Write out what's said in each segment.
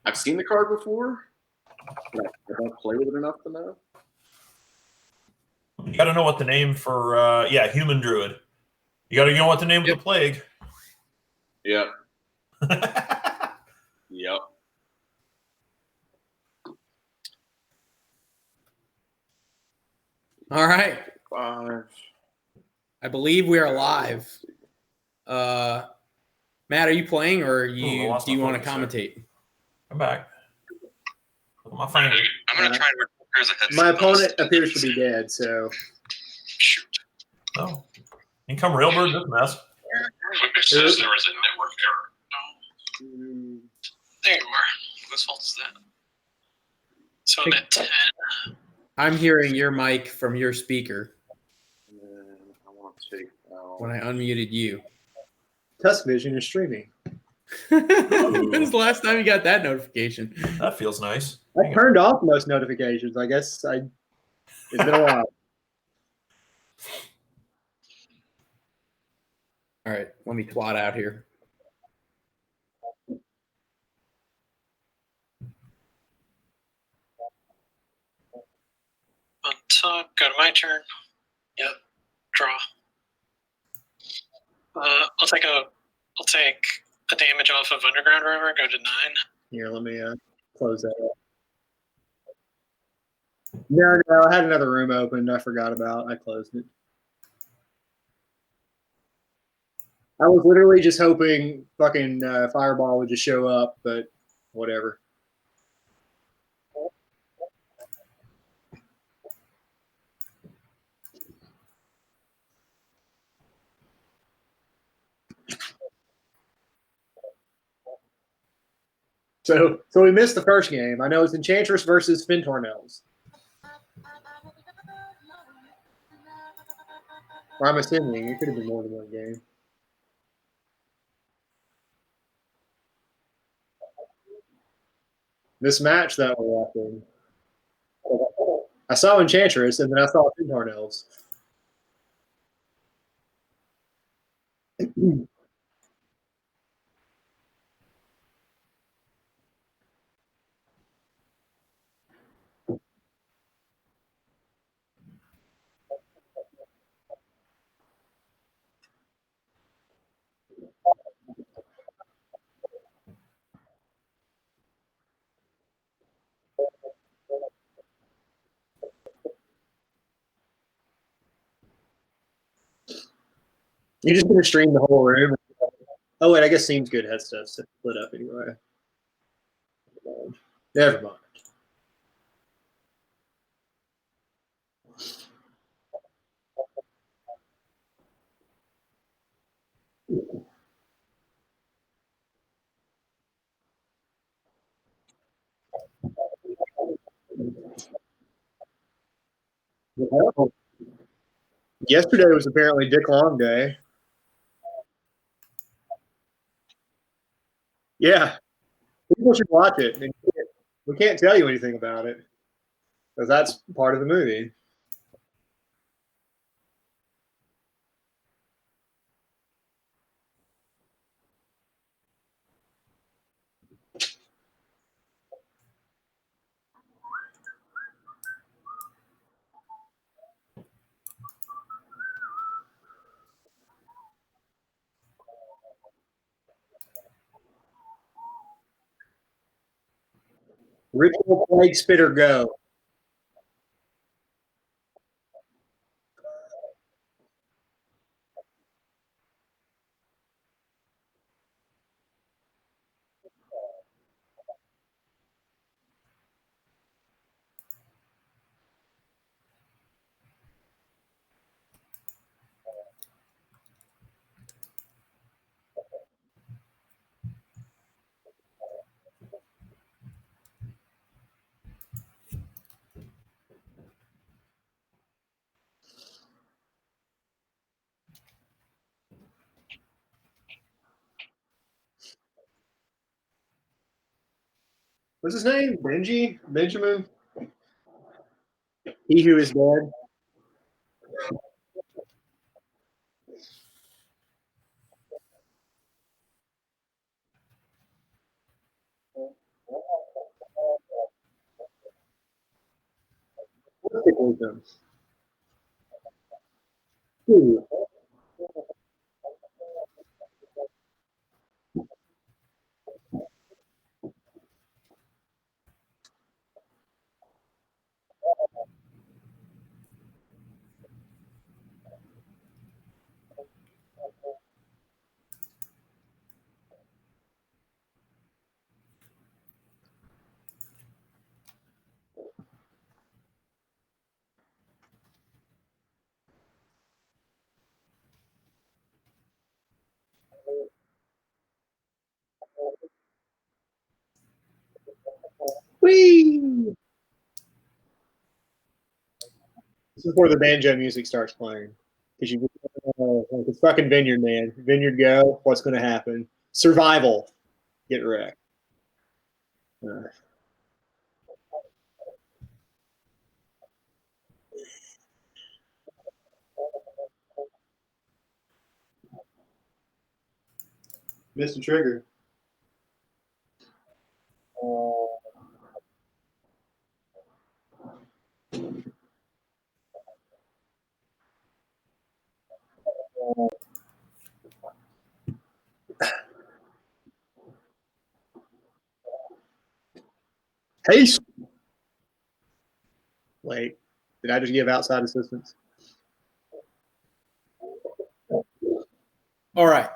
I've seen the card before. But I don't play with it enough to know. You got to know what the name for human druid. You got to know what the name of the plague. Yep. Yep. All right. 5. I believe we are live. Matt, are you playing or do you want to commentate? I'm back. My phone. I'm going to try and record a headset. My opponent appears to be dead, so. Shoot. Oh. Income Railbird, this mess. It says there was a network error. No. There you are. Whose fault is that? So I'm at 10. I'm hearing your mic from your speaker. And then I want to take out. When I unmuted you. TuskVision is streaming. When's the last time you got that notification? That feels nice. I turned off most notifications. I guess it's been a while. All right, let me twat out here. On top, go to my turn. Yep. Draw. I'll take a damage off of Underground River. Go to 9. Here, let me close that up. No, I had another room opened. I forgot about. I closed it. I was literally just hoping fucking Fireball would just show up, but whatever. So we missed the first game. I know it's Enchantress versus Fintornells. Or I'm assuming it could have been more than one game. This match that we're watching, I saw Enchantress and then I saw Fintornells. You're just gonna stream the whole room. Oh wait, I guess Seems Good has stuff split up anyway. Never mind. Well, yesterday was apparently Dick Long Day. Yeah, people should watch it. We can't tell you anything about it because that's part of the movie. Ritual Plague Spitter Go. What's his name? Benjamin? He Who Is Dead. Mythic Wisdom. Ooh. Whee! This is where the banjo music starts playing. Because you like it's fucking Vineyard, man. Vineyard go. What's going to happen? Survival. Get wrecked. Missed the trigger. Hey. Wait. Did I just give outside assistance? All right.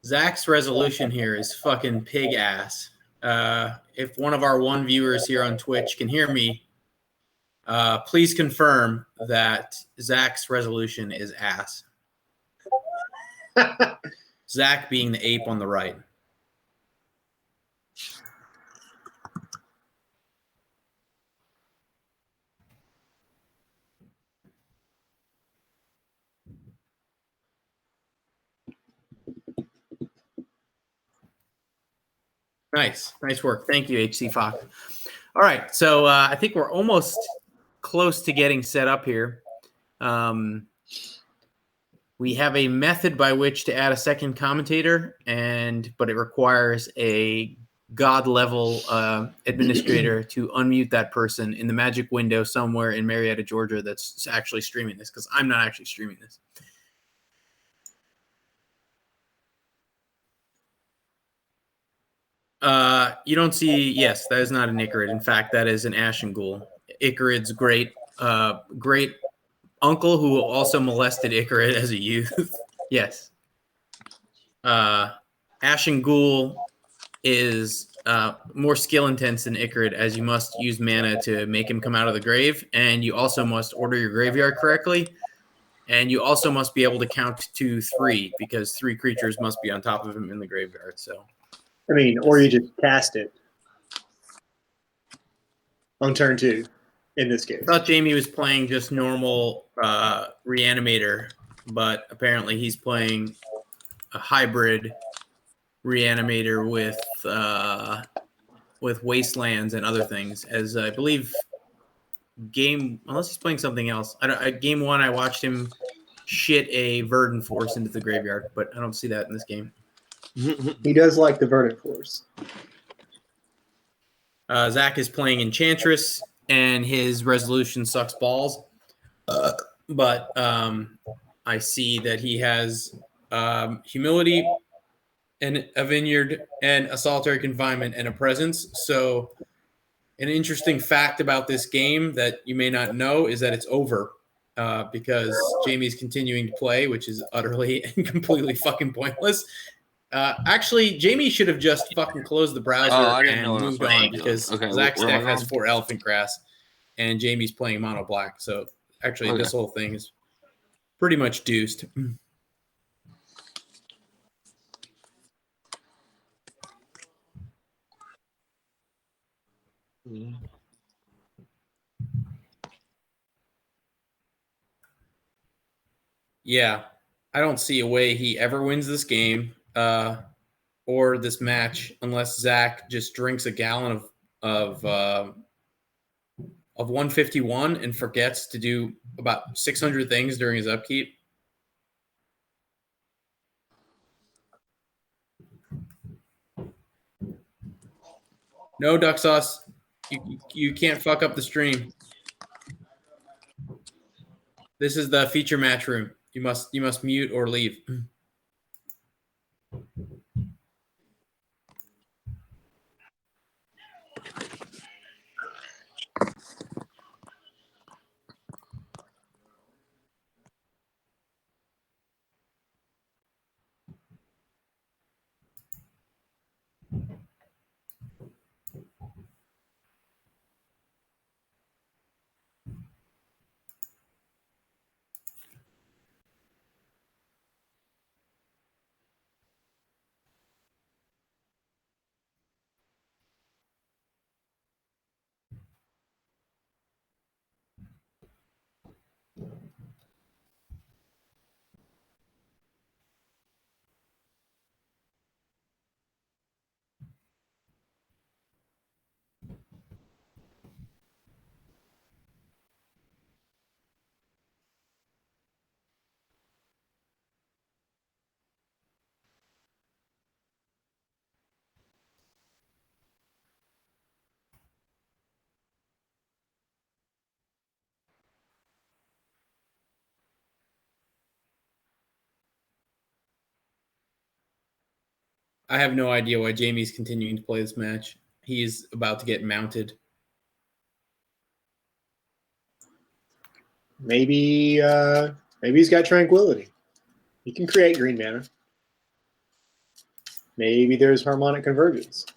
Zach's resolution here is fucking pig ass. If one of our one viewers here on Twitch can hear me, please confirm that Zach's resolution is ass. Zach being the ape on the right. Nice work. Thank you, HC Fox. All right, so I think we're almost close to getting set up here. We have a method by which to add a second commentator, but it requires a god level administrator to unmute that person in the magic window somewhere in Marietta, Georgia, that's actually streaming this, because I'm not actually streaming this. You don't see. Yes, that is not an Icarid. In fact, that is an Ashen Ghoul. Icarid's great uncle who also molested Icarid as a youth. Yes. Ashen Ghoul is more skill intense than Icarid, as you must use mana to make him come out of the grave, and you also must order your graveyard correctly, and you also must be able to count to 3 because 3 creatures must be on top of him in the graveyard. So. I mean, or you just cast it on turn 2 in this case. I thought Jamie was playing just normal Reanimator, but apparently he's playing a hybrid Reanimator with Wastelands and other things. As I believe, unless he's playing something else. Game 1, I watched him shit a Verdant Force into the graveyard, but I don't see that in this game. He does like the Verdant Force. Zach is playing Enchantress, and his resolution sucks balls. But I see that he has Humility and a Vineyard and a Solitary Confinement and a Presence. So an interesting fact about this game that you may not know is that it's over because Jamie's continuing to play, which is utterly and completely fucking pointless. Actually, Jamie should have just fucking closed the browser and moved on because Zach's deck has 4 Elephant Grass and Jamie's playing mono black. So actually, this whole thing is pretty much deuced. Yeah, I don't see a way he ever wins this game or this match unless Zach just drinks a gallon of 151 and forgets to do about 600 things during his upkeep. No duck sauce. You can't fuck up the stream. This is the feature match room. You must mute or leave. I have no idea why Jamie's continuing to play this match. He's about to get mounted. Maybe he's got tranquility. He can create green mana. Maybe there's harmonic convergence.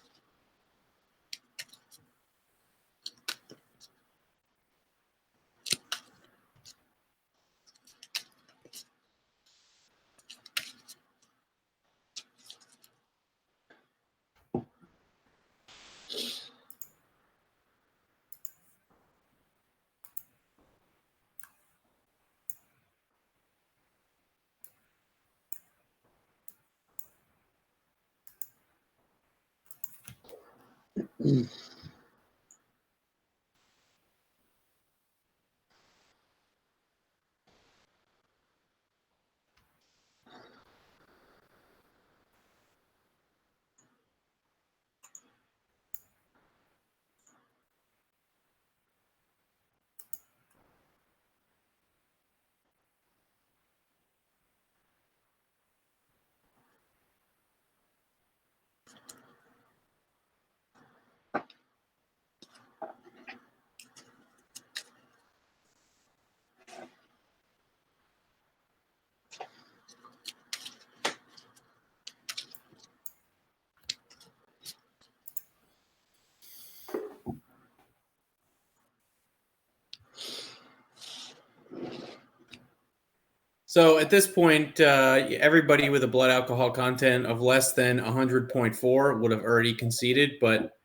So at this point, everybody with a blood alcohol content of less than 100.4 would have already conceded, but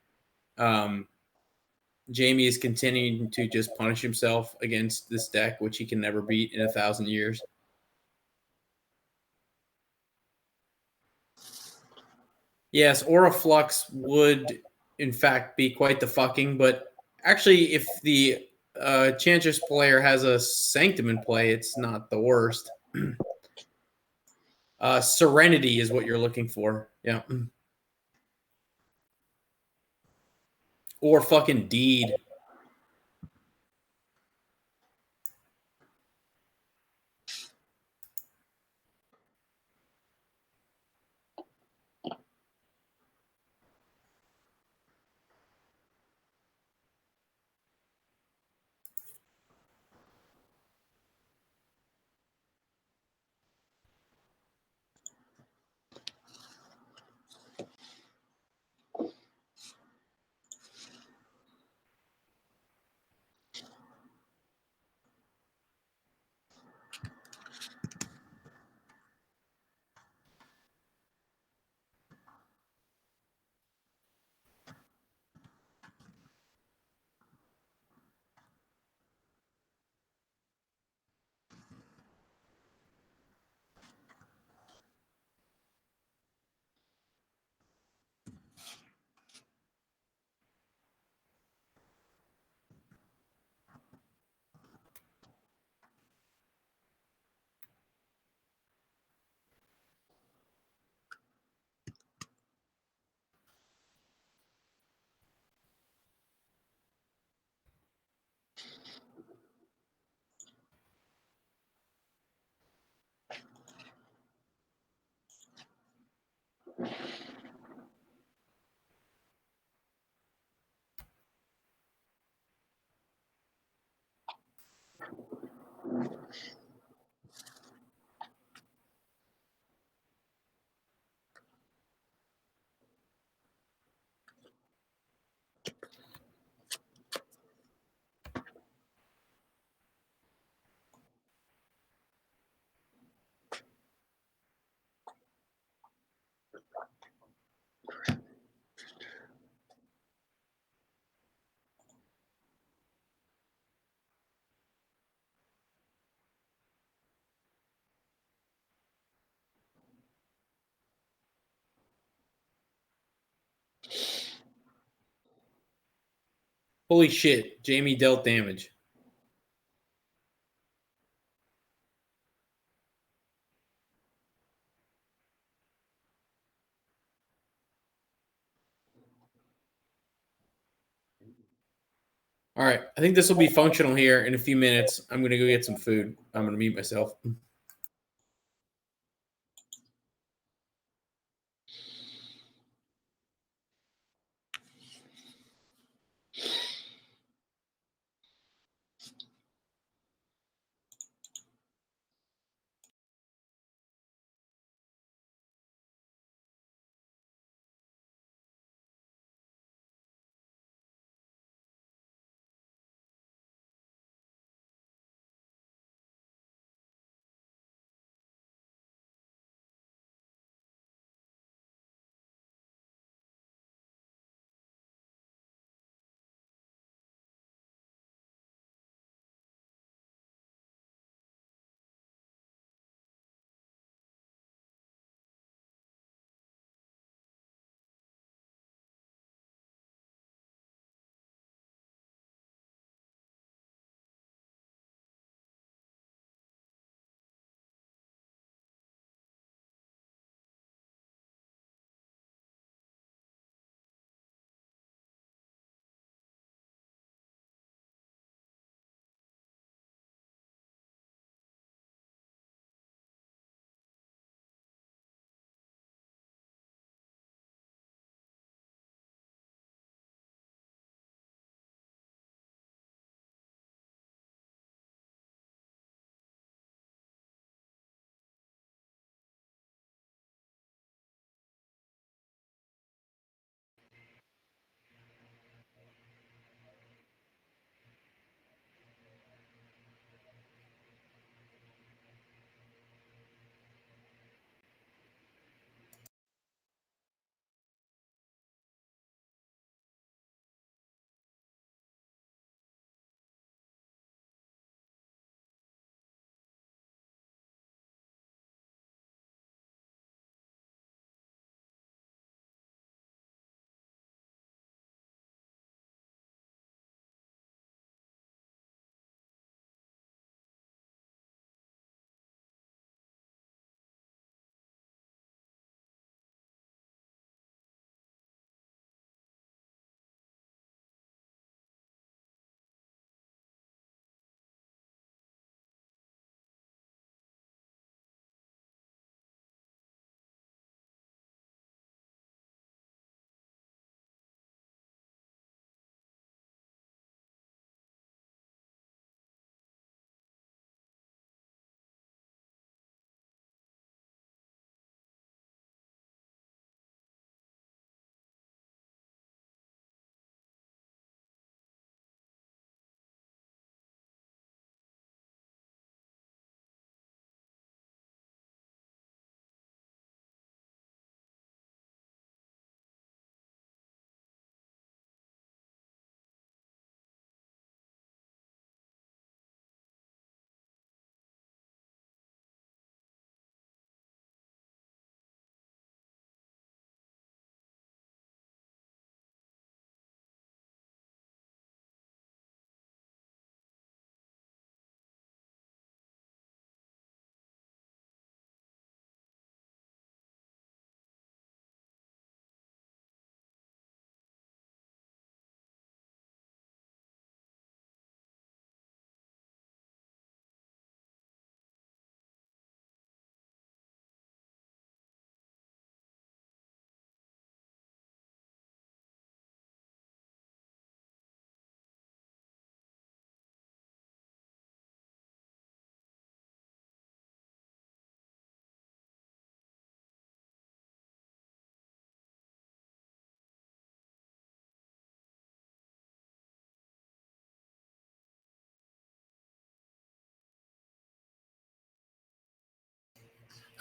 Jamie is continuing to just punish himself against this deck, which he can never beat in 1,000 years. Yes, Aura Flux would, in fact, be quite the fucking, but actually, if the Enchantress player has a Sanctum in play, it's not the worst. Serenity is what you're looking for. Yeah. Or fucking Deed. Holy shit. Jamie dealt damage. All right. I think this will be functional here in a few minutes. I'm going to go get some food. I'm going to mute myself.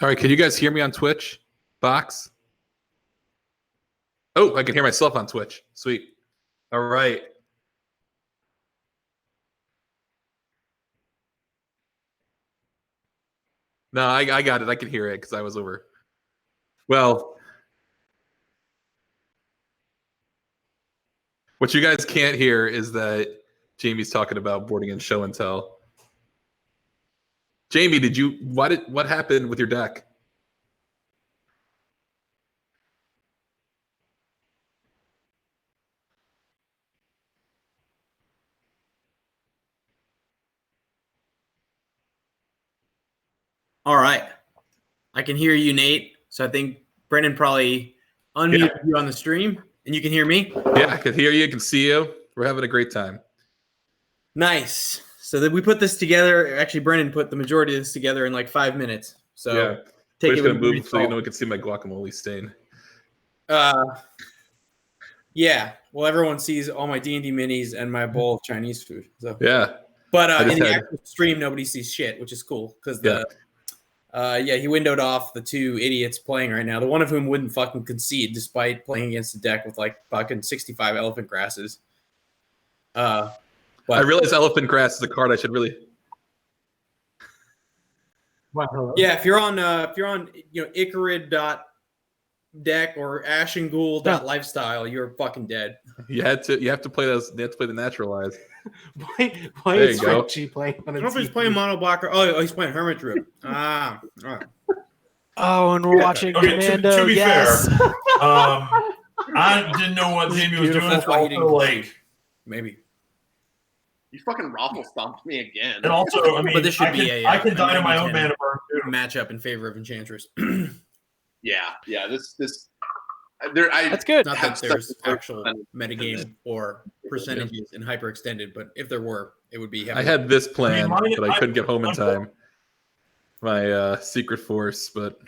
All right, can you guys hear me on Twitch? Box? Oh, I can hear myself on Twitch. Sweet. All right. No, I got it. I could hear it because I was over. Well, What you guys can't hear is that Jamie's talking about boarding in show and tell. Jamie, what happened with your deck? All right. I can hear you, Nate. So I think Brendan probably unmuted you on the stream, and you can hear me. Yeah, I can hear you, I can see you. We're having a great time. Nice. So that we put this together. Actually, Brendan put the majority of this together in like 5 minutes. So Yeah. take We're it just with gonna a grain move of so you salt. know we can see my guacamole stain. Yeah. Well, everyone sees all my D&D minis and my bowl of Chinese food. So Yeah. but I just in the had- actual stream, nobody sees shit, which is cool because he windowed off the two idiots playing right now. The one of whom wouldn't fucking concede despite playing against a deck with like fucking 65 elephant grasses. I realize elephant grass is a card I should really. Yeah, if you're on Icarid.deck or Ashenghoul.lifestyle, you're fucking dead. You have to play those. You have to play the naturalized. Why There is you go. Frenchie playing on I a don't know if he's TV? playing Mono Blocker. Oh, he's playing Hermit Druid. All right. Oh, and we're watching Okay, Commando. to be yes. fair, I didn't know what Jamie was doing. That's why he didn't Also, like, Maybe. You fucking raffle stomped me again. and also, I mean, But this should I can die to my own 90-10 mana burn too. matchup in favor of Enchantress. Yeah. This. I That's good. Not have that there's such a actual fun- metagame or percentages in hyperextended, but if there were, it would be. I had this plan, I mean, but I couldn't get home in time. My secret force, but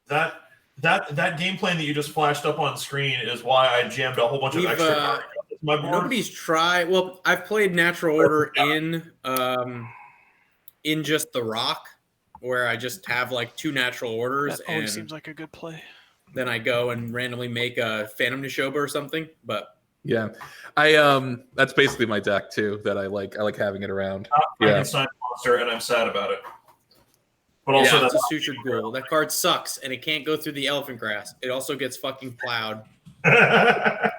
That game plan that you just flashed up on screen is why I jammed a whole bunch of We've, extra cards on my board. Nobody's tried. Well, I've played Natural Order in just the Rock, where I just have like 2 Natural Orders, That and always seems like a good play. then I go and randomly make a Phantom Nishoba or something. But yeah, that's basically my deck too. That I like having it around. Yeah. Frankenstein monster, and I'm sad about it. But also, yeah, it's that's a Sutured Ghoul. That card sucks, and it can't go through the Elephant Grass. It also gets fucking plowed. yeah,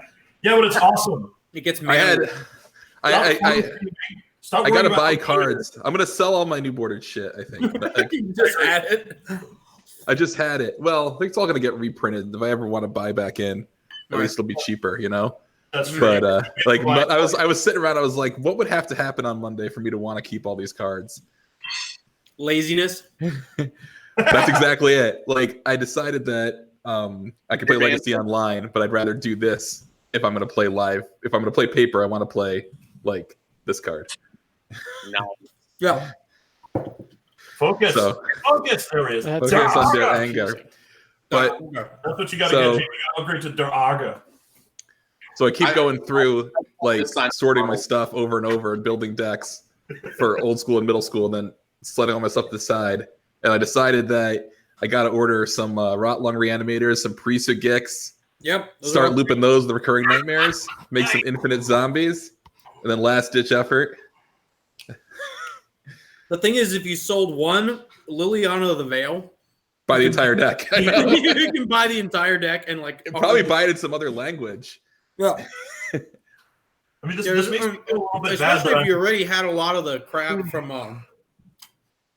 but it's awesome. It gets I mad. had. Stop I gotta worrying buy about cards. I'm gonna sell all my new boarded shit. I think. But, like, You just add it. I just had it. Well, I think it's all gonna get reprinted. If I ever want to buy back in, at Right. least it'll be cheaper, you know. That's true. But I was sitting around. I was like, what would have to happen on Monday for me to want to keep all these cards? Laziness. That's exactly it. Like I decided that I could play Legacy online, but I'd rather do this if I'm gonna play live. If I'm gonna play paper, I want to play like this card. No. Yeah. Focus. So Focus. There it is. That's focus on their Daraga. anger. But That's what you got to So- get. Jamie. You got to upgrade to Daraga. so I keep going through like This sign- sorting my stuff over and over and building decks for old school and middle school, and then sliding all my stuff to the side. And I decided that I got to order some Rotlung Reanimators, some Prisa Gix, Yep. those start are- looping those, the recurring nightmares, make some infinite zombies, and then last ditch effort. The thing is, if you sold one Liliana of the Veil, Buy the entire deck. I know. you can buy the entire deck and like Probably buy it in some other language. Yeah. I mean, this Yeah, makes me feel a little bit bad. especially That if you already had a lot of the crap from,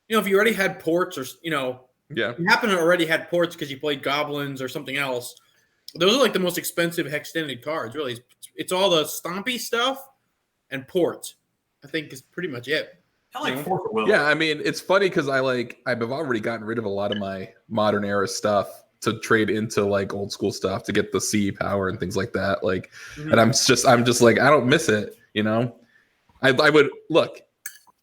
if you already had ports or Yeah. you happen to already had ports because you played goblins or something else. Those are like the most expensive hextended cards. Really, it's all the stompy stuff and ports. I think is pretty much it. I like Fork of Will. Yeah, I mean, it's funny because I've already gotten rid of a lot of my modern era stuff to trade into like old school stuff to get the C power and things like that. Like, Mhm. and I'm just like, I don't miss it, you know? I would look,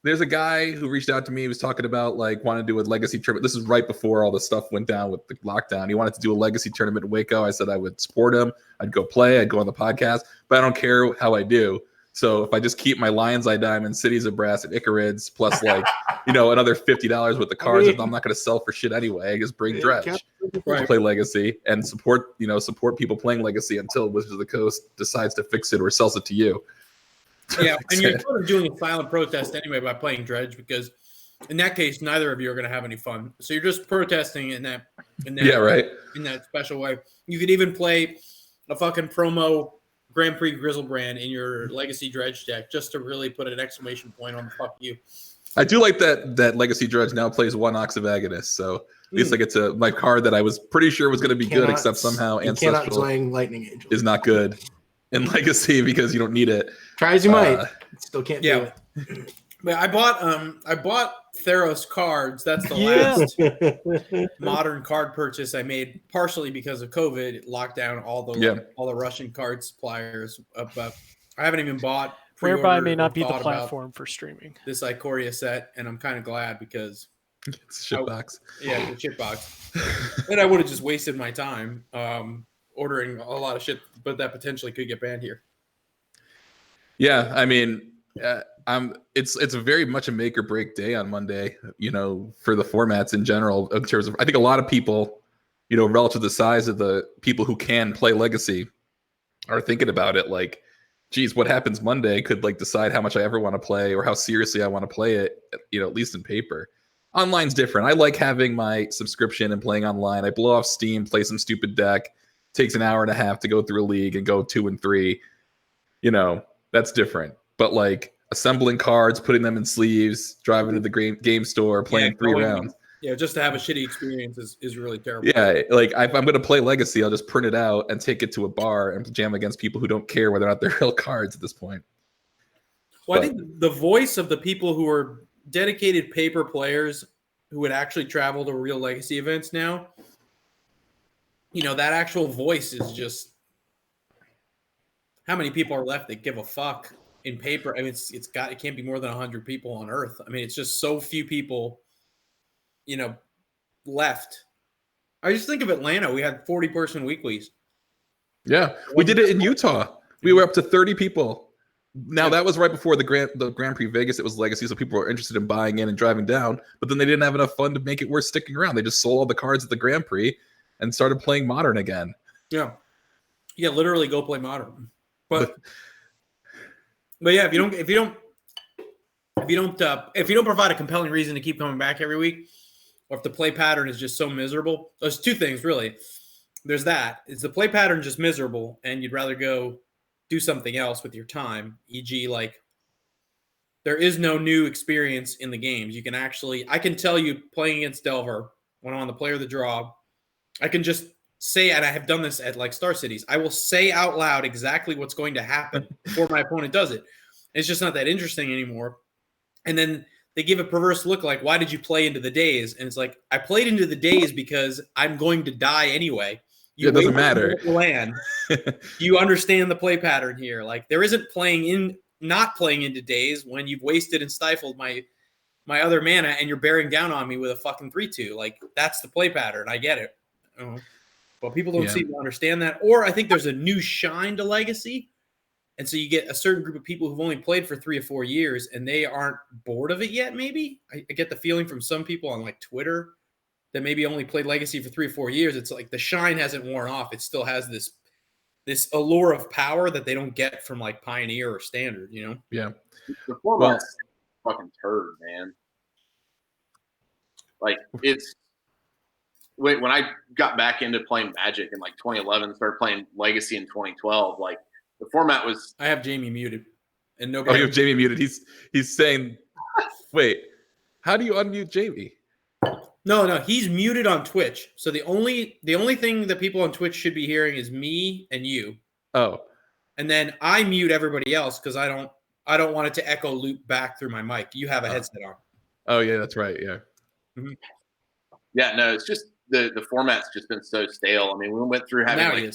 there's a guy who reached out to me. He was talking about like wanting to do a legacy tournament. This is right before all this stuff went down with the lockdown. He wanted to do a legacy tournament in Waco. I said I would support him. I'd go play. I'd go on the podcast, but I don't care how I do. So if I just keep my Lion's Eye Diamond, Cities of Brass, and Icarids, plus like, another $50 with the cards, I'm not going to sell for shit anyway. I just bring Dredge to Right. play Legacy and support people playing Legacy until Wizards of the Coast decides to fix it or sells it to you. Yeah, and you're sort of doing a silent protest anyway by playing Dredge because in that case, neither of you are going to have any fun. So you're just protesting in that Yeah, right. in that special way. You could even play a fucking promo Grand Prix Grizzlebrand in your Legacy Dredge deck just to really put an exclamation point on the fuck you. I do like that Legacy Dredge now plays 1 Ox of Agonists, so at least I get to my card that I was pretty sure was going to be good, except somehow you cannot Ancestral swing Lightning Angel. is not good in Legacy because you don't need it. Try as you might, still can't do it. But I bought Theros cards. That's the last modern card purchase I made, partially because of COVID. It locked down all the Russian card suppliers. But I haven't even bought. Whereby may not be the platform for streaming this Ikoria set, and I'm kind of glad because it's a shitbox. Yeah, it's a shitbox. And I would have just wasted my time ordering a lot of shit, but that potentially could get banned here. Yeah, I mean, it's very much a make or break day on Monday, you know, for the formats in general. In terms of, I think a lot of people, you know, relative to the size of the people who can play Legacy, are thinking about it like, geez, what happens Monday could like decide how much I ever want to play or how seriously I want to play it, you know, at least in paper. Online's different. I like having my subscription and playing online. I blow off Steam, play some stupid deck. Takes an hour and a half to go through a league and go 2 and 3. You know, that's different. But like assembling cards, putting them in sleeves, driving to the game store, playing 3 rounds. Yeah, just to have a shitty experience is really terrible. Yeah, like if I'm going to play Legacy, I'll just print it out and take it to a bar and jam against people who don't care whether or not they're real cards at this point. Well, I think the voice of the people who are dedicated paper players who would actually travel to real Legacy events now, you know, that actual voice is just how many people are left that give a fuck in paper. I mean, it can't be more than 100 people on Earth. I mean, it's just so few people, you know, left. I just think of Atlanta. We had 40-person weeklies. Yeah, we did it in Utah. We were up to 30 people. Now that was right before the Grand Prix Vegas. It was Legacy, so people were interested in buying in and driving down. But then they didn't have enough fun to make it worth sticking around. They just sold all the cards at the Grand Prix and started playing Modern again. Yeah, literally go play Modern. But yeah, if you don't provide a compelling reason to keep coming back every week, or if the play pattern is just so miserable, there's 2 things really. There's that. Is the play pattern just miserable and you'd rather go do something else with your time, e.g. like there is no new experience in the games. I can tell you playing against Delver when I'm on the player of the draw, I can just say, and I have done this at like Star Cities, I will say out loud exactly what's going to happen before my opponent does it. It's just not that interesting anymore. And then they give a perverse look like, why did you play into the days? And it's like, I played into the days because I'm going to die anyway. It doesn't matter. Land. You understand the play pattern here. Like there isn't not playing into days when you've wasted and stifled my other mana and you're bearing down on me with a fucking 3/2. Like that's the play pattern. I get it. But people don't seem to understand that. Or I think there's a new shine to Legacy. And so you get a certain group of people who've only played for 3 or 4 years and they aren't bored of it yet, maybe. I get the feeling from some people on like Twitter that maybe only played Legacy for 3 or 4 years. It's like the shine hasn't worn off. It still has this allure of power that they don't get from like Pioneer or Standard, you know? Yeah. The format's fucking turd, man. Like it's when I got back into playing Magic in like 2011, started playing Legacy in 2012, like the format was. I have Jamie muted, and nobody. Oh, you have Jamie muted. He's saying, "Wait, how do you unmute Jamie?" No, he's muted on Twitch. So the only thing that people on Twitch should be hearing is me and you. Oh, and then I mute everybody else because I don't want it to echo loop back through my mic. You have a headset on. Oh yeah, that's right. Yeah. Mm-hmm. Yeah, no, it's just the format's just been so stale. I mean, we went through having now like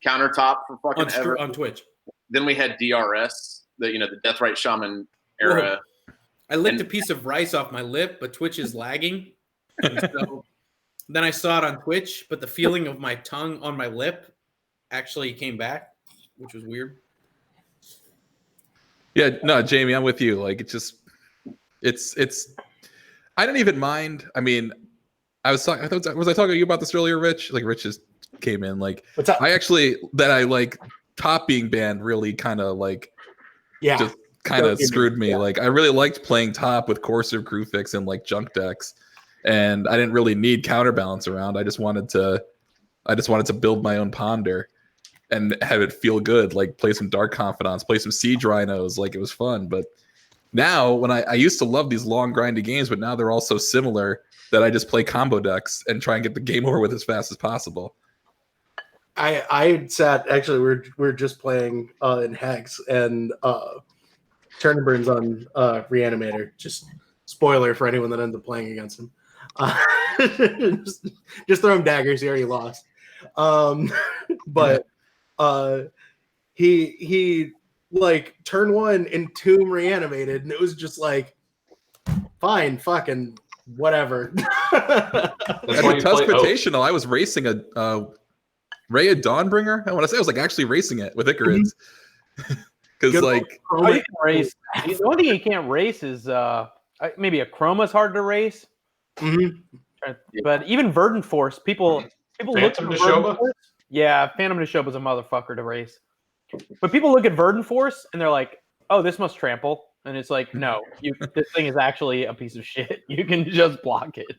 countertop for fucking ever on Twitch. Then we had DRS, the Deathrite Shaman era. Whoa. I licked a piece of rice off my lip, but Twitch is lagging. So then I saw it on Twitch, but the feeling of my tongue on my lip actually came back, which was weird. Yeah, no, Jamie, I'm with you. Like it's I didn't even mind. I mean, was I talking to you about this earlier, Rich? Like Rich just came in. Like what's up? I like top being banned really kind of like just kind of screwed me. Like I really liked playing top with Corsair, Crewfix, and like junk decks. And I didn't really need counterbalance around. I just wanted to build my own ponder. and have it feel good. Like play some Dark Confidants, play some Siege Rhinos. Like it was fun. But now, when I used to love these long grindy games, but now they're all so similar that I just play combo decks and try and get the game over with as fast as possible. I sat actually we're just playing in Hex and Turn and Burns on Reanimator. Just spoiler for anyone that ends up playing against him. Just throw him daggers. He already lost. But he like turn 1 Entomb Reanimated, and it was just like fine, fucking whatever. At the Tusk Invitational, I was racing a Ray of Dawnbringer. I want to say I was like actually racing it with Icarids. Because like you can race. The only thing you can't race is maybe a Chroma's hard to race. Mm-hmm. But even Verdant Force, people look Phantom at Neshoba? Force. Yeah, Phantom Neshoba's a motherfucker to race. But people look at Verdant Force and they're like, "Oh, this must trample," and it's like, no, this thing is actually a piece of shit. You can just block it.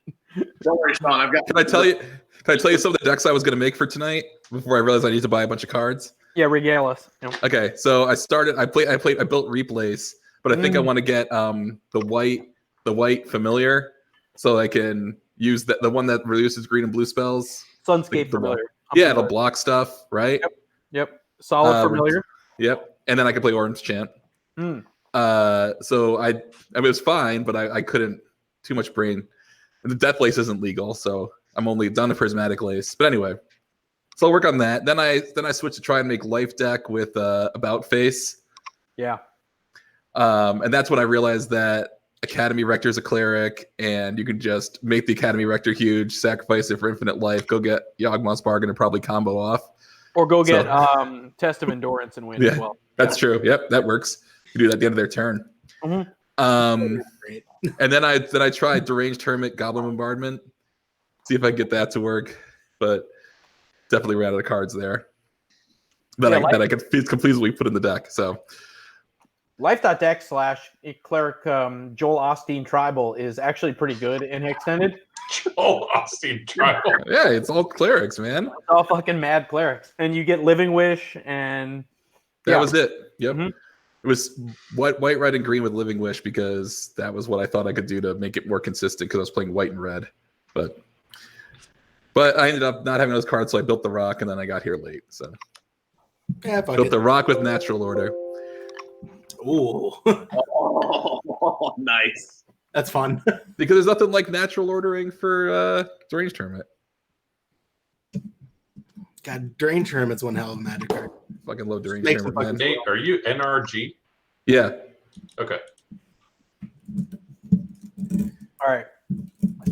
Don't worry, Sean. I've got. Can I tell you some of the decks I was going to make for tonight before I realized I need to buy a bunch of cards? Yeah, regale us. Yep. Okay, so I built Replace, but I think I want to get the white familiar, so I can use the one that reduces green and blue spells. Sunscape familiar. Yeah, it'll block stuff, right? Yep. Solid familiar. Yep, and then I can play Orange Chant. So it was fine, but I couldn't. Too much brain. And the Death Lace isn't legal, so I'm only done a Prismatic Lace. But anyway, so I'll work on that. Then I switched to try and make Life deck with About Face. Yeah. And that's when I realized that Academy Rector is a cleric, and you can just make the Academy Rector huge, sacrifice it for infinite life, go get Yawgmoth's Bargain and probably combo off. Or go get Test of Endurance and win as well. That's true. Yep, that works. You do that at the end of their turn. And then I tried Deranged Hermit Goblin Bombardment, see if I can get that to work, but definitely ran out of cards there that I could completely put in the deck. So Life.deck / cleric Joel Osteen Tribal is actually pretty good in Extended. Joel Osteen Tribal. Yeah, it's all clerics, man. It's all fucking mad clerics. And you get Living Wish and that was it. Yep. It was white, red, and green with Living Wish because that was what I thought I could do to make it more consistent because I was playing white and red. But I ended up not having those cards, so I built the rock, and then I got here late. So built the rock with Natural Order. Ooh. Oh, nice. That's fun. Because there's nothing like natural ordering for Deranged Hermit. God, Deranged Hermit's one hell of a magic card. Fucking love Deranged Hermit, man. Nate, are you NRG? Yeah. Okay. all right.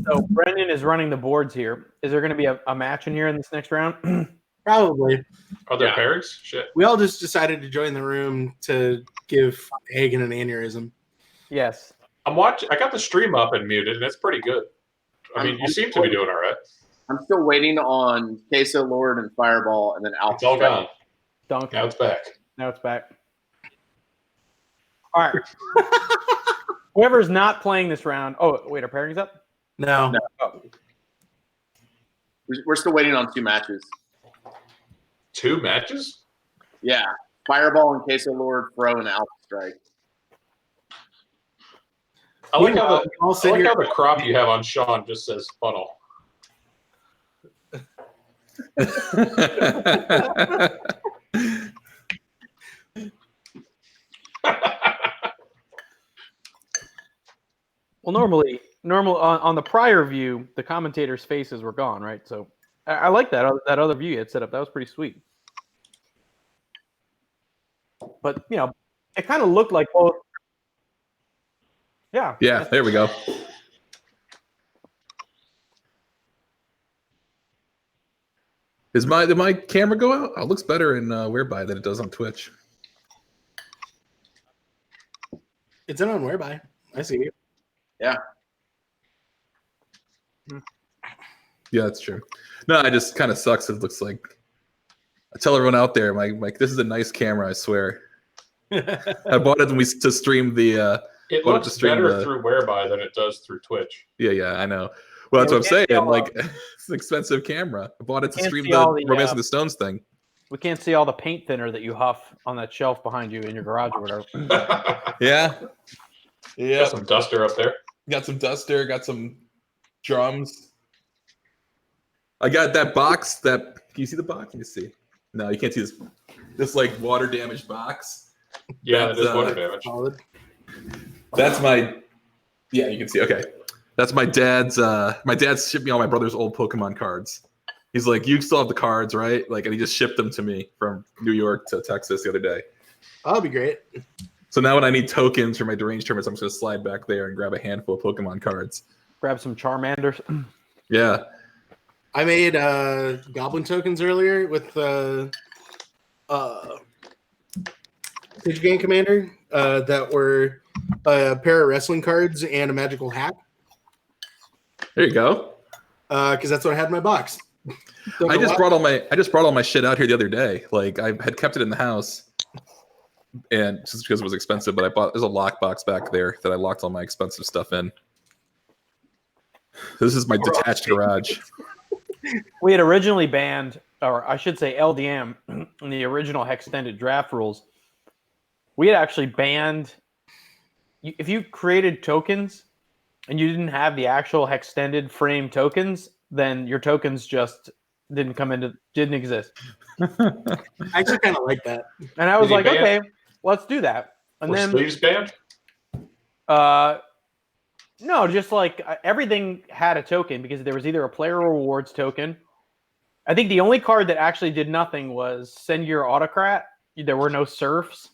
So Brendan is running the boards here. Is there going to be a match in here in this next round? Probably. Are there pairs? Shit. We all just decided to join the room to give Hagen an aneurysm. Yes. I'm watching. I got the stream up and muted, and it's pretty good. I mean, you seem to be doing all right. I'm still waiting on Queso Lord and Fireball, and then Alpha. It's all gone. Dunk. Now it's back. Now it's back. All right. Whoever's not playing this round. Oh, wait, are pairings up? No. Oh. We're still waiting on 2 matches. 2 matches? Yeah. Fireball and Queso Lord, Fro, and Alpha Strike. I like how the crop you have on Sean just says funnel. Well, normally on the prior view, the commentators' faces were gone, right? So I like that other view you had set up. That was pretty sweet. But it kind of looked like both. Yeah. Yeah, there we go. Did my camera go out? Oh, it looks better in Whereby than it does on Twitch. It's in on Whereby. I see you. Yeah. Yeah, that's true. No, it just kind of sucks. It looks like. I tell everyone out there, Mike, this is a nice camera. I swear. I bought it to stream the. It looks better through Whereby than it does through Twitch. Yeah, I know. Well, that's what I'm saying. Like, it's an expensive camera. I bought it to stream the Romancing the Stones thing. We can't see all the paint thinner that you huff on that shelf behind you in your garage or whatever. Yeah. Yeah. Got some duster up there. Got some duster, got some drums. I got that box that can you see the box? Let me see. No, you can't see this like water damaged box. Yeah, That's, it is water damage. Solid. That's my yeah, you can see. Okay. That's my dad's shipped me all my brother's old Pokemon cards. He's like, you still have the cards, right? Like, and he just shipped them to me from New York to Texas the other day. That'll be great. So now when I need tokens for my deranged tournaments, I'm just gonna slide back there and grab a handful of Pokemon cards. Grab some Charmanders. Yeah. I made goblin tokens earlier with Pidge Game Commander that were a pair of wrestling cards and a magical hat. There you go. Because that's what I had in my box. I just brought all my shit out here the other day. Like I had kept it in the house, and just because it was expensive, but there's a lockbox back there that I locked all my expensive stuff in. This is my detached garage. We had originally banned, or I should say LDM, in the original Hextended draft rules. We had actually banned, if you created tokens and you didn't have the actual Hextended frame tokens, then your tokens just didn't exist. I actually kind of like that. And I was like, ban? okay, let's do that. And Were then sleeves banned? no, just like everything had a token because there was either a player rewards token. I think the only card that actually did nothing was Send Your Autocrat. There were no serfs.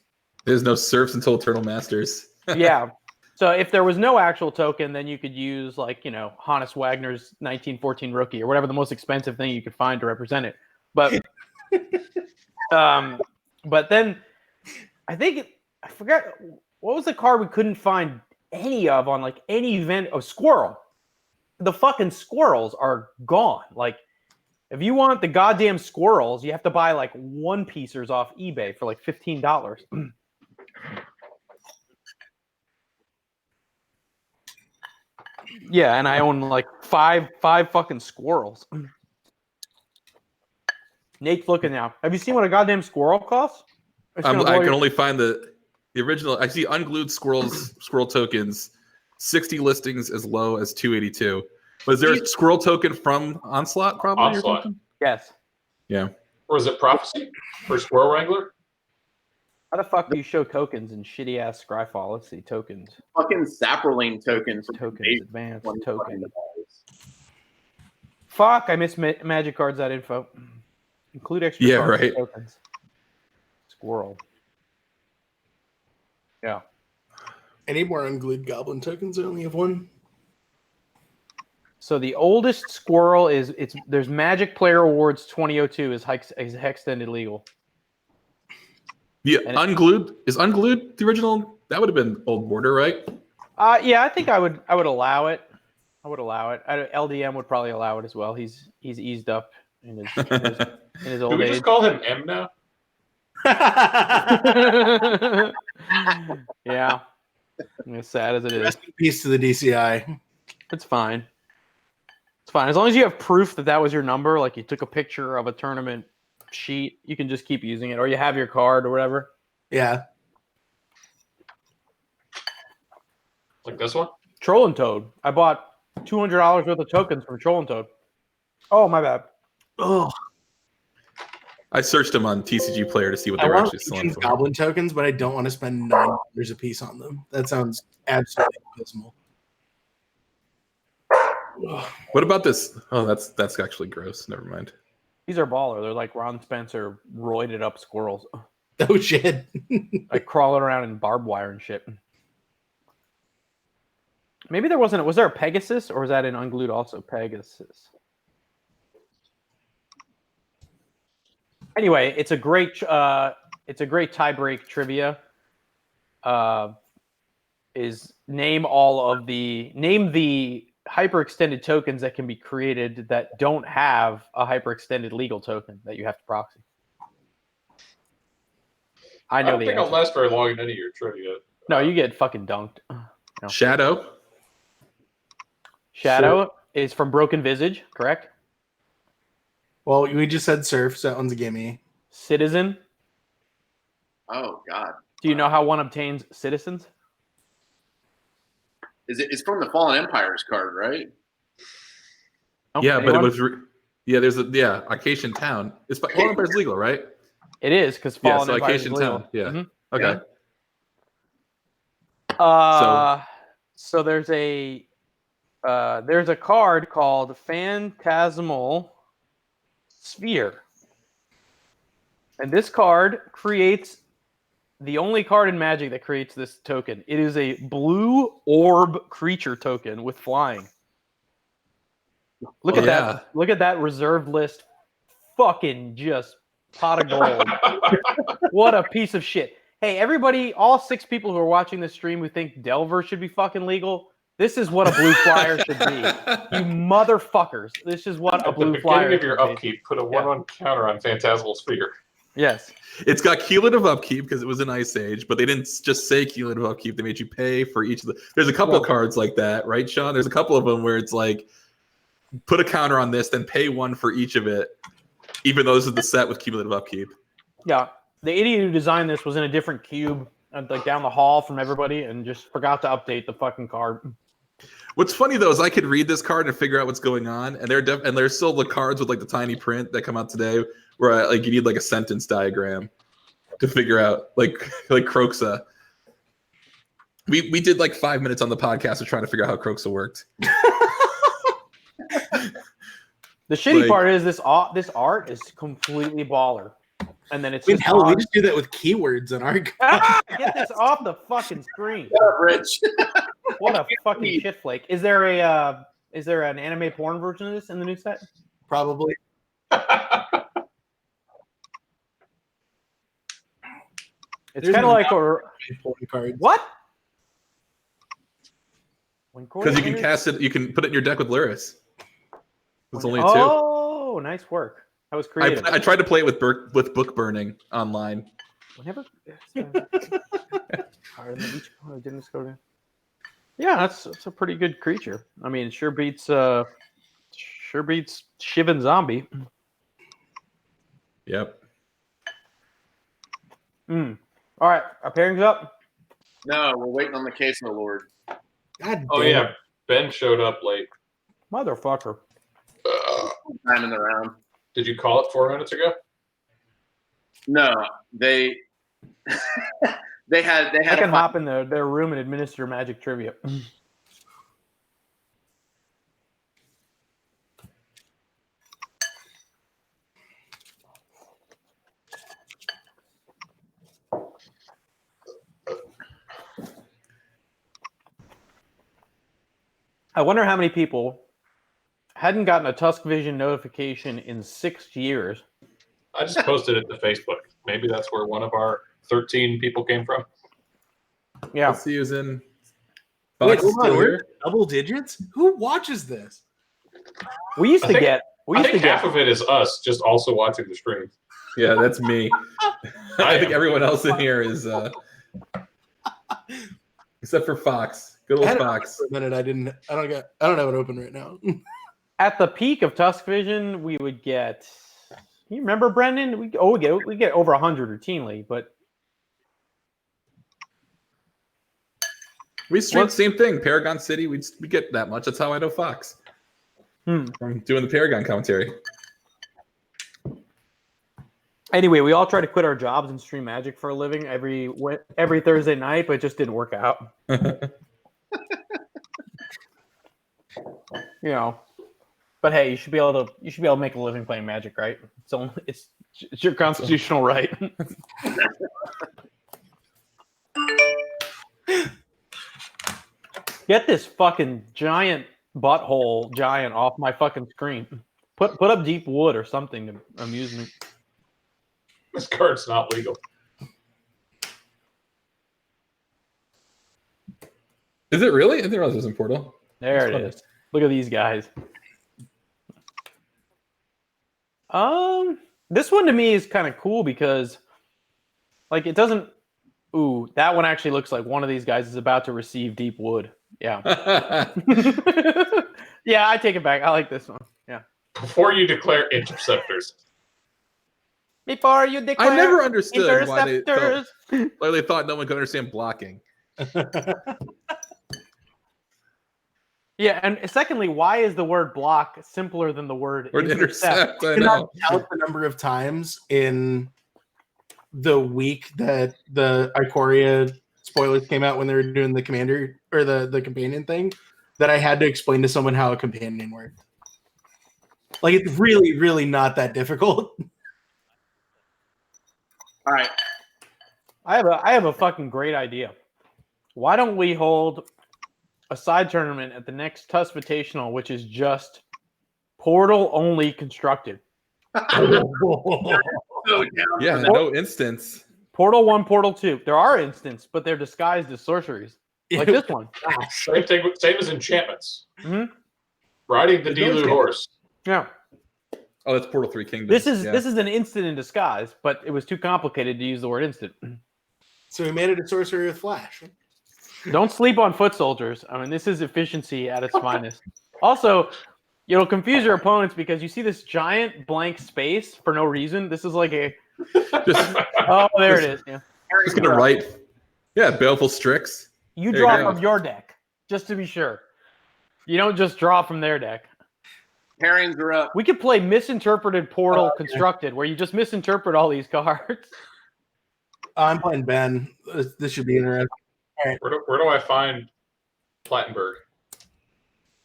There's no serfs until Eternal Masters. Yeah. So if there was no actual token, then you could use like, Hannes Wagner's 1914 rookie or whatever the most expensive thing you could find to represent it. But but then I forgot what was the card we couldn't find any of on like any event. Oh, Squirrel. The fucking squirrels are gone. Like if you want the goddamn squirrels, you have to buy like one piecers off eBay for like $15. Yeah, and I own like five fucking squirrels. Nate's looking now. Have you seen what a goddamn squirrel costs? I can only find the original. I see unglued squirrel tokens, 60 listings as low as 282. But is there a squirrel token from Onslaught? Probably. Onslaught. Yes. Yeah. Or is it Prophecy for Squirrel Wrangler? How the fuck do you show tokens in shitty ass Scryfall? Let's see, tokens. Fucking Saproling tokens. Tokens, advanced, token. Fuck, I missed Magic Cards.info. Include extra cards and tokens. Squirrel. Yeah. Any more unglued goblin tokens? I only have one. So the oldest squirrel there's Magic Player Awards 2002 is Hextended legal. Yeah, unglued is unglued the original. That would have been Old Border, right? Yeah, I think I would allow it. I would allow it. LDM would probably allow it as well. He's eased up in his Do old we age. just call him M now? Yeah. As sad as it is. Rest in peace to the DCI. It's fine. It's fine. As long as you have proof that was your number, like you took a picture of a tournament sheet, you can just keep using it, or you have your card or whatever. Yeah. Like this one? Troll and Toad. I bought $200 worth of tokens from Troll and Toad. Oh, my bad. Oh, I searched them on TCG Player to see what they I were want actually selling for. goblin tokens, but I don't want to spend $9 a piece on them. That sounds absolutely abysmal. What about this? Oh, that's actually gross. Never mind. These are baller. They're like Ron Spencer roided up squirrels. Oh shit! Like crawling around in barbed wire and shit. Maybe there wasn't. Was there a Pegasus, or was that in unglued also? Pegasus. Anyway, it's a great tie-break trivia. Is name the hyperextended tokens that can be created that don't have a hyperextended legal token that you have to proxy. I don't the think answer. I'll last very long in any of your trivia. No, you get fucking dunked. No. Shadow is from Broken Visage, correct? Well, we just said surf, so that one's a gimme. Citizen. Oh God. Do you know how one obtains citizens? It's from the Fallen Empires card, right? No? Yeah, but it Anyone? was. There's Acacian Town. It's Fallen Empire's legal, right? It is because Yeah, Fallen so Empire is Acacian legal. Town. Yeah. Mhm. Okay. So there's a card called Phantasmal Sphere, and this card creates the only card in Magic that creates this token. It is a blue orb creature token with flying. Look at that! Look at that reserved list. Fucking just pot of gold. What a piece of shit. Hey, everybody, all 6 people who are watching this stream who think Delver should be fucking legal, this is what a blue flyer should be. You motherfuckers. This is what a blue flyer At the beginning of your should be. upkeep, put a 1/1 counter on Phantasmal Sphere. Yes. It's got cumulative upkeep because it was an Ice Age, but they didn't just say cumulative upkeep. They made you pay for each of the. There's a couple of cards like that, right, Sean? There's a couple of them where it's like, put a counter on this, then pay 1 for each of it, even though this is the set with cumulative upkeep. Yeah. The idiot who designed this was in a different cube, like down the hall from everybody, and just forgot to update the fucking card. What's funny though is I could read this card and figure out what's going on, and there's still the cards with like the tiny print that come out today, where like you need like a sentence diagram to figure out like Croxa. We did like 5 minutes on the podcast of trying to figure out how Croxa worked. The shitty part is this art is completely baller. And then it's I mean, just hell, we just do that with keywords in our. Get this off the fucking screen. Shut up, Rich. What a fucking shit flake. Is there an anime porn version of this in the new set? Probably. It's kind of like cards. What? Because you can cast it, you can put it in your deck with Lyris. It's only 2. Oh, nice work. That was creative. I tried to play it with book burning online. Whenever. Yeah, that's a pretty good creature. I mean, it sure beats Shivan Zombie. Yep. All right, our pairings up. No, we're waiting on the Case of the Lord. God Oh damn. yeah, Ben showed up late. Motherfucker. Time in the round. Did you call it 4 minutes ago? No, they had I can hop in their room and administer magic trivia. I wonder how many people hadn't gotten a TuskVision notification in 6 years. I just posted it to Facebook. Maybe that's where one of our 13 people came from. Yeah. Let's see who's in. Wait, Fox hold on, still we're here? double digits? Who watches this? We used to I think- get. We I used to think get. half of it is us just also watching the stream. Yeah, that's me. I think am. everyone else in here is except for Fox. Good I old had it Fox. for a minute. I don't have it open right now. At the peak of TuskVision, we would get. You remember Brendan? We get over 100 routinely, but We stream same thing. Paragon City, we get that much. That's how I know Fox. From doing the Paragon commentary. anyway, we all try to quit our jobs and stream Magic for a living every Thursday night, but it just didn't work out. You know, but hey, you should be able to make a living playing Magic, right? It's your constitutional right. Get this fucking giant butthole giant off my fucking screen. Put up deep wood or something to amuse me. This card's not legal. Is it really? I didn't realize it was in Portal. There it is. Look at these guys. This one to me is kind of cool because, like, it doesn't. Ooh, that one actually looks like one of these guys is about to receive deep wood. Yeah. Yeah, I take it back. I like this one. Yeah. Before you declare interceptors. Before you declare I never understood why they interceptors. thought no one could understand blocking. Yeah, and secondly, why is the word block simpler than the word Or intercept? intercept. I cannot know. count the number of times in the week that the Ikoria spoilers came out when they were doing the commander or the companion thing that I had to explain to someone how a companion worked. Like, it's really, really not that difficult. All right. I have a fucking great idea. Why don't we hold a side tournament at the next Tusk Invitational, which is just portal only constructed? Yeah, no instance. Portal 1, Portal 2. There are instants, but they're disguised as sorceries. Like this one. Same as enchantments. Mhm. Riding the There's no Delu horse. Yeah. Oh, that's Portal 3 Kingdoms. This is an instant in disguise, but it was too complicated to use the word instant. So we made it a sorcery with Flash. Don't sleep on foot soldiers. I mean, this is efficiency at its finest. Also, it'll confuse your opponents because you see this giant blank space for no reason. This is like a oh, there it is. Yeah. Just gonna write. Yeah, Baleful Strix. You There draw you go. from your deck, just to be sure. You don't just draw from their deck. Pairings are up. We could play misinterpreted portal constructed, where you just misinterpret all these cards. I'm playing Ben. This should be interesting. Where do I find Plattenberg?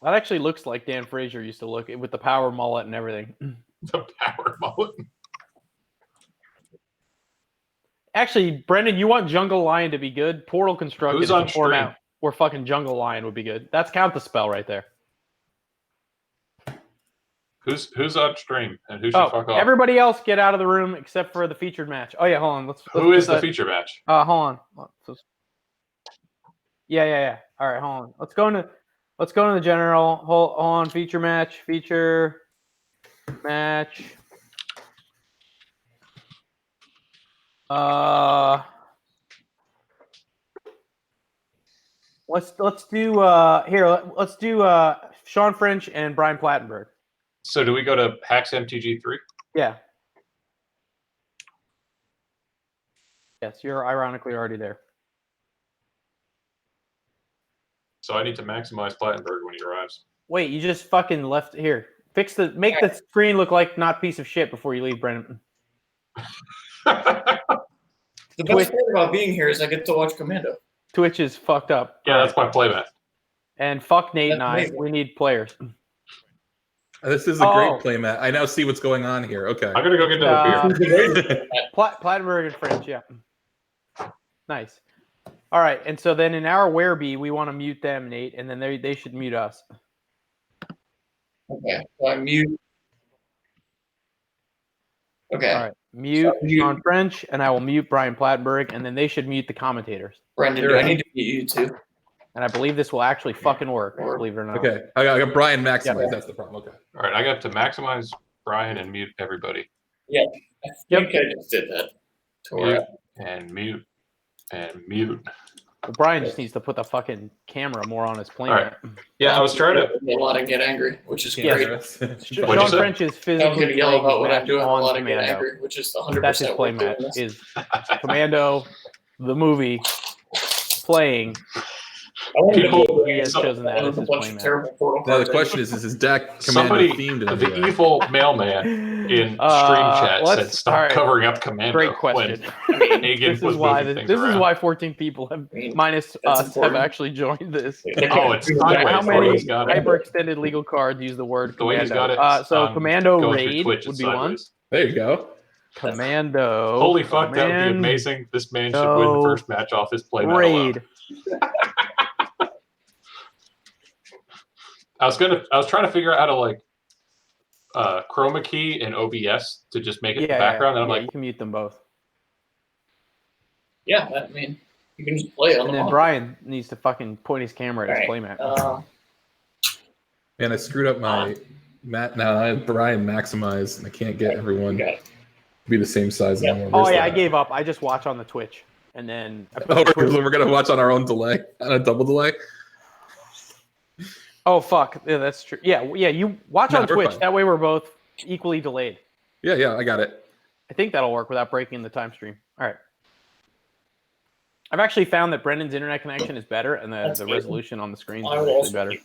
That actually looks like Dan Frazier used to look with the power mullet and everything. The power mullet. Actually, Brendan, you want Jungle Lion to be good? Portal constructed Who's on is the format stream? where fucking Jungle Lion would be good. That's count the spell right there. Who's on stream and who should fuck off? Everybody else get out of the room except for the featured match. Oh yeah, hold on. Who is the feature match? Hold on. Yeah. All right, hold on. Let's go into the general. Hold on. Feature match. Let's do here. Let's do Sean French and Brian Plattenberg. So do we go to Hacks MTG3? Yeah. Yes, you're ironically already there. So I need to maximize Plattenberg when he arrives. Wait, you just fucking left here. Make the screen look like not piece of shit before you leave, Brendan. The best part about being here is I get to watch Commando. Twitch is fucked up. Yeah, that's my playmat. And fuck Nate and I. amazing. We need players. This is a great playmat. I now see what's going on here. Okay. I'm gonna go get another beer. Plattenberg and French, yeah. Nice. All right, and so then in our Werebee, we want to mute them, Nate, and then they should mute us. Okay, so I mute. Okay. All right, mute Sean French, and I will mute Brian Plattenberg, and then they should mute the commentators. Brendan, do I need to mute you too? And I believe this will actually fucking work, believe it or not. Okay. I got Brian maximize. Yeah. That's the problem. Okay. All right, I got to maximize Brian and mute everybody. Yeah, I think I just did that. Mute and mute and mute. Well, Brian just needs to put the fucking camera more on his plane. All right. Yeah, I was trying to. A lot of get angry, which is Yeah. great. Sean French is I'm physically going to yell about what I'm playing doing. A on lot of get Commando. angry, which is 100%. That's his play match. Is Commando, the movie, playing. He has chosen that as his play match. Now the question is his deck Somebody, Commando themed? the evil mailman in stream chat said stop covering up Commando. Great question. When Negan This was is why moving things this is around. why 14 people have minus us important. have actually joined this. Oh, it's sideways. How The way many he's got it. hyperextended legal cards use the word The way he's commando? got it. So commando going through raid Twitch, would it's be one. sideways. There you go. Commando. Holy fuck, that would be amazing. This man should win the first match off his playmat alone. Raid. I was trying to figure out how to like chroma key and OBS to just make it the background, and I'm like, you can mute them both. Yeah, I mean, you can just play on And them then all. Brian needs to fucking point his camera at his playmat. Man, I screwed up my Matt. Now I have Brian maximize, and I can't get everyone to be the same size anymore. Oh Where's yeah, I that? gave up. I just watch on the Twitch, and then Oh, we're gonna watch on our own delay, on a double delay. Oh fuck, yeah, that's true. Yeah. You watch No, on we're Twitch. fine. That way we're both equally delayed. Yeah, I got it. I think that'll work without breaking the time stream. All right. I've actually found that Brendan's internet connection is better, and the resolution on the screen is actually better. I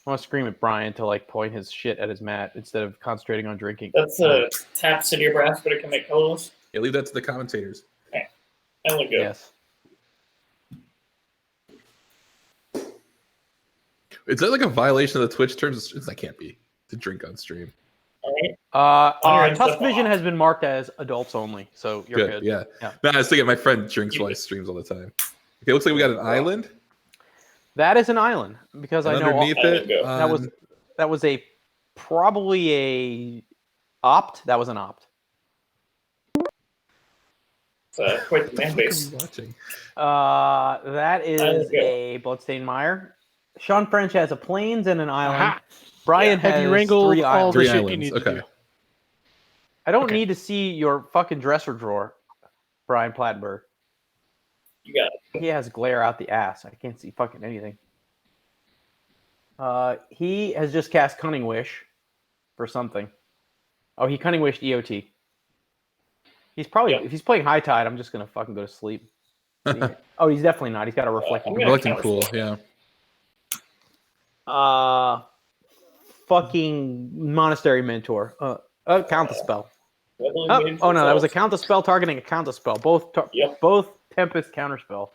want to scream at Brian to like point his shit at his mat instead of concentrating on drinking. That's a tap City of Brass, but it can make colors. Yeah, leave that to the commentators. Okay. That look good. Yes. Is that like a violation of the Twitch terms? That can't be to drink on stream. All right. TuskVision has been marked as adults only, so you're good. Yeah. No, I was thinking my friend drinks while he streams all the time. Okay, looks like we got an island. That is an island because and I know underneath it. That was probably a opt. That was an opt. It's quite the man base. Watching. That is a Bloodstained Mire. Sean French has a plains and an island. Brian has have you wrangled three all islands. the shit you need to do? I don't need to see your fucking dresser drawer, Brian Plattenberg. You got it. He has glare out the ass. I can't see fucking anything. He has just cast Cunning Wish for something. Oh, he Cunning Wished EOT. He's probably if he's playing High Tide, I'm just gonna fucking go to sleep. Oh, he's definitely not. He's got a reflecting. Reflecting pool, yeah. Fucking Monastery Mentor. Counter spell. Oh no, that was a counter spell targeting a counter spell. Both Tempest counterspell.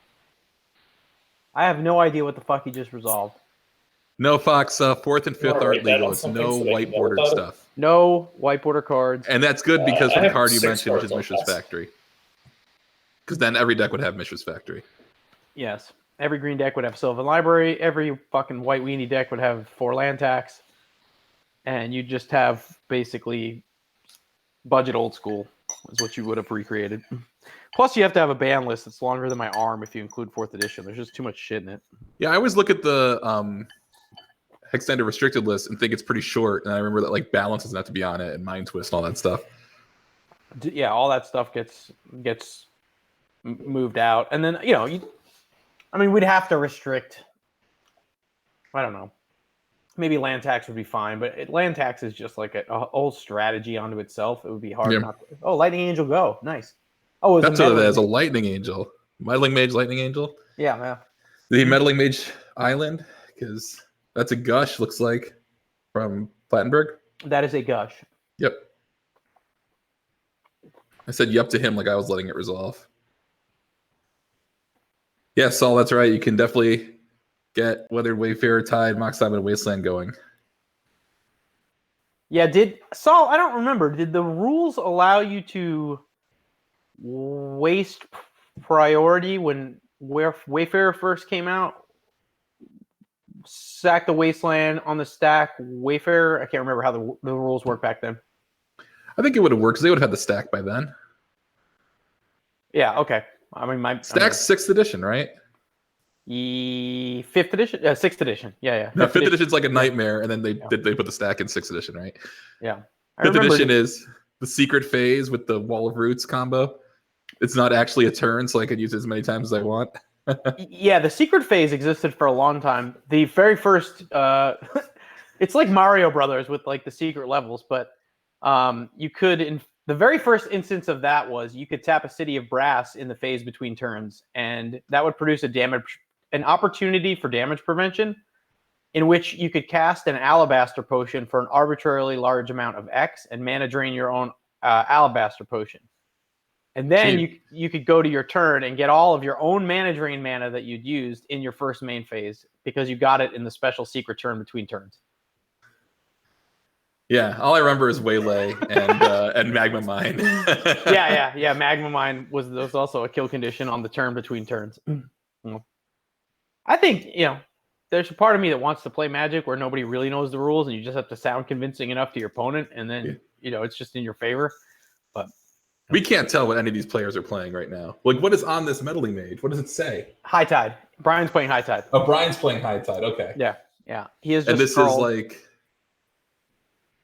I have no idea what the fuck he just resolved. No, Fox. 4th and 5th aren't legal. It's no white bordered stuff. No white border cards. And that's good because of the card you mentioned, which is Mishra's Factory. Because then every deck would have Mishra's Factory. Yes. Every green deck would have Sylvan Library. Every fucking white weenie deck would have 4 land tax. And you just have basically budget old school is what you would have recreated. Plus, you have to have a ban list that's longer than my arm if you include 4th edition. There's just too much shit in it. Yeah, I always look at the extended restricted list and think it's pretty short. And I remember that like balance doesn't have to be on it and Mind Twist and all that stuff. Yeah, all that stuff gets moved out. And then, we'd have to restrict. I don't know. Maybe land tax would be fine, but land tax is just like a whole strategy onto itself. It would be hard not to. Oh, Lightning Angel Go. Nice. Oh, that's what it is. A Lightning Angel. Meddling Mage, Lightning Angel. Yeah. The Meddling Mage Island, because that's a gush, looks like, from Plattenberg. That is a gush. Yep. I said yep to him like I was letting it resolve. Yeah, Saul, that's right. You can definitely get Weathered Wayfarer, Tide, Mox Diamond, Wasteland going. Yeah, Saul, I don't remember. Did the rules allow you to waste priority when Wayfarer first came out? Sack the Wasteland on the stack, Wayfarer? I can't remember how the rules worked back then. I think it would have worked because they would have had the stack by then. Yeah, okay. I mean, my stack's 6th edition, right? 5th edition, 6th edition. Yeah. No, 5th edition's like a nightmare, and then they put the stack in 6th edition, right? Yeah. 5th edition is the secret phase with the Wall of Roots combo. It's not actually a turn, so I could use it as many times as I want. Yeah, the secret phase existed for a long time. The very first, it's like Mario Brothers with like the secret levels, but you could. The very first instance of that was you could tap a City of Brass in the phase between turns, and that would produce an opportunity for damage prevention, in which you could cast an Alabaster Potion for an arbitrarily large amount of X and mana drain your own Alabaster Potion. And then you could go to your turn and get all of your own mana drain mana that you'd used in your first main phase because you got it in the special secret turn between turns. Yeah, all I remember is Waylay and Magma Mine. Yeah. Magma Mine was also a kill condition on the turn between turns. I think, there's a part of me that wants to play Magic where nobody really knows the rules and you just have to sound convincing enough to your opponent and then, it's just in your favor. But we can't tell what any of these players are playing right now. Like, what is on this Meddling Mage? What does it say? High Tide. Brian's playing High Tide. Oh, Brian's playing High Tide. Okay. Yeah. He is just and this is like...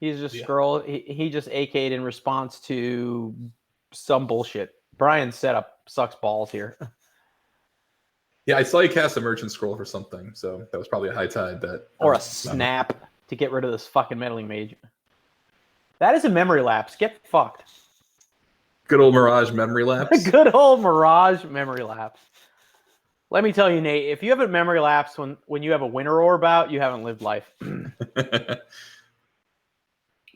He's just scroll. He just AK'd in response to some bullshit. Brian's setup sucks balls here. Yeah, I saw you cast a Merchant Scroll for something, so that was probably a High Tide that... Or a snap to get rid of this fucking Meddling Mage. That is a memory lapse. Get fucked. Good old Mirage memory lapse. Good old Mirage memory lapse. Let me tell you, Nate, if you haven't memory lapse when you have a winter orb out, you haven't lived life.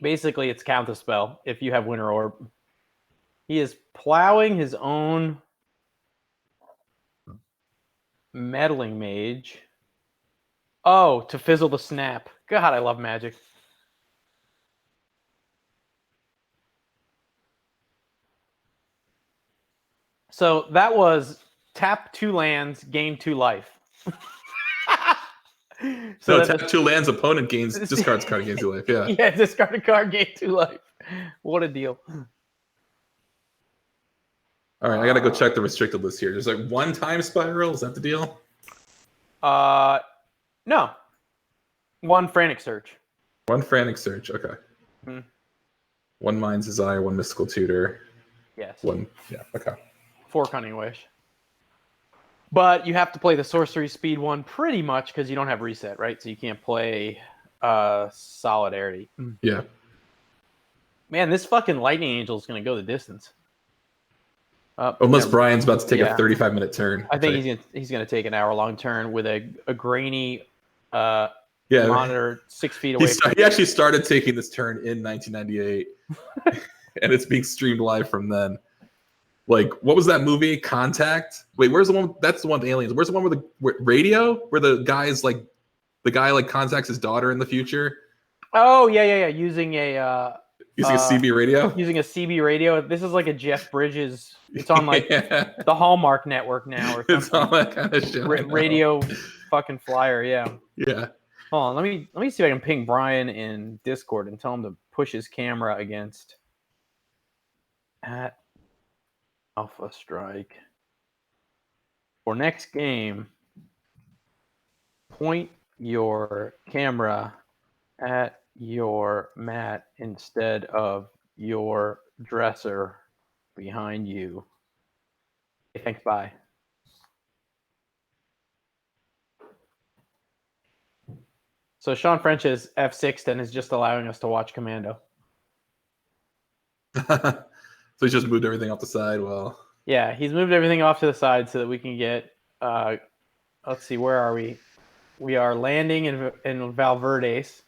Basically, it's counterspell if you have winter orb. He is plowing his own meddling mage. Oh, to fizzle the snap. God, I love Magic. So that was tap 2 lands, gain 2 life. So tap 2 lands, opponent gains, discards card, gains 2 life. Yeah. Yeah, discard a card, gain 2 life. What a deal. All right, I gotta go check the restricted list here. There's like 1 time spiral. Is that the deal? No. 1 frantic search. 1 frantic search. Okay. 1 mind's desire. 1 mystical tutor. Yes. 1. Yeah. Okay. 4 cunning wish. But you have to play the sorcery speed one pretty much because you don't have reset, right? So you can't play solidarity. Yeah. Man, this fucking lightning angel is gonna go the distance. Unless Brian's about to take a 35-minute turn. I think he's gonna take an hour-long turn with a grainy monitor 6 feet away. He actually started taking this turn in 1998, and it's being streamed live from then. Like, what was that movie? Contact. Wait, where's the one? That's the one with aliens. Where's the one with the radio? Where the guy contacts his daughter in the future. Oh yeah. Using a CB radio. Using a CB radio. This is like a Jeff Bridges. It's on like the Hallmark Network now or something. It's all that kind of shit. Radio fucking flyer. Yeah. Yeah. Hold on. Let me see if I can ping Brian in Discord and tell him to push his camera against at Alpha Strike. For next game, point your camera at your mat instead of your dresser behind you. Okay, thanks, bye. So Sean French's F6 then is just allowing us to watch Commando. So he's just moved everything off the side. Well, yeah, he's moved everything off to the side so that we can get. Let's see, where are we? We are landing in Valverdes.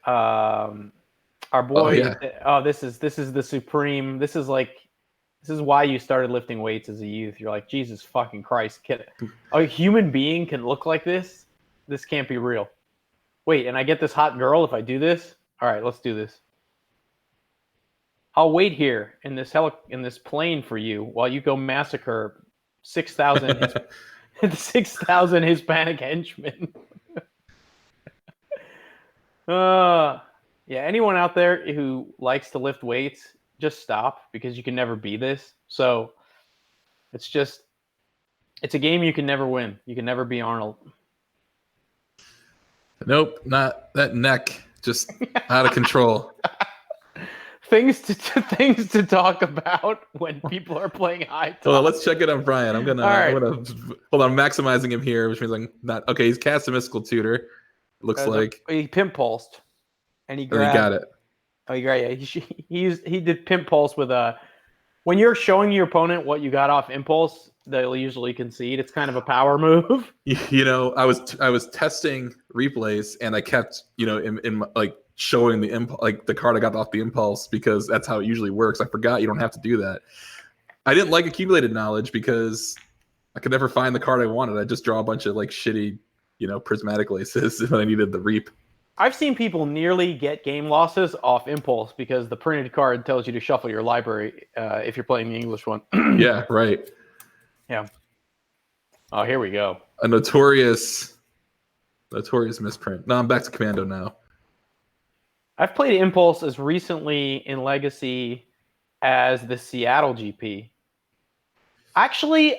Our boy. This is the supreme. This is why you started lifting weights as a youth. You're like, Jesus fucking Christ! A human being can look like this? This can't be real. Wait, and I get this hot girl if I do this? All right, let's do this. I'll wait here in this plane for you while you go massacre 6,000 6,000 Hispanic henchmen. Yeah, anyone out there who likes to lift weights, just stop because you can never be this. So it's a game you can never win. You can never be Arnold. Nope, not that neck, just out of control. Things to talk about when people are playing high top. Hold on, let's check it on Brian. I'm gonna hold on. I'm maximizing him here, which means I'm not okay. He's cast a mystical tutor. It looks like he pimp pulsed, and he grabbed. He got it. Oh, he got it. He did pimp pulse with a. When you're showing your opponent what you got off impulse, they'll usually concede. It's kind of a power move. You know, I was testing replays, and I kept in like showing the card I got off the impulse because that's how it usually works. I forgot you don't have to do that. I didn't like accumulated knowledge because I could never find the card I wanted. I just draw a bunch of like shitty, prismatic laces when I needed the reap. I've seen people nearly get game losses off impulse because the printed card tells you to shuffle your library if you're playing the English one. Yeah, right. Yeah. Oh, here we go. A notorious misprint. No, I'm back to Commando now. I've played Impulse as recently in Legacy as the Seattle GP. Actually,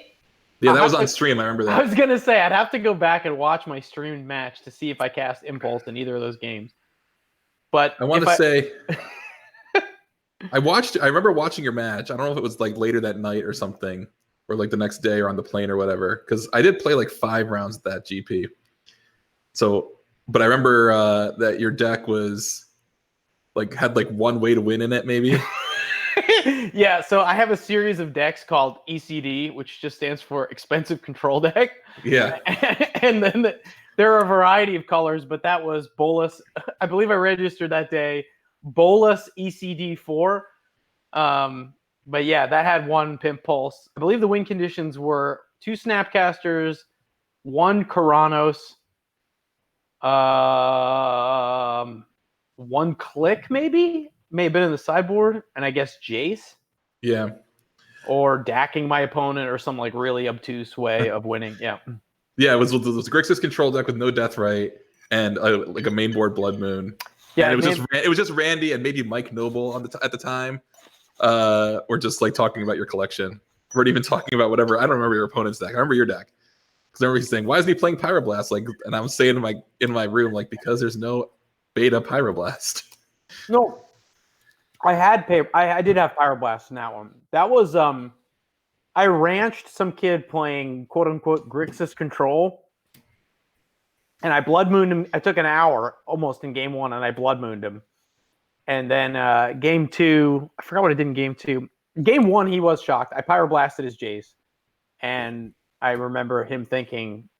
yeah, that was on stream. I remember that. I was gonna say I'd have to go back and watch my streamed match to see if I cast Impulse in either of those games. But I want to say, I remember watching your match. I don't know if it was like later that night or something, or like the next day or on the plane or whatever. Because I did play like 5 rounds at that GP. So, but I remember that your deck was. Like had like one way to win in it, maybe. Yeah, so I have a series of decks called ECD, which just stands for Expensive Control Deck. Yeah. And then there are a variety of colors, but that was Bolus. I believe I registered that day Bolus ECD4. But yeah, that had one Pimp Pulse. I believe the win conditions were 2 Snapcasters, 1 Karanos, 1 Click maybe? May have been in the sideboard, and I guess Jace. Yeah. Or dacking my opponent or some like really obtuse way of winning. Yeah. Yeah, it was Grixis control deck with no death right and like a main board Blood Moon. Yeah, and it was just Randy and maybe Mike Noble at the time, or just like talking about your collection. We're even talking about whatever. I don't remember your opponent's deck. I remember your deck because I remember he's saying, "Why is he playing Pyroblast?" Like, and I was saying in my room like, because there's no beta Pyroblast. No, I did have Pyroblast in that one. That was I ranched some kid playing quote unquote Grixis control, and I Blood Mooned him. I took an hour almost in game 1, and I Blood Mooned him. And then game 2, I forgot what I did in game 2. Game 1, he was shocked. I Pyroblasted his Jace, and I remember him thinking,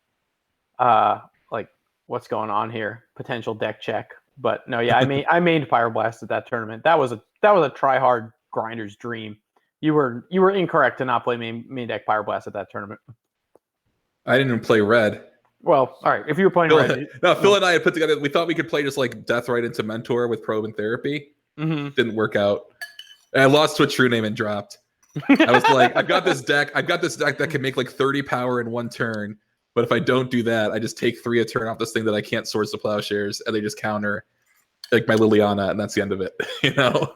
like, what's going on here? Potential deck check. But no, yeah, I mained Pyroblast at that tournament. That was a try hard grinder's dream. You were incorrect to not play main deck Pyroblast at that tournament. I didn't even play red. Well, all right. If you were playing red, Phil and I had put together. We thought we could play just like Death right into Mentor with Probe and Therapy. Mm-hmm. Didn't work out. And I lost to a true name and dropped. I was like, I've got this deck that can make like 30 power in 1 turn. But if I don't do that, I just take 3 a turn off this thing that I can't Swords to Plowshares, and they just counter like my Liliana, and that's the end of it. You know,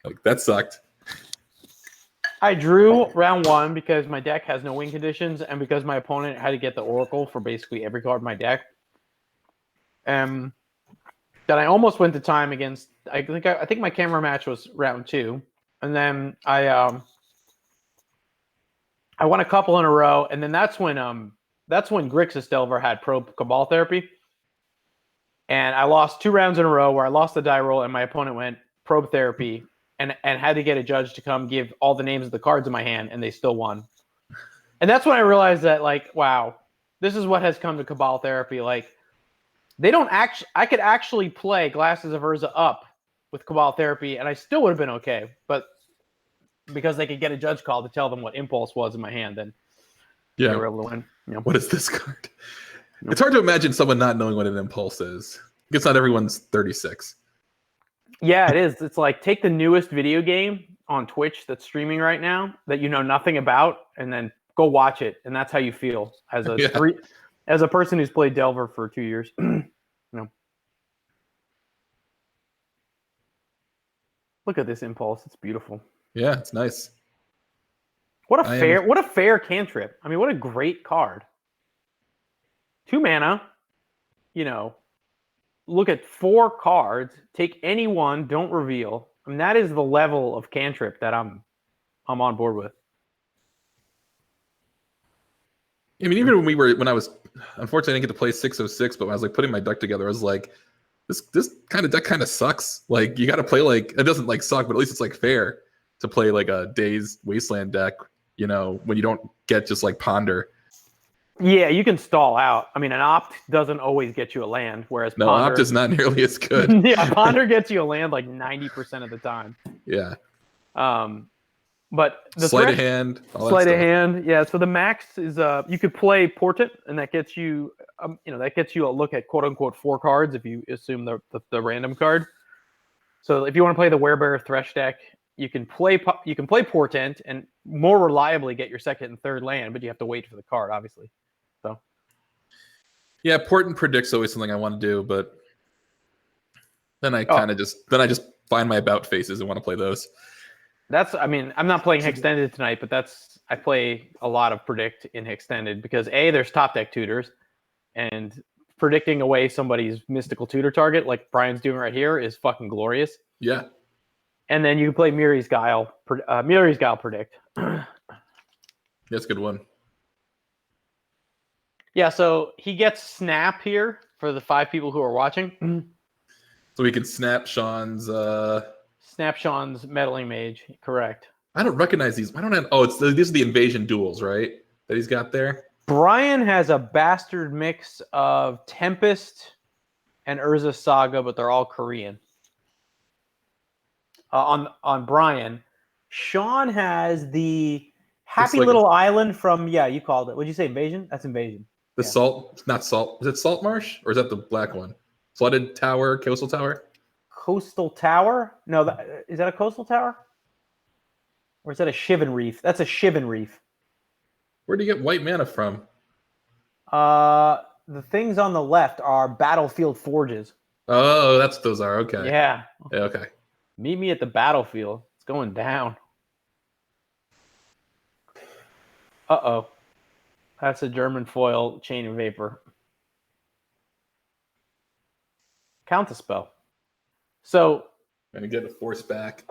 like that sucked. I drew round 1 because my deck has no win conditions, and because my opponent had to get the Oracle for basically every card in my deck. Then I almost went to time against. I think my camera match was round 2, and then I won a couple in a row, and then that's when Grixis Delver had Probe Cabal Therapy, and I lost 2 rounds in a row where I lost the die roll, and my opponent went Probe Therapy. And had to get a judge to come give all the names of the cards in my hand, and they still won. And that's when I realized that, like, wow, this is what has come to Cabal Therapy. Like, they don't actually. I could actually play Glasses of Urza up with Cabal Therapy, and I still would have been okay. But because they could get a judge call to tell them what Impulse was in my hand, then they were able to win. You know? What is this card? It's hard to imagine someone not knowing what an Impulse is. It's not everyone's 36. Yeah, it is. It's like take the newest video game on Twitch that's streaming right now that you know nothing about, and then go watch it, and that's how you feel as a person who's played Delver for 2 years. No. Look at this Impulse; it's beautiful. Yeah, it's nice. What a fair cantrip! I mean, what a great card. 2 mana, you know. Look at 4 cards, take any one, don't reveal. I mean, that is the level of cantrip that I'm on board with. I mean, even when I was, unfortunately, I didn't get to play 606, but when I was like putting my deck together, I was like, this kind of deck kind of sucks. Like, you got to play like, it doesn't like suck, but at least it's like fair to play like a Dazed Wasteland deck, you know, when you don't get just like Ponder. Yeah, you can stall out. I mean, an Opt doesn't always get you a land, whereas no, Ponder, Opt is not nearly as good. Yeah, Ponder gets you a land like 90% of the time. Yeah. But the sleight of hand. Sleight of hand. Yeah. So the max is you could play Portent, and that gets you that gets you a look at quote unquote 4 cards if you assume the random card. So if you want to play the Werebear Thresh deck, you can play Portent and more reliably get your 2nd and 3rd land, but you have to wait for the card, obviously. So yeah, Portent Predict's always something I want to do, but then I just find my about faces and want to play those. I'm not playing Hextended tonight, but I play a lot of Predict in Hextended because there's top deck tutors, and predicting away somebody's mystical tutor target like Brian's doing right here is fucking glorious. Yeah. And then you can play Miri's Guile Predict. That's a good one. Yeah, so he gets Snap here for the 5 people who are watching. So we can snap Sean's Snapshot's meddling mage. Correct. I don't recognize these. I don't have. Oh, these are the invasion duels, right? That he's got there. Brian has a bastard mix of Tempest and Urza Saga, but they're all Korean. On Brian, Sean has the Happy Little Island from you called it. What'd you say? Invasion? That's Invasion. The salt, not salt. Is it Salt Marsh or is that the black one? Flooded Tower, Coastal Tower. Coastal Tower? No, is that a Coastal Tower? Or is that a Shivan Reef? That's a Shivan Reef. Where do you get white mana from? The things on the left are Battlefield Forges. Oh, that's what those are. Okay. Yeah. Okay. Meet me at the battlefield. It's going down. Uh-oh. That's a German foil Chain of Vapor. Counterspell. So Gonna get a force back.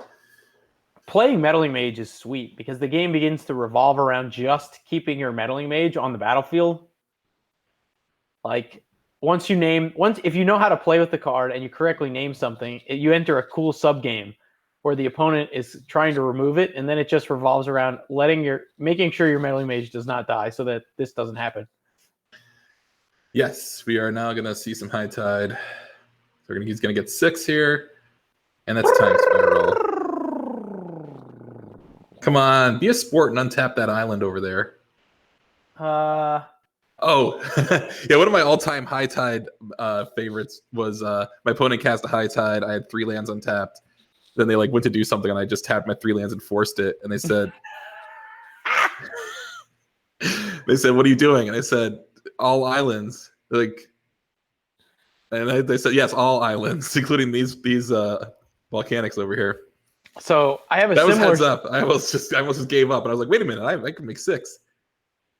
Playing Meddling Mage is sweet because the game begins to revolve around just keeping your Meddling Mage on the battlefield. Like if you know how to play with the card and you correctly name something, you enter a cool sub game where the opponent is trying to remove it, and then it just revolves around making sure your Meddling Mage does not die so that this doesn't happen. Yes, we are now gonna see some high tide. He's gonna get 6 here, and that's time spiral. Come on, be a sport and untap that island over there. Oh, yeah. One of my all-time high tide favorites was my opponent cast a high tide. I had 3 lands untapped. Then they went to do something, and I just tapped my 3 lands and forced it. And they said, "What are you doing?" And I said, "All islands." They said, "Yes, all islands, including these volcanics over here." So I have that was heads up. I almost just gave up, and I was like, "Wait a minute, I can make 6."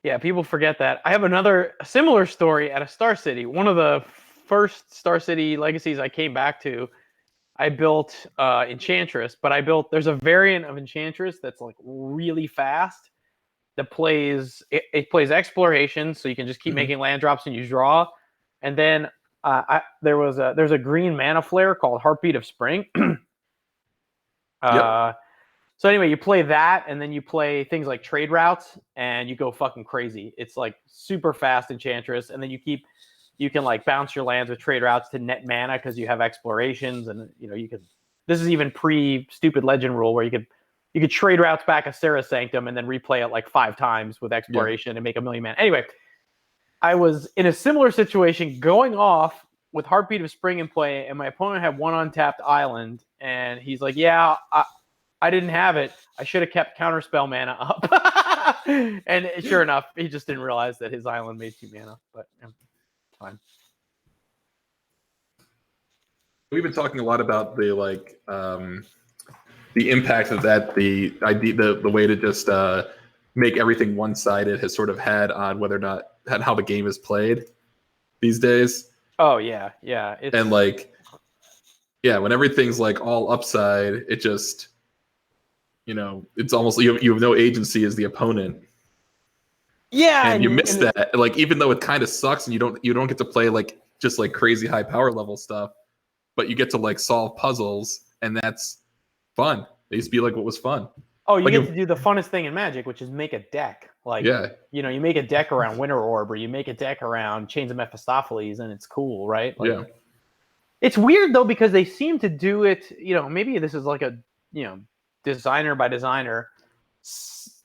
Yeah, people forget that. I have a similar story at a Star City. One of the first Star City legacies I came back to, I built Enchantress, but there's a variant of Enchantress that's really fast that plays exploration, so you can just keep making land drops and you draw. And then there's a green mana flare called Heartbeat of Spring. Yep. So anyway, you play that, and then you play things like Trade Routes, and you go fucking crazy. It's super fast Enchantress, and then you can bounce your lands with Trade Routes to net mana because you have explorations, and you can. This is even pre-stupid Legend rule where you could Trade Routes back a Sarah Sanctum and then replay it 5 times with exploration and make 1 million mana. Anyway, I was in a similar situation going off with Heartbeat of Spring in play, and my opponent had 1 untapped island, and he's like, "Yeah, I didn't have it. I should have kept Counterspell mana up." And sure enough, he just didn't realize that his island made 2 mana. But fine. We've been talking a lot about the impact of that, the way to just make everything one-sided has sort of had on whether or not how the game is played these days. Oh yeah. And when everything's all upside, it just it's almost you have no agency as the opponent. Yeah, and you miss that. Even though it kind of sucks, and you don't get to play just crazy high power level stuff, but you get to solve puzzles, and that's fun. It used to be what was fun. Oh, you get to do the funnest thing in Magic, which is make a deck. You make a deck around Winter Orb, or you make a deck around Chains of Mephistopheles, and it's cool, right? It's weird though because they seem to do it. Maybe this is a designer by designer.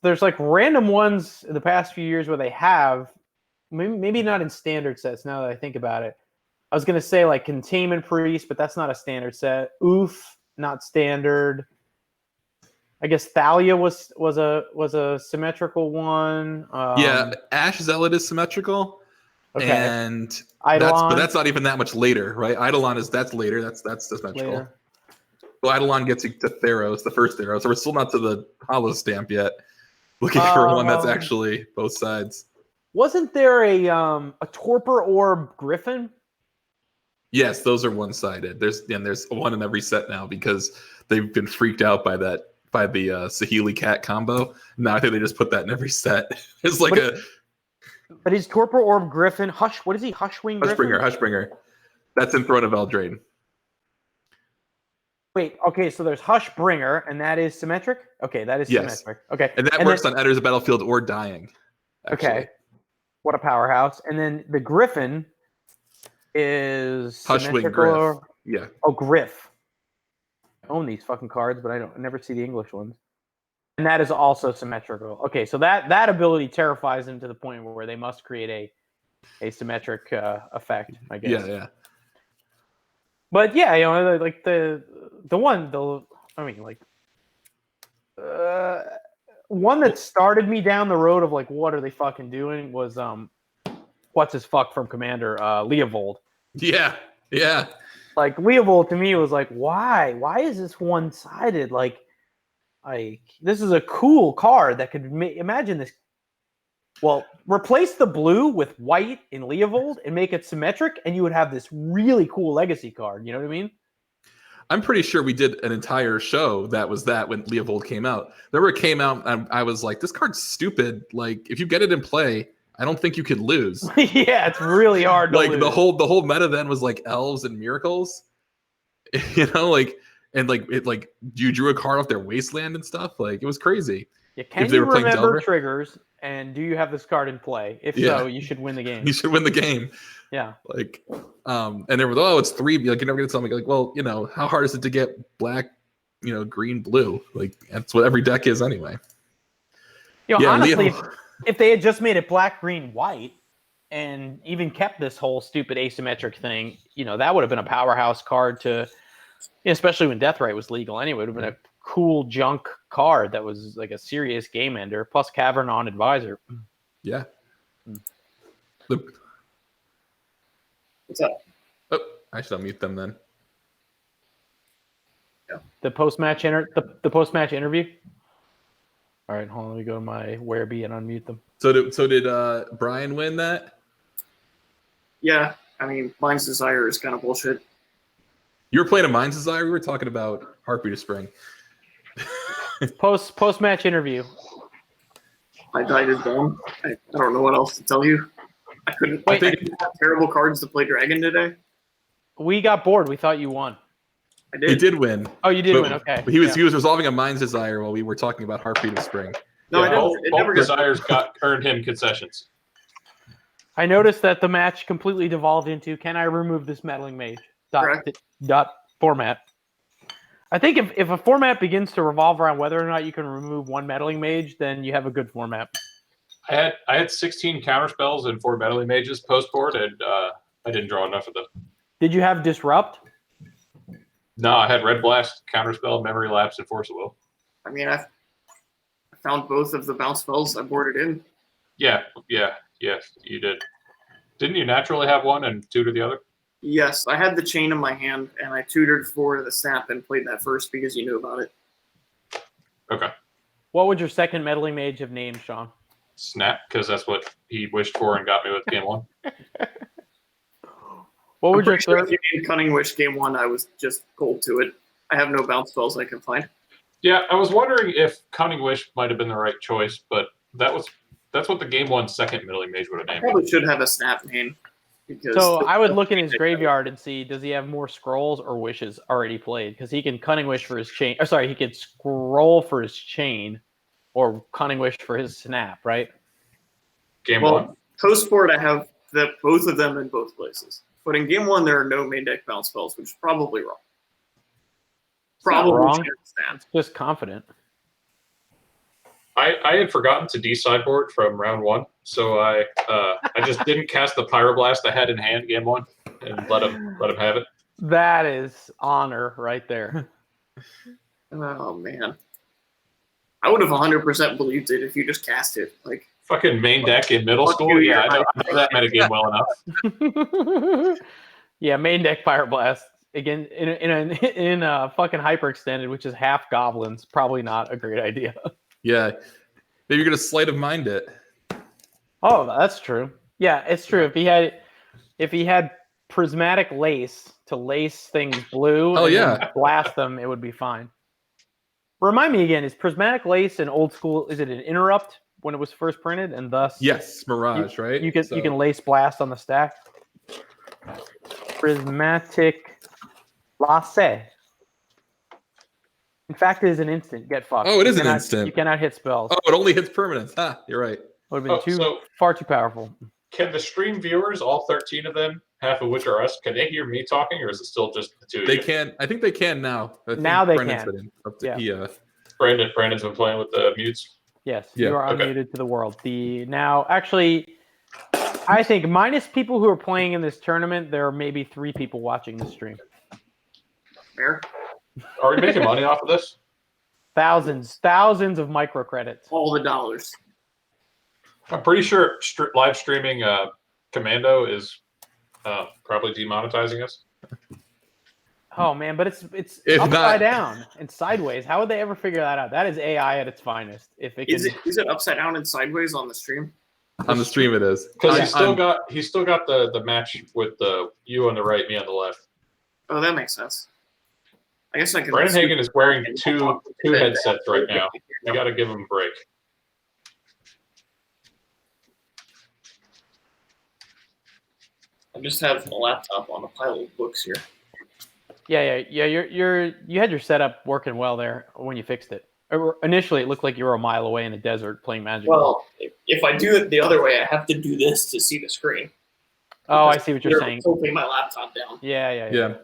There's random ones in the past few years where they have, maybe not in standard sets. Now that I think about it, I was gonna say Containment Priest, but that's not a standard set. Oof, not standard. I guess Thalia was a symmetrical one. Ash Zealot is symmetrical. Okay. And that's not even that much later, right? Eidolon that's later. That's symmetrical. Later. Well, Eidolon gets you to Theros, the first Theros, so we're still not to the Hollow Stamp yet. Looking for one that's actually both sides. Wasn't there a Torpor Orb Griffin? Yes, those are one-sided. There's one in every set now because they've been freaked out by the Saheeli Cat combo. Now I think they just put that in every set. It's But is Torpor Orb Griffin what is he? Hushwing Griffin? Hushbringer. That's in Throne of Eldraine. Wait, okay, so there's Hushbringer, and that is symmetric? Okay, that is Yes. symmetric. Okay. And that works on Editors of Battlefield or Dying. Actually. Okay. What a powerhouse. And then the Griffin is Hushwing Griff. symmetrical. Yeah. Oh, Griff. I own these fucking cards, but I never see the English ones. And that is also symmetrical. Okay, so that ability terrifies them to the point where they must create a symmetric effect, I guess. Yeah. But yeah, like one that started me down the road of like, what are they fucking doing was what's his fuck from Commander, Leovold. Yeah. Like Leovold to me was like, why is this one-sided? Like this is a cool card that could imagine this. Well, replace the blue with white in Leovold and make it symmetric, and you would have this really cool legacy card. You know what I mean? I'm pretty sure we did an entire show that was that when Leovold came out. Remember it came out, and I was like, this card's stupid. Like, if you get it in play, I don't think you could lose. Yeah, it's really hard to like lose. the whole meta then was like elves and miracles. You you drew a card off their wasteland and stuff. Like, it was crazy. Yeah, can you remember triggers? And do you have this card in play? If so, you should win the game. You should win the game. Yeah. Like, and they were, it's 3. Like, you're never gonna tell me. Like, well, how hard is it to get black, green, blue? Like, that's what every deck is anyway. Honestly, if they had just made it black, green, white, and even kept this whole stupid asymmetric thing, that would have been a powerhouse card to, especially when Deathrite was legal anyway. It would have been a cool junk card that was like a serious game ender, plus Cavern on Advisor. Yeah. What's up? Oh, I should unmute them then. Yeah. The post-match interview. All right, hold on. Let me go to my Werebee and unmute them. So did Brian win that? Yeah, I mean, Mind's Desire is kind of bullshit. You were playing a Mind's Desire? We were talking about Heartbeat of Spring. Post-match interview. I died as dumb. I don't know what else to tell you. I couldn't. I didn't have terrible cards to play Dragon today. We got bored. We thought you won. I did. He did win. Oh, you did win. Okay. But he was resolving a Mind's Desire while we were talking about Heartbeat of Spring. No, yeah, I didn't. Both desires earned him concessions. I noticed that the match completely devolved into, can I remove this meddling mage? Dot format. I think if a format begins to revolve around whether or not you can remove one meddling mage, then you have a good format. I had 16 counterspells and 4 meddling mages post board, and I didn't draw enough of them. Did you have Disrupt? No, I had Red Blast, Counterspell, Memory Lapse, and Force of Will. I mean, I found both of the bounce spells I boarded in. Yeah, you did. Didn't you naturally have one and tutor the other? Yes, I had the chain in my hand, and I tutored for the snap and played that first because you knew about it. Okay. What would your second meddling mage have named, Sean? Snap, because that's what he wished for and got me with game 1. What would your third? If you named Cunning Wish game 1, I was just cold to it. I have no bounce spells I can find. Yeah, I was wondering if Cunning Wish might have been the right choice, but that's what the game 1 second meddling mage would have named. I probably should have a snap name. So I would look in his graveyard and see, does he have more scrolls or wishes already played? Because he can Cunning Wish for his chain. Or sorry, he could scroll for his chain or Cunning Wish for his snap, right? Game 1. Post board, I have both of them in both places. But in game 1, there are no main deck bounce spells, which is probably wrong. Probably wrong. It's just confident. I had forgotten to de-sideboard from round 1, so I just didn't cast the Pyroblast I had in hand game 1 and let him have it. That is honor right there. Oh man, I would have 100% believed it if you just cast it. Like fucking main deck in middle school. Yeah, I know that metagame well enough. Yeah, main deck Pyroblast again in a fucking hyperextended, which is half goblins. Probably not a great idea. Yeah, maybe you're gonna sleight of mind it. Oh, that's true. Yeah, it's true. If he had prismatic lace to lace things blue, and blast them, it would be fine. Remind me again: is prismatic lace an old school? Is it an interrupt when it was first printed, and thus yes, Mirage, right? You can lace blast on the stack. Prismatic lace. In fact, it is an instant. Get fucked. Oh, it You is an cannot- instant. You cannot hit spells. Oh, it only hits permanents. You're right. Would have been far too powerful. Can the stream viewers, all 13 of them, half of which are us, can they hear me talking, or is it still just the two of They you? can. I think they can now. I think Now they Brendan's can. been up to- Yeah. Brandon's been playing with the mutes. Yes, Yeah. you are Okay. unmuted to the world. Actually, I think minus people who are playing in this tournament, there are maybe 3 people watching the stream. Fair. Are we making money off of this? Thousands of microcredits. All the dollars. I'm pretty sure live streaming Commando is probably demonetizing us. Oh man, but it's If upside not- down and sideways. How would they ever figure that out? That is AI at its finest. If it can, Is it upside down and sideways on the stream? On the stream, it is. Because On- he's still got the match with you on the right, me on the left. Oh, that makes sense. I guess I can. Brandon Hagen is wearing two headsets right now. You got to give him a break. I just have a laptop on a pile of books here. yeah. You had your setup working well there when you fixed it. Initially, it looked like you were a mile away in the desert playing Magic. Well, if I do it the other way, I have to do this to see the screen. Oh, I see what you're They're saying. tilting my laptop down. Yeah.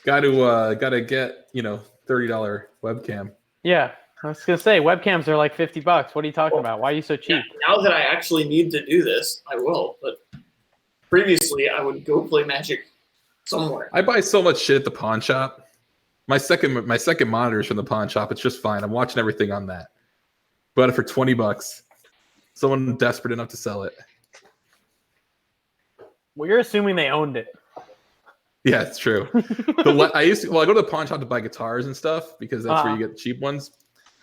Got to get $30 webcam. Yeah, I was gonna say webcams are like $50. What are you talking about? Why are you so cheap? Now that I actually need to do this, I will. But previously, I would go play Magic somewhere. I buy so much shit at the pawn shop. My second monitor is from the pawn shop. It's just fine. I'm watching everything on that. Bought it for $20. Someone desperate enough to sell it. Well, you're assuming they owned it. Yeah, it's true. I go to the pawn shop to buy guitars and stuff because that's where you get cheap ones.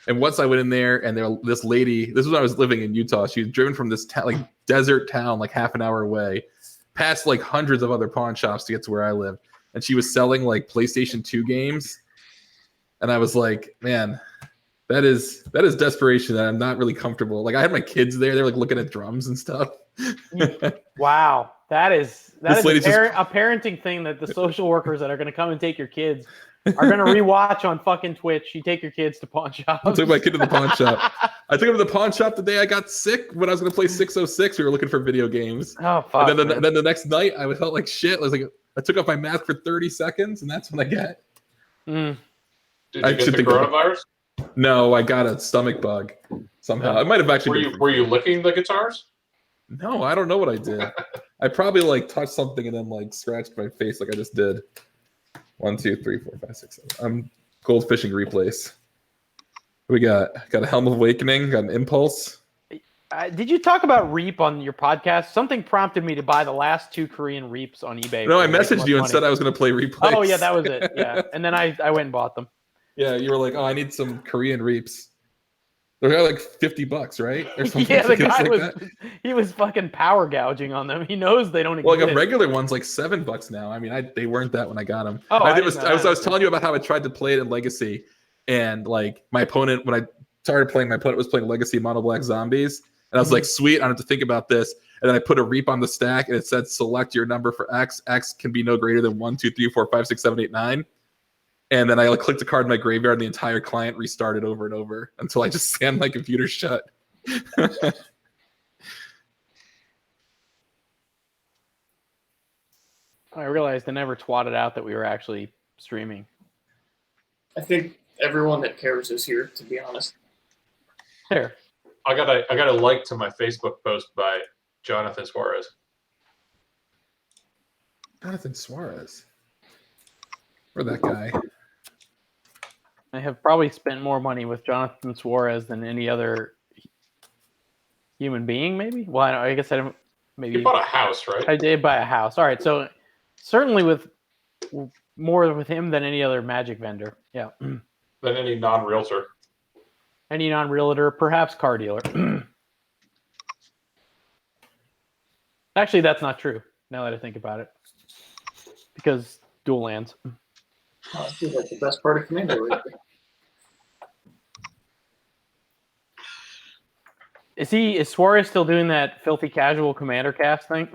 And once I went in there, and this lady, this was when I was living in Utah. She was driven from this desert town, like half an hour away, past like hundreds of other pawn shops to get to where I lived. And she was selling like PlayStation 2 games. And I was like, man, that is desperation that I'm not really comfortable. Like I had my kids there, they're like looking at drums and stuff. Wow. That is a lady's parenting thing that the social workers that are going to come and take your kids are going to rewatch on fucking Twitch. You take your kids to pawn shops. I took my kid to the pawn shop. I took him to the pawn shop the day I got sick when I was going to play 606. We were looking for video games. Oh, fuck. And then the next night I felt like shit. I was like, I took off my mask for 30 seconds, and that's when I got. Did you get the coronavirus? No, I got a stomach bug somehow. I might have actually. Were you licking the guitars? No, I don't know what I did. I probably like touched something and then like scratched my face like I just did. 1, 2, 3, 4, 5, 6, 7. I'm goldfishing replays. We got a Helm of Awakening, got an Impulse. Did you talk about Reap on your podcast? Something prompted me to buy the last 2 Korean Reaps on eBay. No, I messaged you and said I was going to play replays. Oh yeah, that was it. Yeah, and then I went and bought them. Yeah, you were like, oh, I need some Korean Reaps. They're like $50, right? Or something. Yeah, the guy he was fucking power gouging on them. He knows they don't exist. Well, like a regular one's like $7 now. I mean, they weren't that when I got them. Oh, I was telling you about how I tried to play it in Legacy, and like my opponent, when I started playing, my opponent was playing Legacy Mono Black Zombies, and I was like, sweet, I don't have to think about this. And then I put a Reap on the stack, and it said select your number for X. X can be no greater than 1, 2, 3, 4, 5, 6, 7, 8, 9. And then I like clicked a card in my graveyard, and the entire client restarted over and over until I just slammed my computer shut. I realized I never twatted out that we were actually streaming. I think everyone that cares is here, to be honest. There. I got a like to my Facebook post by Jonathan Suarez. Jonathan Suarez. Or that guy. I have probably spent more money with Jonathan Suarez than any other human being, maybe? Well, I guess I don't. Maybe You bought a house, right? I did buy a house. All right, so certainly with more with him than any other Magic vendor. Yeah. Than any non-realtor. Any non-realtor, perhaps car dealer. Actually, that's not true, now that I think about it. Because dual lands. I feel like the best part of Commando right there. Is Suarez still doing that filthy casual commander cast thing?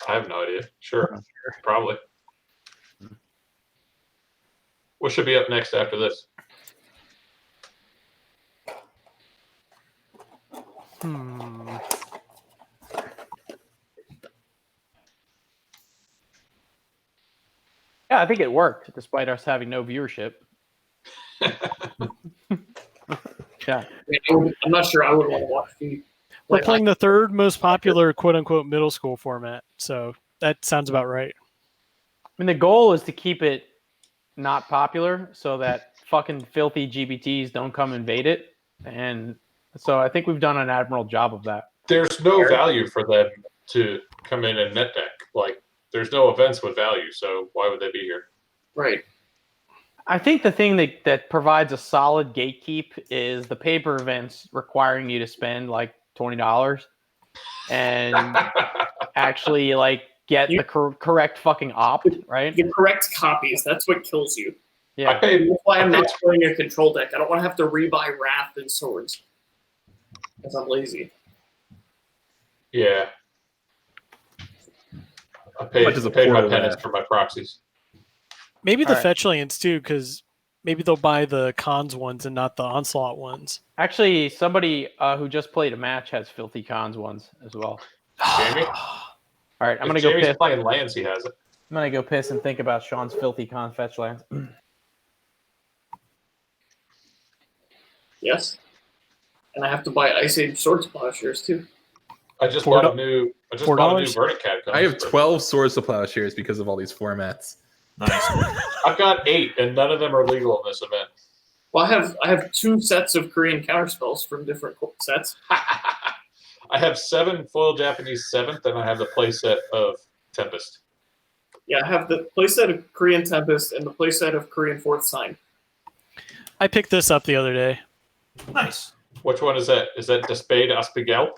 I have no idea. Sure. Probably. What should be up next after this? Yeah, I think it worked despite us having no viewership. Yeah. I'm not sure I would want to watch the. We're playing the third most popular quote-unquote middle school format, so that sounds about right. I mean, the goal is to keep it not popular so that fucking filthy GBTs don't come invade it. And so I think we've done an admirable job of that. There's no value for them to come in and net deck. Like, there's no events with value, so why would they be here? Right. I think the thing that provides a solid gatekeep is the paper events requiring you to spend like $20 and actually like get the correct fucking opt, right? The correct copies. That's what kills you. Yeah. That's why I'm not playing a control deck. I don't want to have to rebuy Wrath and Swords. Because I'm lazy. Yeah. I paid my penance for my proxies. Maybe the fetch lands too, because maybe they'll buy the cons ones and not the onslaught ones. Actually, somebody who just played a match has filthy cons ones as well. Jamie? All right, I'm If gonna go Jamie's piss. playing lands, he has it. I'm gonna go piss and think about Sean's filthy con fetch lands. Yes. And I have to buy Ice Age Sword Plowshares too. I just bought a new Verdict Catacomb. I have 12 Swords to Plowshares because of all these formats. Nice. I've got 8, and none of them are legal in this event. Well, I have 2 sets of Korean counterspells from different sets. I have 7 foil Japanese 7th, and I have the playset of Tempest. Yeah, I have the playset of Korean Tempest and the playset of Korean 4th Sign. I picked this up the other day. Nice. Which one is that? Is that Despade Aspigel?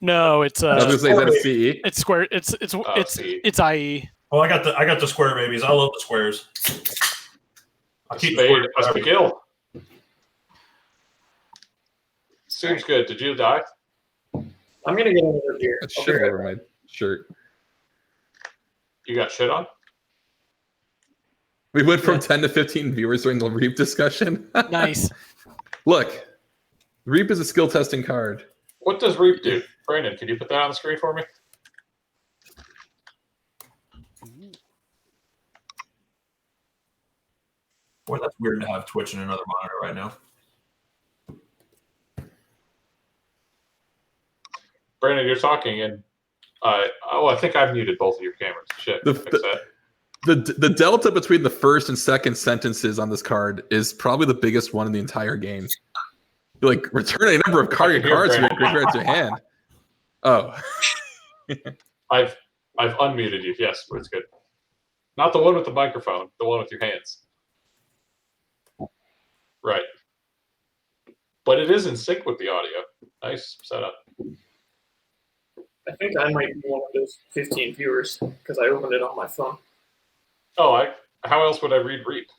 No, it's I was gonna say, is that a CE? It's square. It's IE. Oh, I got the square babies. I love the squares. I'll keep Despade Aspigel. Seems good. Did you die? I'm gonna get another beer. That shit over my shirt. You got shit on? We went from 10 to 15 viewers during the Reap discussion. Nice. Look, Reap is a skill testing card. What does Reap do? Brandon, can you put that on the screen for me? Boy, that's weird to have Twitch in another monitor right now. Brandon, you're talking, and I think I've muted both of your cameras. Shit. The delta between the first and second sentences on this card is probably the biggest one in the entire game. You're like, return a number of cards from your graveyard to your hand. Oh. I've unmuted you. Yes, it's good. Not the one with the microphone, the one with your hands. Right. But it is in sync with the audio. Nice setup. I think I might be one of those 15 viewers because I opened it on my phone. Oh, how else would I read Reap?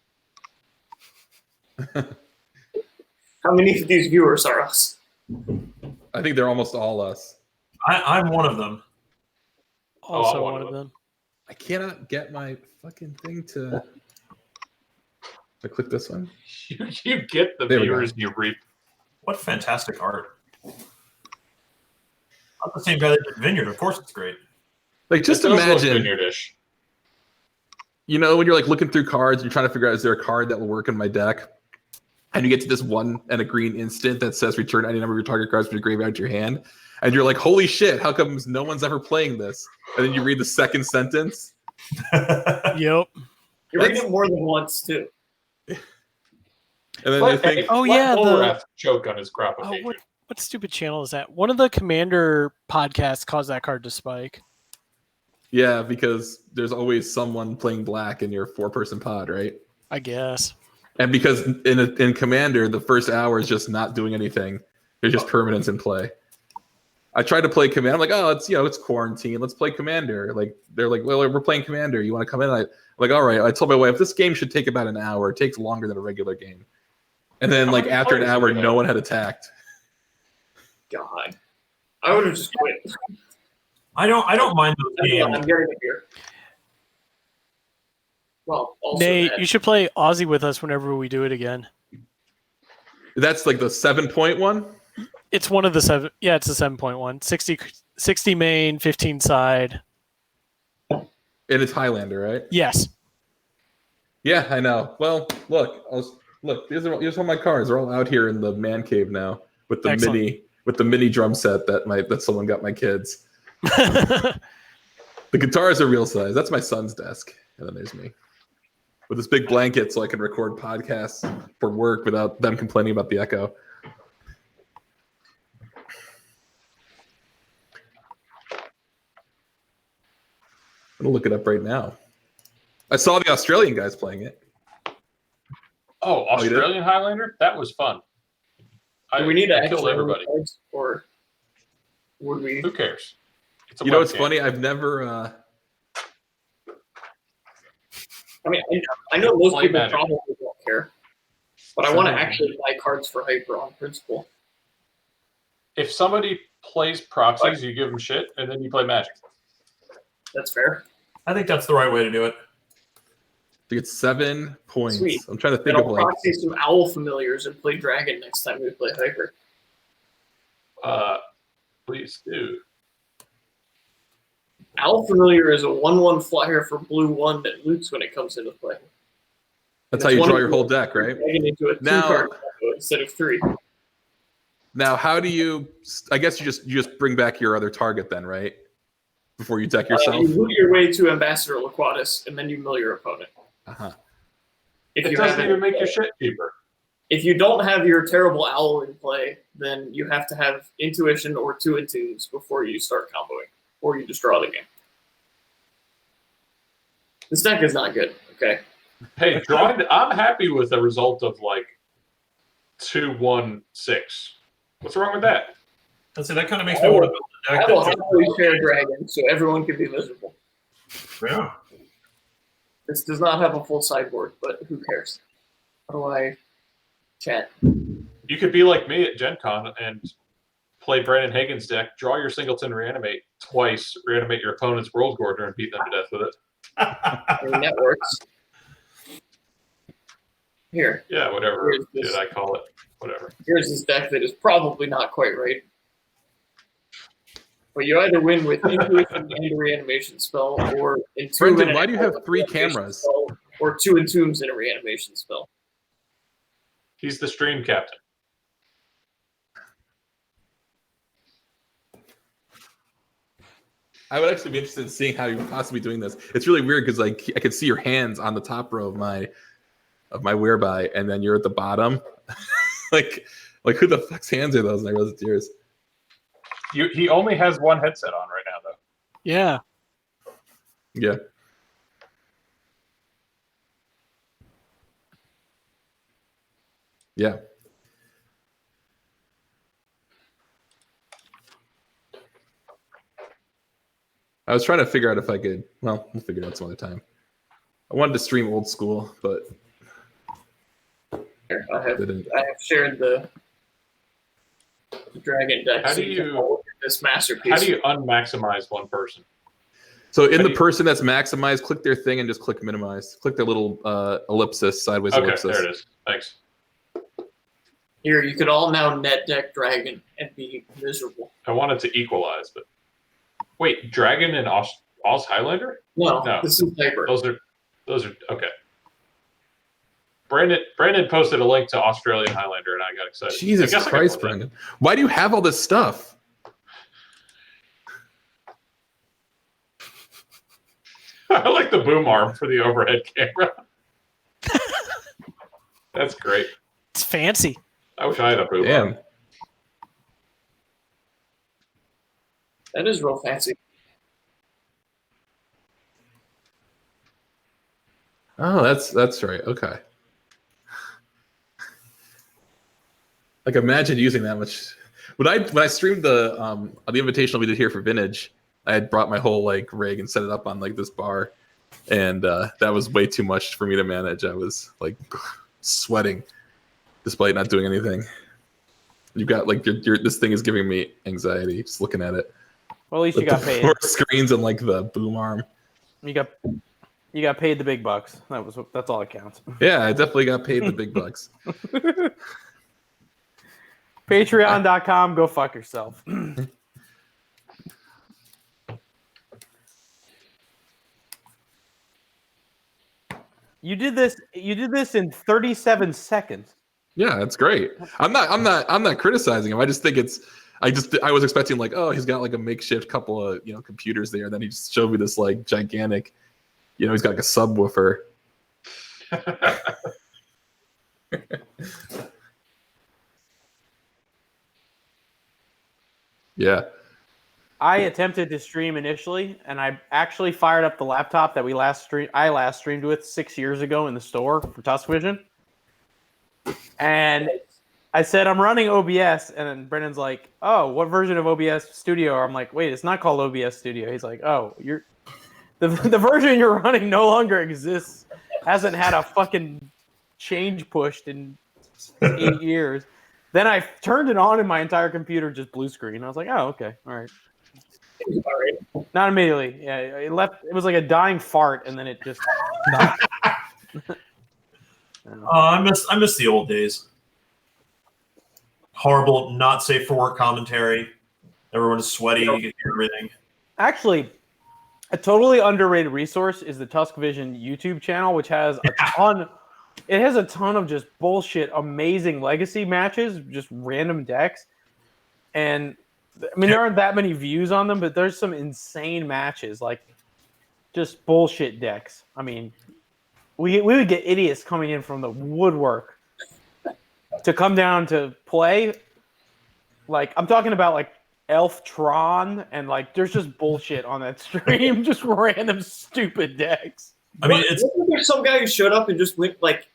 How many of these viewers are us? I think they're almost all us. I'm one of them. Also one of them. I cannot get my fucking thing to... I click this one. You get the viewers you Reap. What fantastic art. Not the same guy that did Vineyard. Of course it's great. Like, just imagine... Vineyard-ish. You know, when you're like looking through cards and you're trying to figure out, is there a card that will work in my deck? And you get to this one and a green instant that says return any number of your target cards from your graveyard to your hand. And you're like, holy shit, how come no one's ever playing this? And then you read the second sentence. Yep. You read it more than once, too. And then you think, oh, yeah. The choke on his crop of what stupid channel is that? One of the Commander podcasts caused that card to spike. Yeah, because there's always someone playing black in your 4-person pod, right? I guess. And because in Commander, the first hour is just not doing anything. There's just permanents in play. I tried to play Commander. I'm like, oh, it's quarantine. Let's play Commander. Like, they're like, well, we're playing Commander. You want to come in? I'm like, all right. I told my wife, this game should take about an hour. It takes longer than a regular game. And then, like, after an hour, no one had attacked. God. I would have just quit. I don't mind those games. I'm getting it here. Well, also Nate, you should play Aussie with us whenever we do it again. That's like the 7-point one? It's one of the 7. Yeah, it's a 7.1. 60 main, 15 side. And it's Highlander, right? Yes. Yeah, I know. Well, look, here's all my cards. They're all out here in the man cave now with the mini drum set that someone got my kids. The guitars are real size. That's my son's desk, and then there's me with this big blanket so I can record podcasts for work without them complaining about the echo. I'm gonna look it up right now. I saw the Australian guys playing it. Oh, Australian Highlander? That was fun. Do we need to kill everybody? Or would we? Who cares? You know what's funny? I've never. I mean, I know most people Magic. probably don't care, but I want to actually buy cards for Hyper on principle. If somebody plays proxies, you give them shit, and then you play Magic. That's fair. I think that's the right way to do it. To get 7 points. Sweet. I'm trying to think And of I'll proxy some Owl Familiars and play Dragon next time we play Hyper. Please do. Owl Familiar is a 1/1 flyer for blue 1 that loots when it comes into play. That's how you draw your whole deck, right? Into a 2-card combo instead of 3. Now, how do you? I guess you just bring back your other target then, right? Before you deck yourself. You loot your way to Ambassador Laquatus, and then you mill your opponent. If It you doesn't haven't- even make your shit cheaper. If you don't have your terrible owl in play, then you have to have intuition or 2 attunes before you start comboing, or you just draw the game. This deck is not good. Okay. Hey, I'm happy with the result of like 2-1-6. What's wrong with that? That kind of makes me want to build a I deck. will happily share Dragon, so everyone can be miserable. Yeah. This does not have a full sideboard, but who cares? How do I chat? You could be like me at Gen Con and play Brandon Hagen's deck, draw your Singleton Reanimate twice, reanimate your opponent's World Gorder, and beat them to death with it. I mean, that works. Here. Yeah, whatever Here's this. did I call it? Whatever. Here's this deck that is probably not quite right. But you either win with Intuition and a reanimation spell, or Entomb Brendan, and why do you have a 3 reanimation cameras? spell, or 2 Entombs and a reanimation spell. He's the stream captain. I would actually be interested in seeing how you're possibly doing this. It's really weird because like I could see your hands on the top row of my whereby, and then you're at the bottom. like who the fuck's hands are those? And I realize it's yours. He only has one headset on right now, though. Yeah. Yeah. Yeah. I was trying to figure out if I could. Well, we'll figure it out some other time. I wanted to stream old school, but Here, I have didn't. shared the Dragon deck. How so do you can you- look at this masterpiece? How do you unmaximize one person? So in How the do you- person that's maximized, click their thing and just click minimize. Click their little ellipsis, sideways Okay, ellipsis. there it is. Thanks. Here, you could all now net deck Dragon and be miserable. I wanted to equalize, but wait, Dragon and Oz Highlander? No, No. this is Hyper. Those are okay. Brandon posted a link to Australian Highlander, and I got excited. Jesus I guess I can Christ, play that. Brendan. Why do you have all this stuff? I like the boom arm for the overhead camera. That's great. It's fancy. I wish I had a boom Damn. arm. That is real fancy. Oh, that's right. Okay. Like imagine using that much. When I streamed the invitational we did here for Vintage, I had brought my whole like rig and set it up on like this bar, and that was way too much for me to manage. I was like sweating, despite not doing anything. You've got like this thing is giving me anxiety just looking at it. Well, at least you With got the paid. 4 screens and like the boom arm. You got paid the big bucks. That's all that counts. Yeah, I definitely got paid the big bucks. Patreon.com. Go fuck yourself. You did this in 37 seconds. Yeah, it's great. I'm not criticizing him. I just think I was expecting like, oh, he's got like a makeshift couple of computers there. Then he just showed me this like gigantic, he's got like a subwoofer. Yeah. I attempted to stream initially, and I actually fired up the laptop that I last streamed with 6 years ago in the store for TuskVision. And I said, I'm running OBS, and then Brendan's like, oh, what version of OBS Studio? I'm like, wait, it's not called OBS Studio. He's like, oh, the version you're running no longer exists. Hasn't had a fucking change pushed in 8 years. Then I turned it on, and my entire computer just blue screen. I was like, oh, okay, all right. Not immediately. Yeah, it left. It was like a dying fart, and then it just. I miss the old days. Horrible, not safe for work commentary. Everyone is sweaty. You can hear everything. Actually, a totally underrated resource is the TuskVision YouTube channel, which has a ton. It has a ton of just bullshit, amazing legacy matches, just random decks, and I mean there aren't that many views on them, but there's some insane matches, like just bullshit decks. I mean, we would get idiots coming in from the woodwork to come down to play. Like I'm talking about like Elf Tron, and like there's just bullshit on that stream, just random stupid decks. I mean, wasn't there some guy who showed up and just went like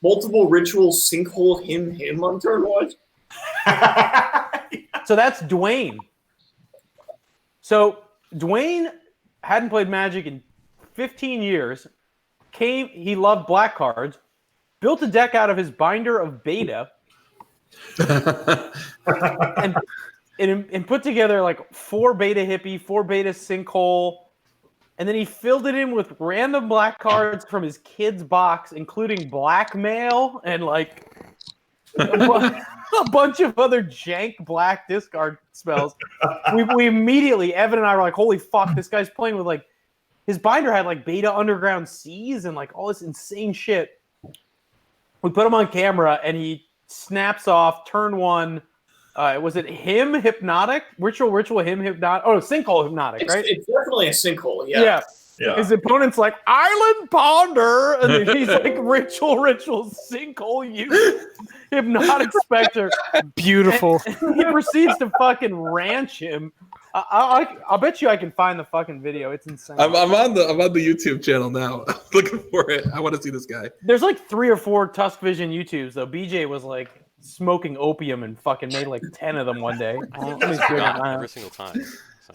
multiple ritual sinkhole him on turn one? So that's Dwayne. So Dwayne hadn't played Magic in 15 years. He loved black cards. Built a deck out of his binder of beta. and put together like 4 beta hippie, 4 beta sinkhole. And then he filled it in with random black cards from his kid's box, including blackmail and like a bunch of other jank black discard spells. We immediately, Evan and I were like, holy fuck, this guy's playing with like, his binder had like beta underground seas and like all this insane shit. We put him on camera and he snaps off turn 1. Was it him hypnotic? Ritual him hypnotic. Oh, sinkhole hypnotic, right? It's definitely a sinkhole. Yeah. His opponent's like Island Ponder, and then he's like ritual sinkhole you hypnotic specter. Beautiful. And he proceeds to fucking ranch him. I'll bet you I can find the fucking video. It's insane. I'm on the YouTube channel now. I'm looking for it. I want to see this guy. There's like 3 or 4 TuskVision YouTubes though. BJ was like smoking opium and fucking made like 10 of them one day. Every single time. So.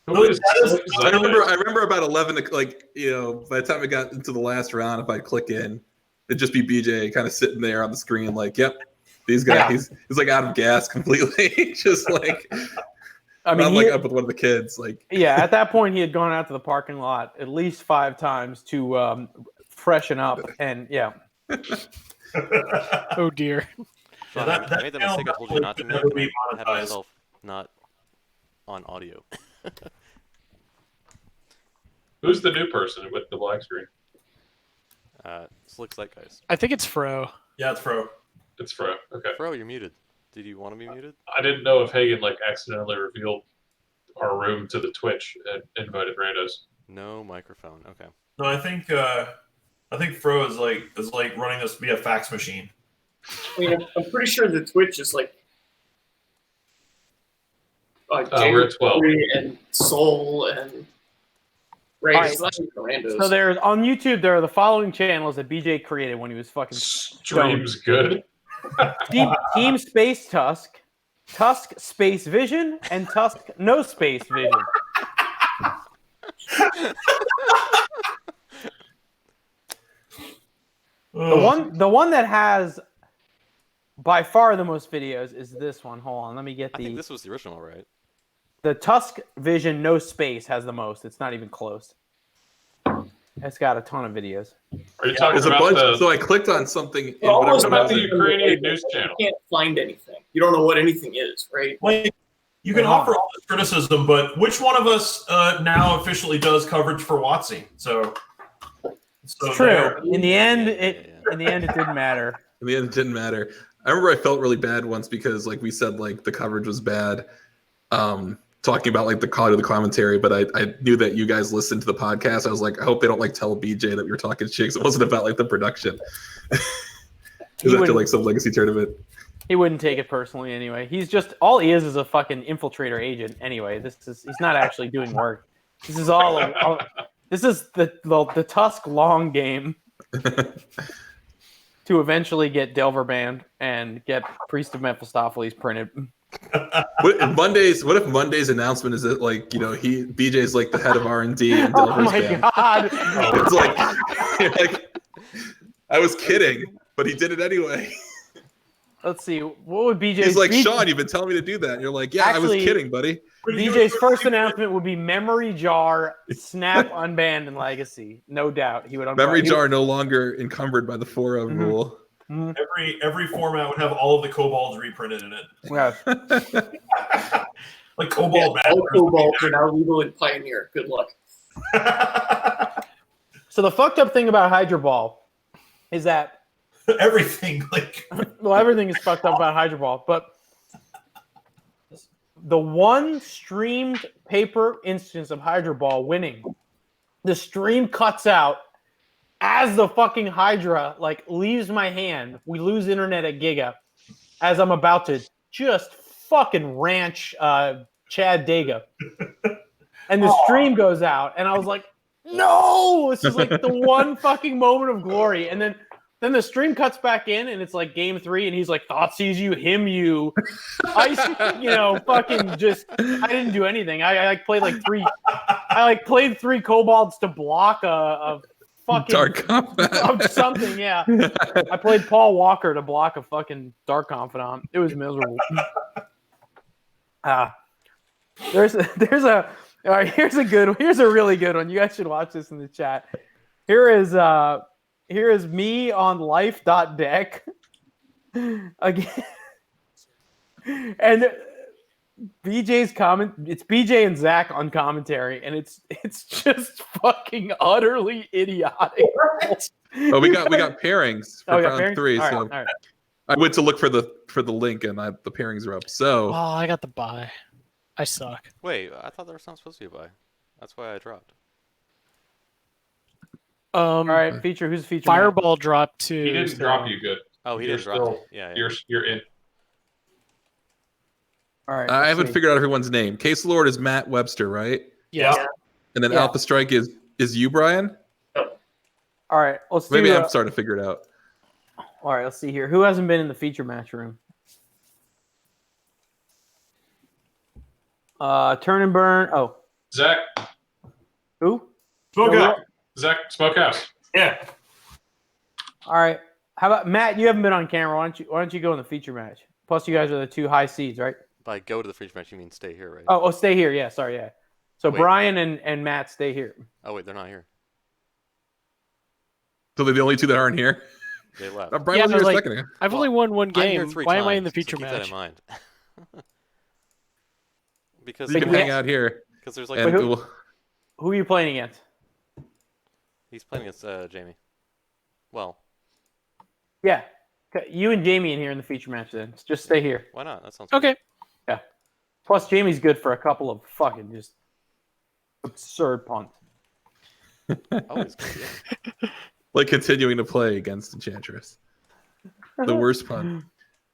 I remember about 11. Like by the time I got into the last round, if I click in, it'd just be BJ kind of sitting there on the screen, like, "Yep, these guys." Yeah. He's like out of gas completely, just like. I mean, I'm like up with one of the kids. Like, yeah, at that point, he had gone out to the parking lot at least 5 times to freshen up, and yeah. Oh dear. Sean, I made the mistake I told you not to make, and I had myself not on audio. Who's the new person with the black screen? Slick Zeitgeist. I think it's Fro. Yeah, it's Fro. It's Fro. Okay. Fro, you're muted. Did you want to be muted? I didn't know if Hagen like accidentally revealed our room to the Twitch and invited randos. No microphone. Okay. No, I think Fro is like running this via fax machine. I mean, I'm pretty sure the Twitch is like we're at 12. and Soul and randos. Right. So there's on YouTube there are the following channels that BJ created when he was fucking streams good. Team Space Tusk, Tusk Space Vision, and Tusk No Space Vision. The one that has by far the most videos is this one. Hold on, let me get I think this was the original, right? The TuskVision No Space has the most. It's not even close. It's got a ton of videos. Are you talking There's a about bunch. the? So I clicked on something. In Almost whatever about the nothing. Ukrainian news channel. You can't find anything. You don't know what anything is, right? Like, you can offer all this criticism, but which one of us now officially does coverage for WotC? So It's true. In the end, it didn't matter. In the end, it didn't matter. I remember I felt really bad once because, like we said, like the coverage was bad. Talking about like the quality of the commentary, but I knew that you guys listened to the podcast. I was like, I hope they don't like tell BJ that we were talking shit. It wasn't about like the production. It was after like some legacy tournament. He wouldn't take it personally anyway. He's just all he is a fucking infiltrator agent anyway. He's not actually doing work. This is all this is the Tusk long game to eventually get Delver banned and get Priest of Mephistopheles printed. What if Monday's announcement is that like BJ's like the head of R&D and Delver's Oh my banned? god! It's like I was kidding, but he did it anyway. Let's see. What would BJ's? He's like, Sean, you've been telling me to do that. And you're like, yeah, I was kidding, buddy. BJ's first announcement would be Memory Jar Snap unbanned in Legacy. No doubt, he would. Memory Jar no longer encumbered by the 4-0 rule. Every format would have all of the kobolds reprinted in it. Yeah. Like Cobalt. All kobolds are now legal in Pioneer. Good luck. So the fucked up thing about Hydra Ball is that everything everything is fucked up about Hydra Ball, but the one streamed paper instance of Hydra Ball winning, the stream cuts out as the fucking Hydra leaves my hand. We lose internet at Giga as I'm about to just fucking ranch Chad Daga. And the stream goes out, and I was like, no! This is like the one fucking moment of glory. And then the stream cuts back in, and it's like game 3, and he's like, thought sees you, him you. Fucking just, I didn't do anything. I played played 3 kobolds to block a fucking Dark Confidant. Something, yeah. I played Paul Walker to block a fucking Dark Confidant. It was miserable. Here's a really good one. You guys should watch this in the chat. Here is me on life.deck again. And BJ's comment, it's BJ and Zach on commentary, and it's just fucking utterly idiotic. Oh, we got pairings for round pairings? 3. All so right. I went to look for the link, and the pairings are up. So I got the bye. I suck. Wait, I thought there was not supposed to be a bye. That's why I dropped. All right, feature. Who's feature? Fireball dropped to. He didn't drop you good. Oh, he You're didn't drop me. Yeah. You're in. All right. I haven't figured out everyone's name. Case Lord is Matt Webster, right? Yeah. And then Yeah. Alpha Strike is you, Brian? All right, let's Maybe do. I'm starting to figure it out. All right, let's see here. Who hasn't been in the feature match room? Turn and burn. Oh, Zach. who? Smokehouse. Zach Smokehouse. Yeah. All right. How about Matt? You haven't been on camera. Why don't you go in the feature match? Plus, you guys are the 2 high seeds, right? By go to the feature match, you mean stay here, right? Oh, stay here. Yeah, sorry, yeah. So Wait. Brian and Matt stay here. Oh wait, they're not here. So they're the only 2 that aren't here? They left. Brian was here a second ago. I've only won one I'm here game. 3 Why am I in the times, feature so keep match? that in mind. Because You can hang out here. Because there's like And who are you playing against? he's playing against Jamie. Well, Yeah, you and Jamie in here in the feature match. Then just stay here. why not? That sounds Okay. Yeah. Plus, Jamie's good for a couple of fucking just absurd punts. always good. Yeah. Like continuing to play against Enchantress. The worst pun.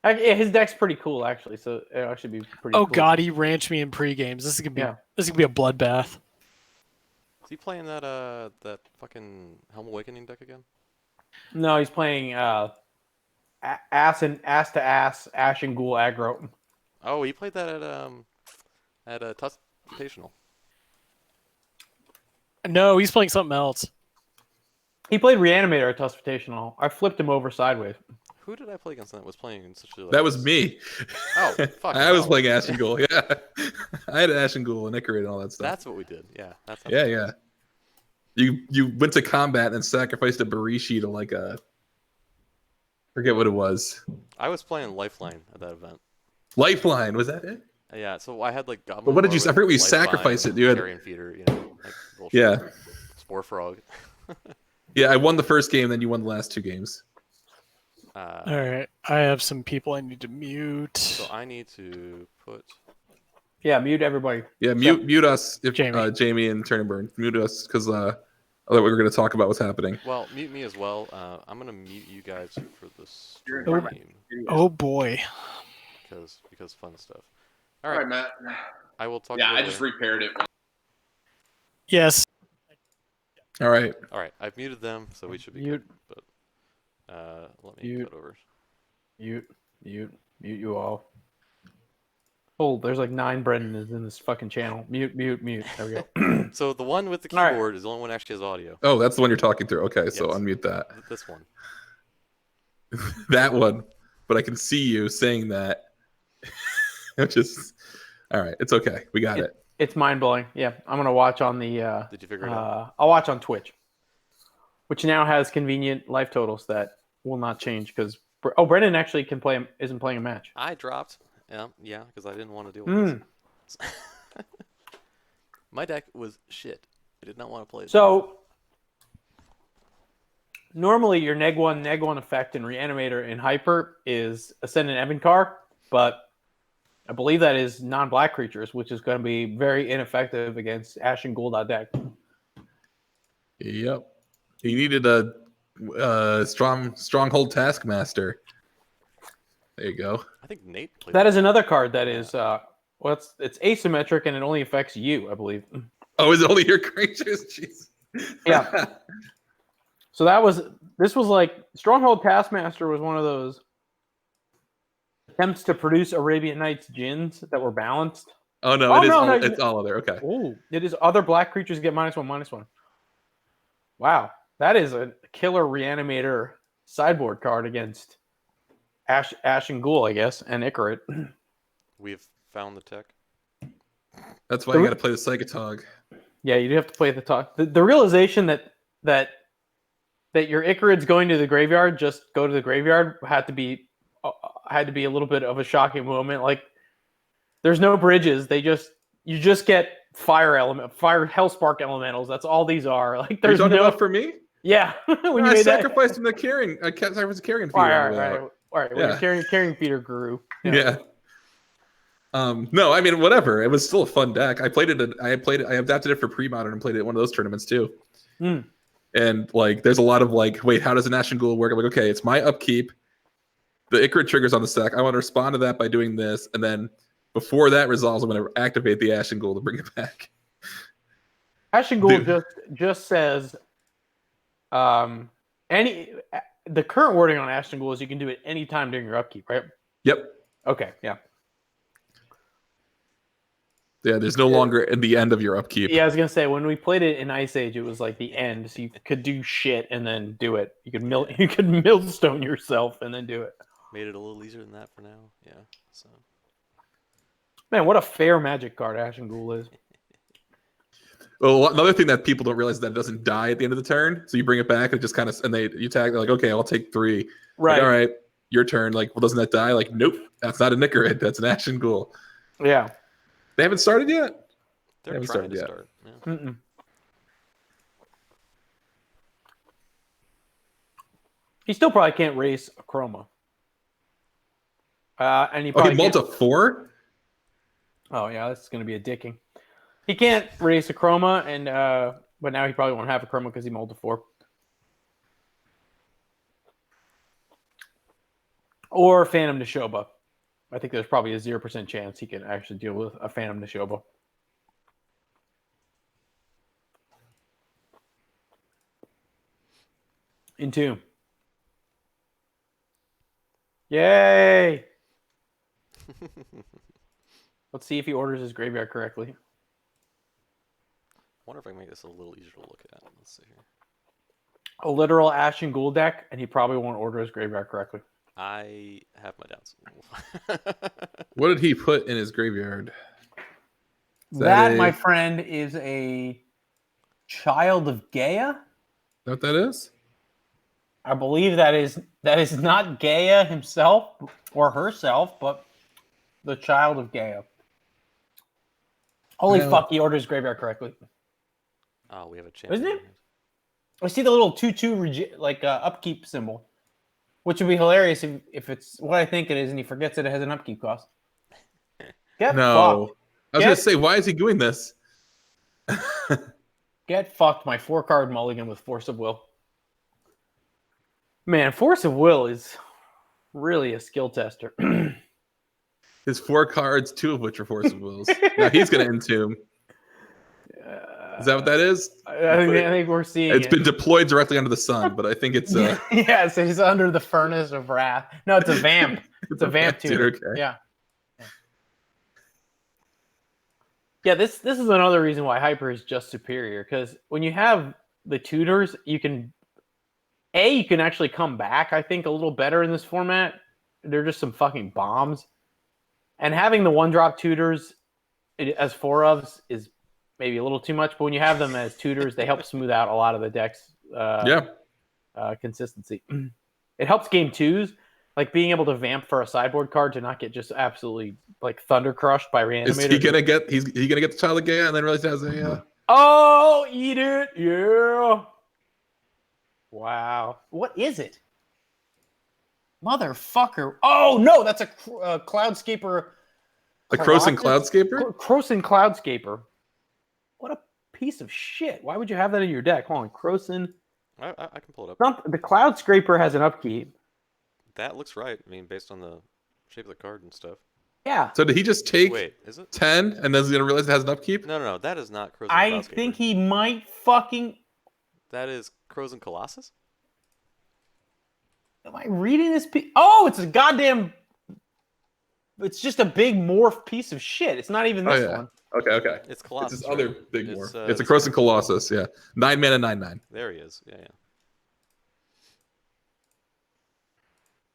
Yeah, his deck's pretty cool actually. So it actually be pretty. Oh cool. god, he ranched me in pre-games. This is gonna be a bloodbath. Is he playing that that fucking Helm Awakening deck again? No, he's playing ass to ass Ash and Ghoul aggro. Oh, he played that at a Tusk Invitational. No, he's playing something else. He played Reanimator at Tusk Invitational. I flipped him over sideways. Who did I play against that was playing in such a That was me. Oh, fuck. I was playing Ash and Ghoul, yeah. I had Ash and Ghoul and Icarate and all that stuff. That's what we did. Yeah. That's yeah. You went to combat and sacrificed a Barishi to like a forget what it was. I was playing Lifeline at that event. Lifeline, was that it? Yeah, so I had like Goblin. But what did you? I Warwick, forget what you Lifeline, sacrificed it. You had Carrion Feeder, you know, like bullshit. Yeah. Spore Frog. Yeah, I won the first game, then you won the last 2 games. All right, I have some people I need to mute. So I need to put. Yeah, mute everybody. Yeah, mute us if Jamie. Jamie and Turn and Burn. Mute us because otherwise we're going to talk about what's happening. Well, mute me as well. I'm gonna mute you guys for this Oh, stream oh boy. because fun stuff. All right, Matt. I will talk. Yeah, to you I later. just repaired it. Yes. All right. All right, I've muted them, so we should be Mute. good. But let me Mute. cut over. Mute you all. Oh, there's like 9 Brendan in this fucking channel. Mute. There we go. So the one with the All right. keyboard is the only one that actually has audio. Oh, that's the one you're talking through. Okay, so Yes. unmute that. This one. That one. But I can see you saying that. Which is all right. It's okay. We got it. It's mind blowing. Yeah, I'm gonna watch on the. Did you figure it out? I'll watch on Twitch, which now has convenient life totals that will not change because Brendan actually isn't playing a match. I dropped. Yeah, because I didn't want to deal with this. My deck was shit. I did not want to play it. So normally your neg one effect in Reanimator in Hyper is Ascendant Evencar, but I believe that is non-black creatures, which is going to be very ineffective against Ashen Ghoul deck. Yep. He needed a stronghold taskmaster. There you go. I think Nate played That is another card that is it's asymmetric and it only affects you, I believe. Oh, is it only your creatures? Jeez. Yeah. So this was like Stronghold Taskmaster was one of those attempts to produce Arabian Nights Djinns that were balanced. Oh no, it's all other. Okay. Oh, it is other black creatures get -1/-1. Wow, that is a killer Reanimator sideboard card against Ash and Ghoul, I guess, and Icarit. We've found the tech. That's why you got to play the Psychotog. Yeah, you do have to play the talk. The realization that your Icarid's going to the graveyard, just go to the graveyard, had to be a little bit of a shocking moment. Like, there's no bridges. You just get fire Hellspark elementals. That's all these are. Like, there's You're talking no about for me. Yeah, when I you made sacrificed him the carrying. I sacrificed the carrying feeder. All right. Yeah. When your carrying feeder grew. Yeah. No, I mean whatever. It was still a fun deck. I played it. I adapted it for pre-modern and played it at one of those tournaments too. Mm. And like, there's a lot of like, wait, how does an Ashen Ghoul work? I'm like, okay, it's my upkeep. The Icarid triggers on the stack. I want to respond to that by doing this, and then before that resolves, I'm going to activate the Ashen Ghoul to bring it back. Ashen Ghoul just says, the current wording on Ashen Ghoul is you can do it anytime during your upkeep, right? Yep. Okay. Yeah. Yeah, there's no longer at the end of your upkeep. Yeah, I was gonna say when we played it in Ice Age, it was like the end, so you could do shit and then do it. You could millstone yourself and then do it. Made it a little easier than that for now. Yeah. So. Man, what a fair Magic card Ashen Ghoul is. Well, another thing that people don't realize is that it doesn't die at the end of the turn. So you bring it back and just kind of you tag. They're like, okay, I'll take 3. Right. Like, all right, your turn. Like, well, doesn't that die? Like, nope, that's not a Icarid. That's an Ashen Ghoul. Yeah. They haven't started yet. They're trying to start. Yeah. Mm-mm. He still probably can't race a Chroma. And he probably Malta 4. Oh yeah, this is going to be a dicking. He can't race a Chroma, and but now he probably won't have a Chroma because he Malta 4. Or Phantom Nishoba. I think there's probably a 0% chance he can actually deal with a Phantom Nishoba. Entomb. Yay! Let's see if he orders his graveyard correctly. Wonder if I can make this a little easier to look at. Let's see here. A literal Ashen Ghoul deck, and he probably won't order his graveyard correctly. I have my doubts. What did he put in his graveyard? That, my friend, is a Child of Gaia? Know what that is? I believe that is not Gaia himself or herself, but the child of Gaia. Holy fuck, he orders Graveyard correctly. Oh, we have a champion. Isn't it? I see the little 2/2 upkeep symbol, which would be hilarious if it's what I think it is and he forgets that it has an upkeep cost. Get fucked. I was going to say, why is he doing this? Get fucked, my 4-card mulligan with Force of Will. Man, Force of Will is really a skill tester. His 4 cards, 2 of which are Force of Wills. Now he's going to entomb. Is that what that is? I think we're seeing It's been deployed directly under the sun, but I think it's... Yes, he's under the furnace of wrath. No, it's a vamp. It's a vamp tutor. Okay. Yeah. Yeah, this is another reason why Hyper is just superior, because when you have the tutors, you can actually come back, I think, a little better in this format. They're just some fucking bombs. And having the 1-drop tutors as 4-ofs is maybe a little too much, but when you have them as tutors, they help smooth out a lot of the deck's consistency. It helps game 2s, like being able to vamp for a sideboard card to not get just absolutely like thunder crushed by Reanimator. Is he gonna get the Child of Gaia and then realize it has a Oh, eat it, yeah. Wow, what is it? Motherfucker! Oh no, that's a Cloudscaper. A Krosan Cloudscaper? Krosan Cloudscaper. What a piece of shit! Why would you have that in your deck? Hold on, Krosan. I can pull it up. The Cloud Scraper has an upkeep. That looks right. I mean, based on the shape of the card and stuff. Yeah. So did he just take is it 10 and then he's gonna realize it has an upkeep? No, that is not Krosan I Cloudscaper. think he might fucking. That is Krosan Colossus? Am I reading this piece? Oh, it's a goddamn. It's just a big morph piece of shit. It's not even this one. Okay. It's Colossus. It's this other big morph. It's a Krosan Colossus, yeah. 9 mana, 9/9. There he is. Yeah.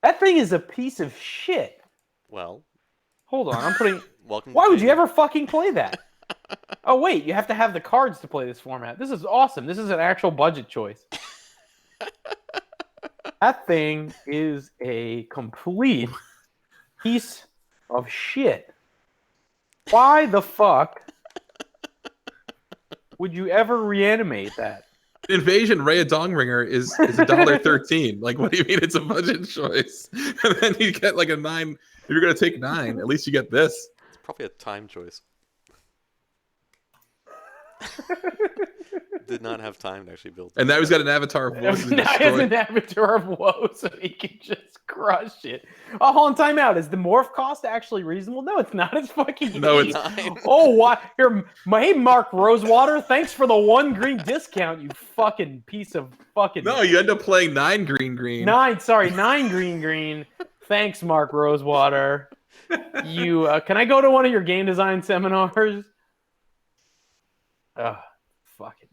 That thing is a piece of shit. Well. Hold on, I'm putting. Welcome. Why would you ever fucking play that? Oh wait, you have to have the cards to play this format. This is awesome. This is an actual budget choice. That thing is a complete piece of shit. Why the fuck would you ever reanimate that? Invasion Raya Dongringer is $1.13. Like, what do you mean it's a budget choice? And then you get like a 9. If you're gonna take 9, at least you get this. It's probably a time choice. Did not have time to actually build. And now he's got an Avatar of Woe. Now he has an Avatar of Woe, so he can just crush it. Oh, hold on, time out. Is the morph cost actually reasonable? No, it's not. It's fucking No, eight. it's Oh, what? Here, hey, Mark Rosewater, thanks for the 1 green discount, you fucking piece of fucking. No, you end up playing 9 green. 9 green. Thanks, Mark Rosewater. You can I go to one of your game design seminars? Fucking.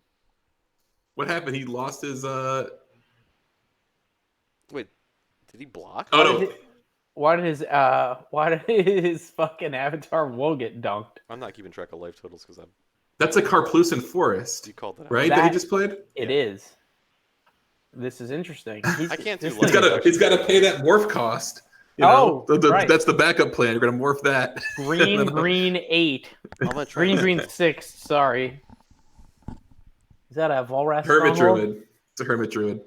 What happened? He lost his Wait, did he block? Oh no. Why did his fucking Avatar Woe get dunked? I'm not keeping track of life totals because I'm. That's a Carplucin Forest. You called that right? That he just played? It is. This is interesting. I can't do He's got to pay that morph cost. You know? Right. That's the backup plan. You're gonna morph that. Green 8. I'm gonna try Green 6. Sorry. Is that a Volrath Hermit stronghold? Druid. It's a Hermit Druid.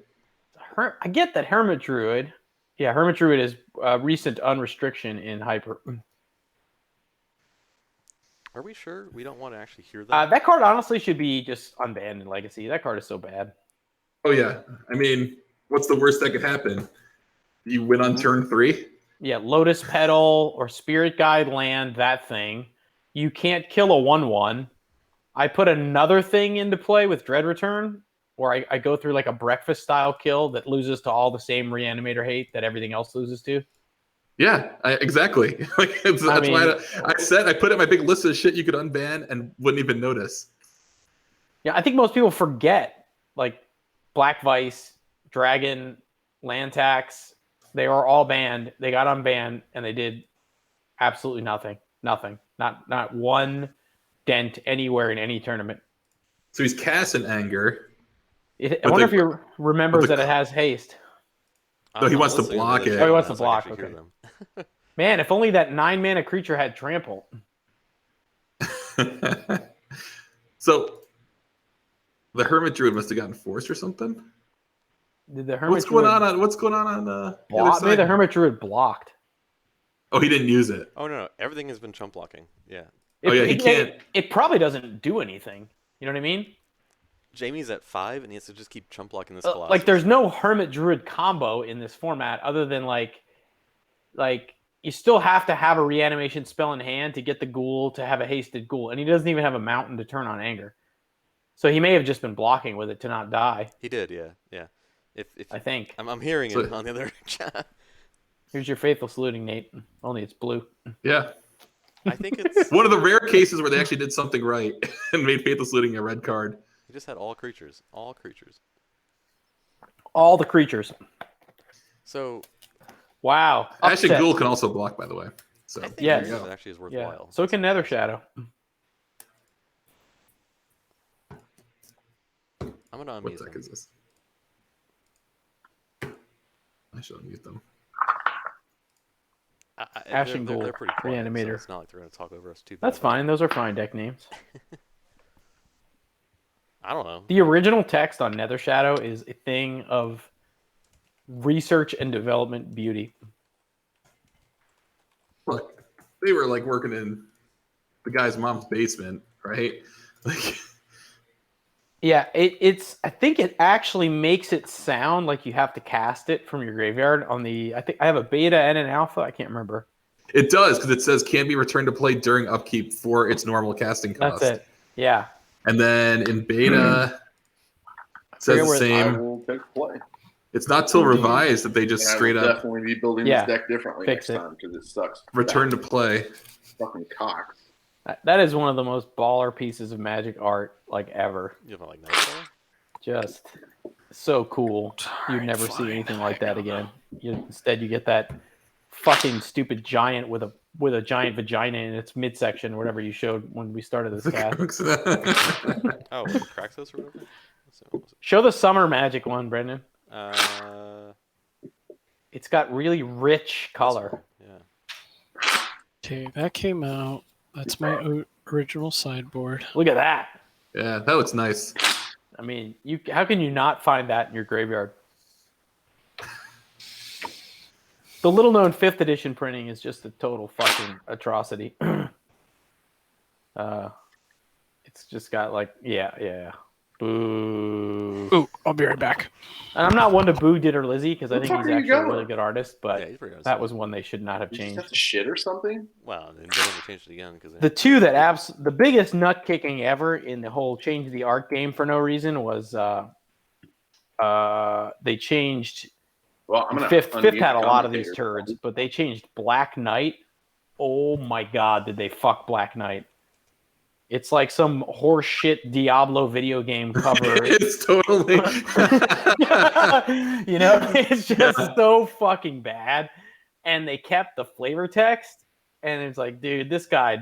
I get that Hermit Druid. Yeah, Hermit Druid is recent unrestriction in Hyper. Are we sure we don't want to actually hear that? That card honestly should be just unbanned in Legacy. That card is so bad. Oh yeah. I mean, what's the worst that could happen? You win on turn 3? Yeah, Lotus Petal or Spirit Guide land, that thing. You can't kill a 1/1. I put another thing into play with Dread Return, where I go through like a breakfast style kill that loses to all the same Reanimator hate that everything else loses to. Yeah, exactly. That's why I put in my big list of shit you could unban and wouldn't even notice. Yeah, I think most people forget like Black Vice, Dragon, Land Tax. They were all banned. They got unbanned, and they did absolutely nothing. Nothing. Not one dent anywhere in any tournament. So he's casting anger. I But wonder the- if he remembers but the- that it has haste. I No, don't he know, wants I'm to listening block the it. other Oh, he wants channel to now, so I block, can actually hear okay. them. Man, if only that 9-mana creature had trample. So the Hermit Druid must have gotten forced or something. Did the Hermit What's going Druid on? What's going on the other block? Maybe side? the Hermit Druid blocked. Oh, he didn't use it. Oh no, everything has been chump blocking. Yeah, Oh, yeah, he can't. It probably doesn't do anything. You know what I mean? Jamie's at 5, and he has to just keep chump blocking this Colossus. Like, there's no Hermit Druid combo in this format other than like you still have to have a reanimation spell in hand to get the ghoul to have a hasted ghoul, and he doesn't even have a mountain to turn on anger. So he may have just been blocking with it to not die. He did, yeah. If I think I'm hearing So- it on the other chat. Here's your faithful saluting, Nate. Only it's blue. Yeah. I think it's One of the rare cases where they actually did something right and made Faithful Saluting a red card. he just had all creatures. All the creatures. So Wow. Ash and Upset. Ghoul can also block, by the way. So I think Yes. Myriad go. actually is Yeah. worthwhile. So can Nether Shadow. I'm gonna what unmute deck them. is this? I should unmute them. Ash and Ghoul, they're pretty quiet, so Reanimator. it's not like they're gonna talk over us too. That's badly. fine. Those are fine deck names. I don't know. The original text on Nether Shadow is a thing of research and development beauty. Look, they were like working in the guy's mom's basement, right? Like, Yeah, it's. I think it actually makes it sound like you have to cast it from your graveyard. On the, I think I have a beta and an alpha. I can't remember. it does because it says can be returned to play during upkeep for its normal casting cost. That's it. Yeah. And then in beta, it says the where- I same. will take play. It's not till revised that they just And I straight will up definitely be building Yeah, this deck differently fix next it. time because it sucks. return to play. Fucking cocks. That is one of the most baller pieces of Magic art like ever. You don't like Nightfall? Just so cool. You'd Alright, never see fine. anything like I that don't again. Instead, you get that fucking stupid giant with a giant vagina in its midsection, whatever you showed when we started this cast. Oh, Praxis or whatever. So, Show the summer Magic one, Brendan. uh, It's got really rich color. yeah. Okay, that came out. That's my original sideboard. Look at that. Yeah, that looks nice. I mean, how can you not find that in your graveyard? The little known 5th edition printing is just a total fucking atrocity. It's just got like, yeah. Boo. Ooh, I'll be right back. And I'm not one to boo Ditter Lizzie because I Where the think fuck he's are you actually a going? really good artist, but Yeah, he's pretty that awesome. was one they should not have You just changed. have to shit or something? Wow, and they never changed it again because The two that the biggest nut kicking ever in the whole change the art game for no reason was they changed Well, I'm gonna fifth unmute had a the lot of these commentator. turds, but they changed Black Knight. Oh my god, did they fuck Black Knight? It's like some horseshit Diablo video game cover. It's totally. You know, it's just so fucking bad. And they kept the flavor text, and it's like, dude, this guy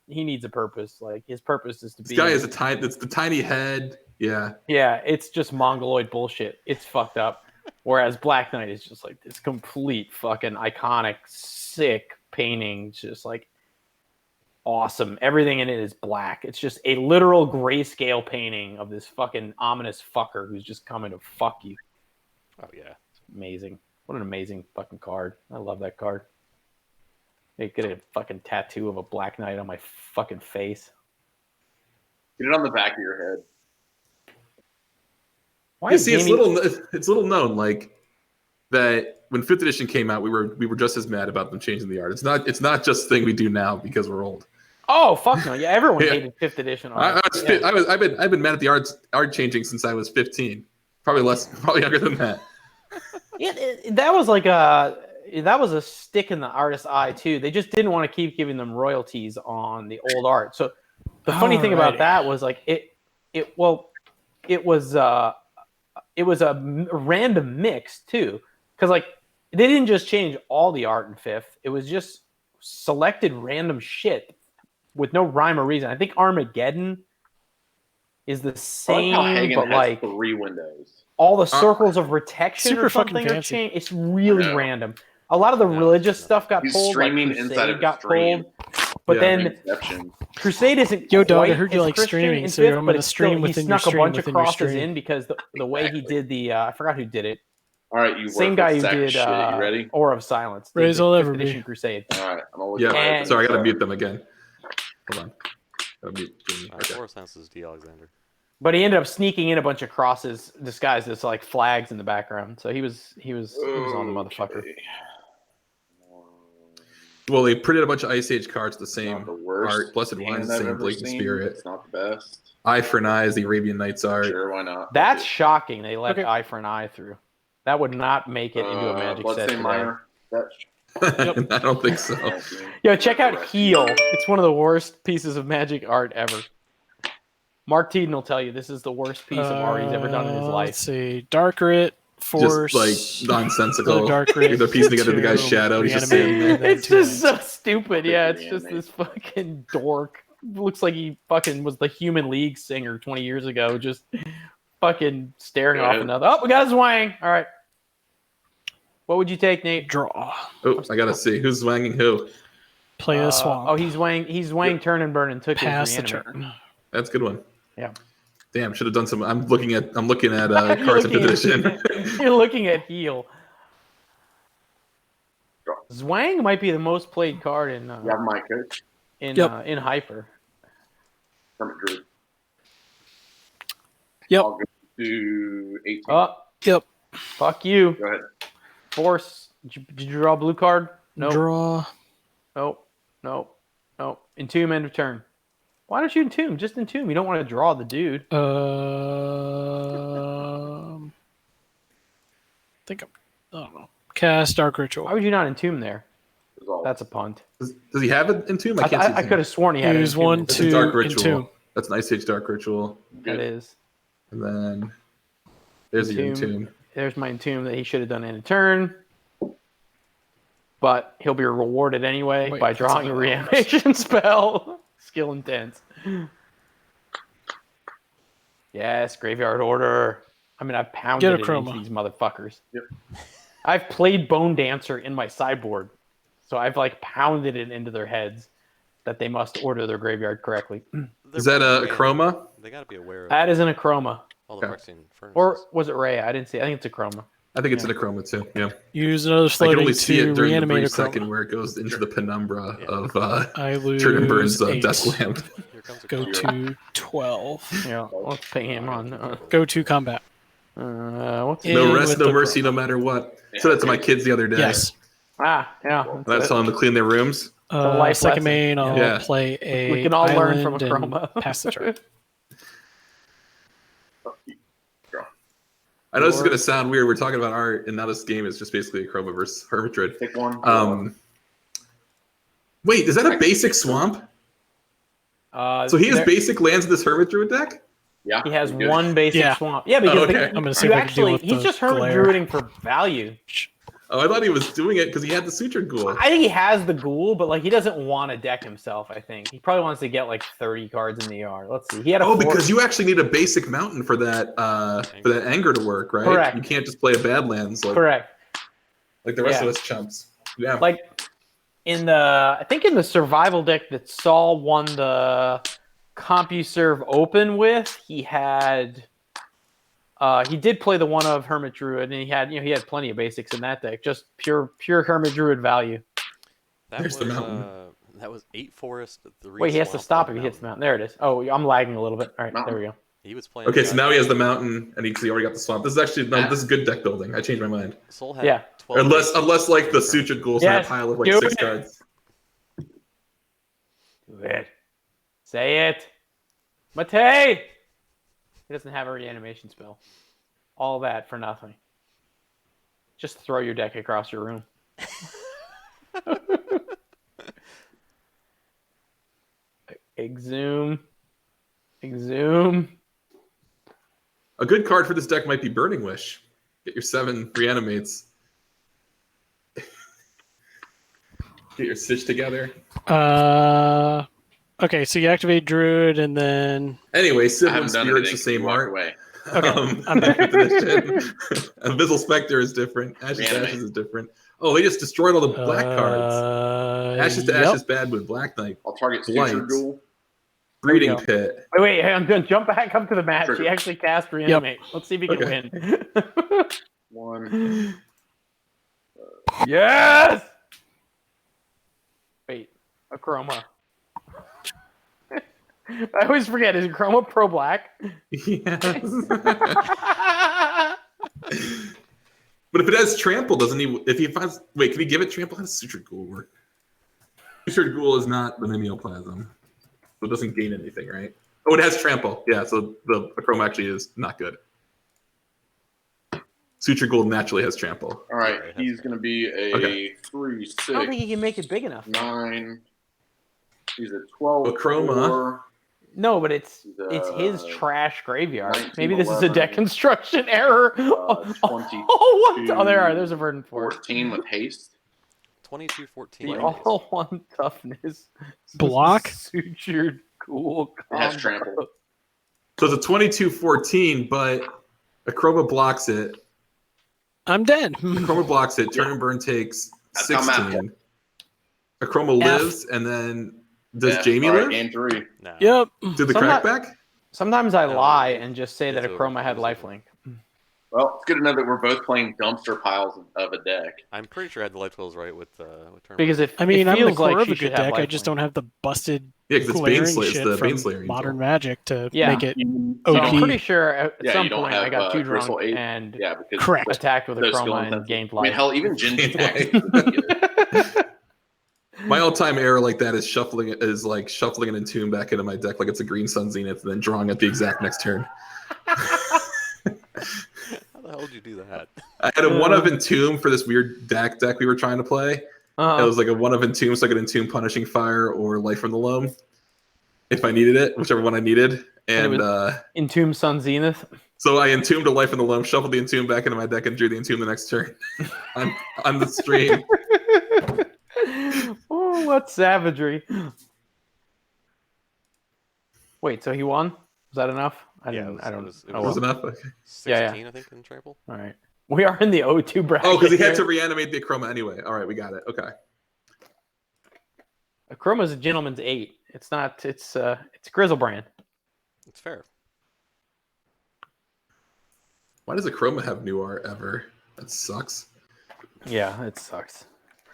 he needs a purpose. Like, his purpose is to This be. guy is it's the tiny head. Yeah. Yeah, it's just mongoloid bullshit. It's fucked up. Whereas Black Knight is just like this complete fucking iconic, sick painting, just like awesome. Everything in it is black. It's just a literal grayscale painting of this fucking ominous fucker who's just coming to fuck you. Oh yeah, Amazing. What an amazing fucking card. I love that card. Hey, get a fucking tattoo of a Black Knight on my fucking face. Get it on the back of your head. Why You is see, Jamie- it's little known, like that when 5th edition came out, we were just as mad about them changing the art. It's not just a thing we do now because we're old. Oh fuck no! Yeah, everyone Yeah. hated 5th edition. I've been mad at the art changing since I was 15. Probably younger than that. That was like that was a stick in the artist's eye too. They just didn't want to keep giving them royalties on the old art. So the funny thing about Alrighty. that was like it was a random mix too, because like they didn't just change all the art in 5th. It was just selected random shit with no rhyme or reason. I think Armageddon is the I like how same, Hagen but has like 3 windows. all the circles of protection Super or something fucking are fancy. changed. It's really I know. random. A lot of the No, religious no. stuff got He's pulled, like streaming inside Crusade of a got stream. pulled, but Yeah. then Inception. Crusade isn't Yo, dog, I quite heard you as like Christian streaming, in so I'm fifth, but gonna it's stream still, he within your snuck a stream bunch of within your crosses stream. in because the way he did the I forgot who did it. All right, you Same guy who sack of did shit. You ready? Aura of Silence. did Ready as the I'll 5th ever be. edition Crusade. All right, I'm gonna look Yeah. at And- Sorry, I gotta mute them again. Hold on. Gotta mute Jimmy. Okay. Forest Sense is D. Alexander. But he ended up sneaking in a bunch of crosses disguised as like flags in the background. So he was on the motherfucker. Okay. Well, they printed a bunch of Ice Age cards, the Not same the worst art. Blessed hand Wine, the I've same ever Blatant seen. Spirit. It's not the best. Eye for an Eye is the Arabian Nights art. Sure, why not? That's shocking. They let Okay. Eye for an Eye through. That would not make it into a Magic set Bloodstained today. Minor. That's I don't think so. Yo, check out Heal. It's one of the worst pieces of Magic art ever. Mark Teeden will tell you this is the worst piece of art he's ever done in his Let's life. see. Dark Writ, Force. Just like nonsensical. Another Dark Writ. They're piecing together the guy's Tomb, shadow. He's just Reanimate, sitting and then It's two just lands. so stupid. Yeah, it's just this fucking dork. Looks like he fucking was the Human League singer 20 years ago, just fucking staring off another. Oh, we got his wang. All right. What would you take, Nate? Draw. Oh, I gotta see who's wanging who. Play a swamp. Oh, he's wang turn and burn and took Pass his the reanimate. turn. That's a good one. Yeah. Damn, should have done some. I'm looking at cards in position. You're looking at Heal. Zwang might be the most played card in You have my coach. in Hyper. Hermit Druid. Yep. I'll go to 18. Oh, Yep. fuck you. Go ahead. Force. Did you draw a blue card? No. Draw. Nope. Nope. Nope. Entomb end of turn. Why don't you entomb? Just entomb. You don't want to draw the dude. I think I don't know. Cast Dark Ritual. Why would you not entomb there? That's a punt. Does he have it in Tomb? I can't see. I could have sworn he had Use it. in one, Tomb. That's a two, Dark Ritual. Entomb. That's an Ice Age Dark Ritual. That is. And then there's the Entomb. There's my entomb that he should have done in a turn. But he'll be rewarded anyway Wait, by that's drawing a not reanimation spell. Skill intense. Yes, Graveyard Order. I mean, I've pounded Get a it into chroma. these motherfuckers. Yep. I've played Bone Dancer in my sideboard. So I've like pounded it into their heads that they must order their graveyard correctly. Is that a chroma? They got to be aware of That isn't a chroma. all the Okay. Phyrexian furnaces. Or was it Rhea? I didn't see. I think it's a chroma. I think it's in a chroma too. Yeah. Use another I can floating only see to it during the reanimate a brief second chroma. where it goes into the penumbra of I lose Turn and Burn's 8. desk lamp. Here comes a Go chroma. to 12. Yeah, let's ping him on. Go to combat. What's In No rest, with no the mercy, chroma. no matter what. Said that to my kids the other day. Yes. yeah. And I told them to clean their rooms. life Second lesson. main, I'll Yeah. play a We can all learn from a island and chroma. pass the turn. I know this is gonna sound weird. We're talking about art, and now this game is just basically a chroma versus Hermit Druid. Pick one. Wait, is that a basic swamp? So he has basic lands in this Hermit Druid deck? Yeah. He has you're good. one basic Yeah. swamp. Yeah, because okay. I'm gonna see you if I can deal actually with he's the just Hermit glare. Druiding for value. Oh, I thought he was doing it because he had the Suture Ghoul. I think he has the ghoul, but like he doesn't want to deck himself. I think he probably wants to get like 30 cards in the yard. Let's see. He had a Oh, four- because you actually need a basic mountain for that anger to work, right? Correct. You can't just play a Badlands like correct. the rest Yeah. of us chumps. Yeah. Like in the I think in the survival deck that Saul won the CompuServe Open with, he had he did play the one of Hermit Druid, and he had plenty of basics in that deck. Just pure Hermit Druid value. That There's the was, mountain. That was 8 forest, 3 Wait, he has to swamp, stop 1 if he hits the mountain. There it is. Oh, I'm lagging a little bit. All right, there we go. He was playing. Okay, so now he has the mountain, and he already got the swamp. This is actually this is good deck building. I changed my mind. Soul had Yeah. 12 Unless like the Suture Ghouls Yes, have a pile of like do 6 it. cards. Do it. Say it. Matei! He doesn't have a reanimation spell. All that for nothing. Just throw your deck across your room. Exhume. Exhume. A good card for this deck might be Burning Wish. Get your 7 reanimates. Get your stitch together. I Okay, so you activate Druid and then. Anyway, I Sibling haven't done Spirit's anything. the same You walk art. away. Okay, I'm back. Abyssal Spectre is different. Ashes to Reanimate. Ashes is different. Oh, they just destroyed all the black cards. Ashes to Ashes bad with Black Knight. I'll target Blight. Future Ghoul. Breeding go. Pit. Wait, hey, I'm going to jump back up to the match. Trigger. He actually cast Reanimate. Let's see if he can Okay. win. 1. Yes! Wait, a Chroma. I always forget. Is it Chroma Pro Black? Yes. But if it has trample, doesn't he? If he finds, wait, can he give it trample? How does Suture Ghoul work? Suture Ghoul is not the mimeoplasm, so it doesn't gain anything, right? Oh, it has trample. Yeah, so the Chrome actually is not good. Suture Ghoul naturally has trample. All right, he's going to be a 3, 6, I don't think he can make it big enough. 9. He's a 12. Well, Chroma. 4. No, but it's his trash graveyard. 19, Maybe this is a 11, deck construction error. 22, Oh, there are. There's a Verdant Force. 14 with haste. 22, 14. The all-one toughness. Block? Sutured cool. It has combo. trample. So it's a 22-14, but Acroba blocks it. I'm dead. Acroma blocks it. Turn and burn takes That's how math 16. Acroma F. lives, and then does Yeah, Jamie all right, live? Game 3. No. Yep. Did the Sometimes- crackback? Sometimes I No, lie and just say that it's a over. Chroma had It's over. lifelink. Well, it's good to know that we're both playing dumpster piles of a deck. I'm pretty sure I had the life totals right with turn. Because if I mean, it I'm the feels core like of she a should good have deck. I just lifelink. don't have the busted Yeah, because it's glaring Baneslayer. It's shit the from Baneslayer angel. Modern Magic to Yeah. make it You So OP. I'm pretty sure at Yeah, some you don't point have I got too Crystal drunk 8. and Yeah, because Correct. attacked with a those skill Chroma and intensive. gained I mean, life. hell, even Genji Tactics. My all-time error like that is shuffling an Entomb back into my deck like it's a Green Sun Zenith, and then drawing at the exact next turn. How the hell did you do that? I had a one of Entomb for this weird deck we were trying to play. It was like a one of Entomb, so I could Entomb Punishing Fire or Life from the Loam if I needed it, whichever one I needed. And Entomb Sun Zenith. so I Entombed a Life in the Loam, shuffled the Entomb back into my deck, and drew the Entomb the next turn on the stream. Oh, what savagery! Wait, so he won? Was that enough? I don't. It was enough. Okay. 16, I think, in trample. All right. We are in the O2 bracket. Oh, because he had here. to reanimate the Acroma anyway. All right, we got it. Okay. A Chroma's a gentleman's 8. It's not. It's Grizzlebrand. It's fair. Why does Acroma have new art ever? That sucks. Yeah, it sucks.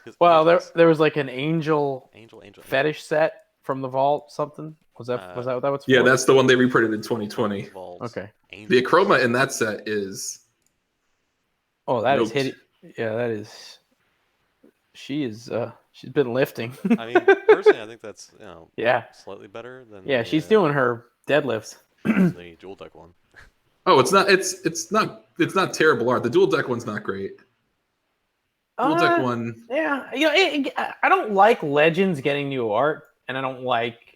'Cause Well, angels- there was like an angel angel. fetish set from the vault. Something was that what that was? Yeah, for? that's the one they reprinted in 2020. Vaults, Okay. angels. The Acroma in that set is Oh, that is Nope. hitting. Yeah, that is. She is. She's been lifting. I mean, personally, I think that's Yeah. slightly better than Yeah, she's doing her deadlifts. the dual deck one. Oh, it's not terrible art. The dual deck one's not great. Dual deck one. Yeah, I don't like Legends getting new art, and I don't like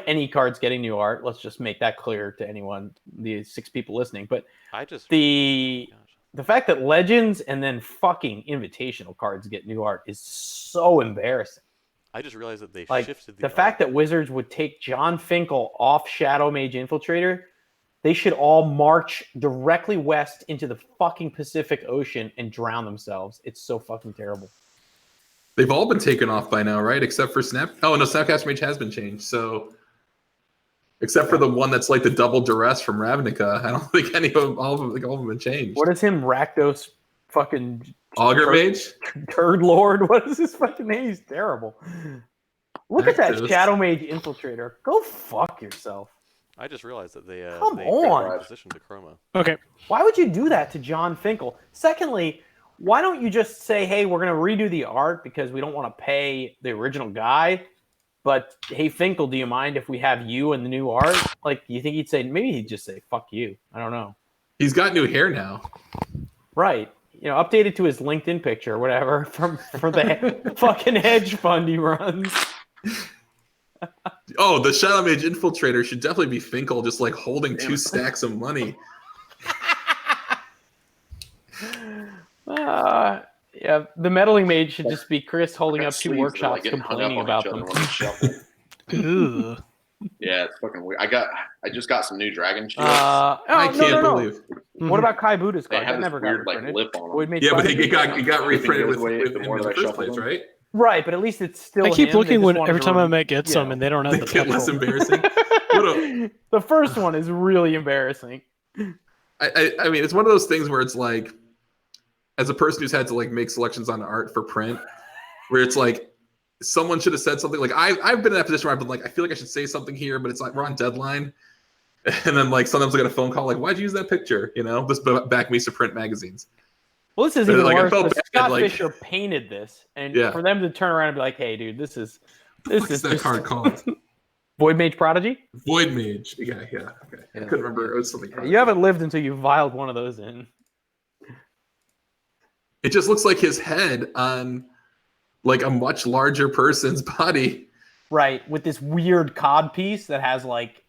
any cards getting new art. Let's just make that clear to anyone, the 6 people listening. But I just the fact that Legends and then fucking Invitational cards get new art is so embarrassing. I just realized that they Like shifted the fact that Wizards would take John Finkel off Shadow Mage Infiltrator. They should all march directly west into the fucking Pacific Ocean and drown themselves. It's so fucking terrible. They've all been taken off by now, right? Except for Snap. Oh no, Snapcaster Mage has been changed. So, except for the one that's like the double duress from Ravnica, I don't think any of them, all of them have been changed. What is him, Rakdos fucking Augur Mage? Turd Lord? What is his fucking name? He's terrible. Look at that Rakdos. Shadow Mage Infiltrator. Go fuck yourself. I just realized that they Come they on. positioned to Chroma. Okay. Why would you do that to John Finkel? Secondly, why don't you just say, hey, we're going to redo the art because we don't want to pay the original guy, but hey, Finkel, do you mind if we have you in the new art? Like, you think he'd say, maybe he'd just say, fuck you. I don't know. He's got new hair now. Right. Updated to his LinkedIn picture or whatever for the fucking hedge fund he runs. Oh, the Shadow Mage Infiltrator should definitely be Finkel, just like holding 2 stacks of money. Yeah, the meddling mage should just be Chris holding up 2 Sleeves, they're, workshops like, getting hung up complaining on about each other them. when they shuffle. Ugh. Yeah, it's fucking weird. I just got some new Dragon Shields. I can't believe. What about Kai Buddha's They card? have That this never got weird like reprinted. lip on them. Void Mage Yeah, but Prodigy? it got Everything reprinted goes with away the him more in that the I first shuffle place, them. right? Right, but at least it's still I keep him. They looking just when wanted every to time I remove- might get some, and they don't have They the get less petrol. embarrassing. The first one is really embarrassing. I mean, it's one of those things where it's like, as a person who's had to like make selections on art for print, where it's like someone should have said something. Like I've been in that position where I've been like, I feel like I should say something here, but it's like we're on deadline, and then like sometimes I get a phone call like, why'd you use that picture? You know, just back me to print magazines. Well, this is But, even like, I worse. felt because bad, Scott like- Fisher painted this, and Yeah. for them to turn around and be like, "Hey, dude, this is What is that just card called? Void Mage Prodigy." Void Mage. Yeah. Okay. I couldn't remember. It was something. You haven't lived until you viled one of those in. It just looks like his head on like a much larger person's body. Right, with this weird cod piece that has like,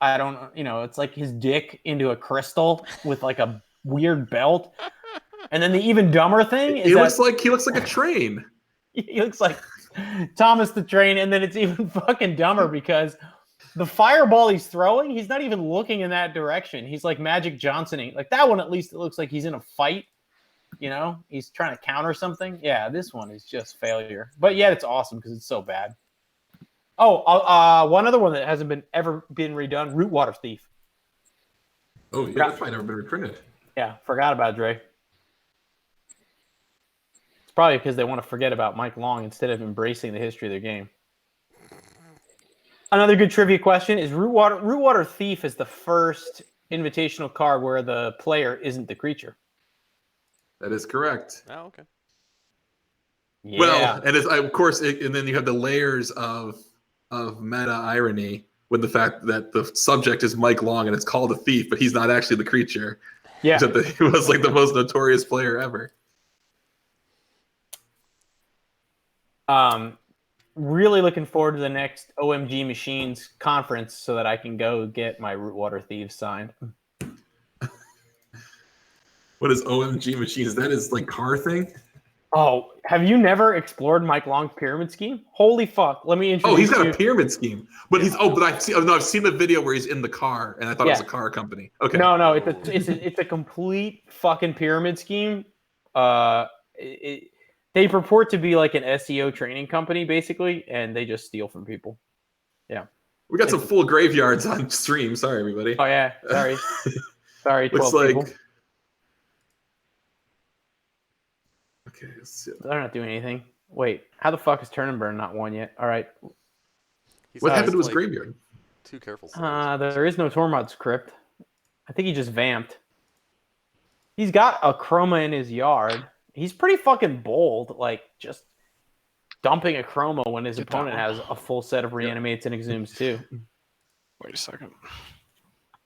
I don't, it's like his dick into a crystal with like a weird belt. And then the even dumber thing is He looks like a train. he looks like Thomas the Train, and then it's even fucking dumber because the fireball he's throwing, he's not even looking in that direction. He's like Magic Johnsoning. Like that one, at least it looks like he's in a fight. He's trying to counter something. Yeah, this one is just failure. But yet it's awesome because it's so bad. Oh, one other one that hasn't ever been redone: Rootwater Thief. Oh, yeah, that's probably never been reprinted. Yeah, forgot about Dre. It's probably because they want to forget about Mike Long instead of embracing the history of their game. Another good trivia question is Rootwater Thief is the first invitational card where the player isn't the creature. That is correct. Oh, okay. Yeah. Well, and of course, and then you have the layers of meta irony with the fact that the subject is Mike Long and it's called a thief, but he's not actually the creature. Yeah. Except that he was like the most notorious player ever. Really looking forward to the next OMG Machines conference so that I can go get my Rootwater Thieves signed. What is OMG Machines? Is that his like car thing? Oh, have you never explored Mike Long's pyramid scheme? Holy fuck! Let me introduce. Oh, he's got you. a pyramid scheme, but I've seen the video where he's in the car, and I thought it was a car company. Okay. No, it's a complete fucking pyramid scheme. They purport to be like an SEO training company, basically, and they just steal from people. Yeah. We got some full graveyards on stream. Sorry, everybody. Oh yeah, sorry, sorry. 12 Looks like. people. Okay, let's see. They're not doing anything. Wait, how the fuck is Turn and Burn not won yet? All right. What happened to his graveyard? Too careful. There is no Tormod's Crypt. I think he just vamped. He's got a Chroma in his yard. He's pretty fucking bold, like just dumping a Chroma when his opponent has a full set of Reanimates and Exhumes too. Wait a second.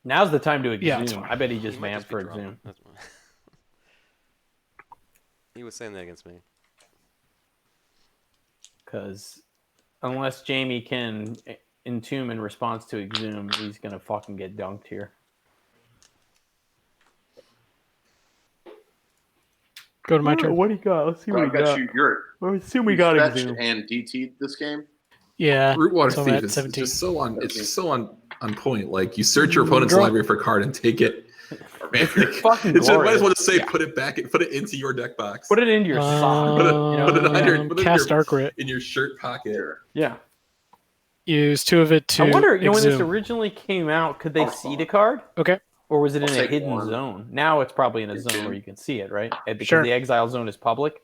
Now's the time to Exhume. Yeah, it's fine. I bet he just He might vamped be for drunk. Exhume. That's why. He was saying that against me. Because unless Jamie can entomb in response to Exhume, he's gonna fucking get dunked here. Go to my turn. What do you got? Let's see what I you bet got. you're Let's see what we got. fetched Exhume. and DT'd this game. Yeah. Rootwater so I'm Thief at is 17. just so on. It's just so on point. Like you search your opponent's Draw. library for a card and take it. It's fucking It's just, might as glorious. well just say put it back, put it into your deck box. Put it into your sock. Put it on your, put it Cast in your, Dark Writ. in your shirt pocket. Yeah. Use 2 of it to I wonder, when this Exhume. originally came out, could they see the card? Okay. Or was it in I'll a take hidden one. zone? Now it's probably in a zone where you can see it, right? Because Sure. the exile zone is public.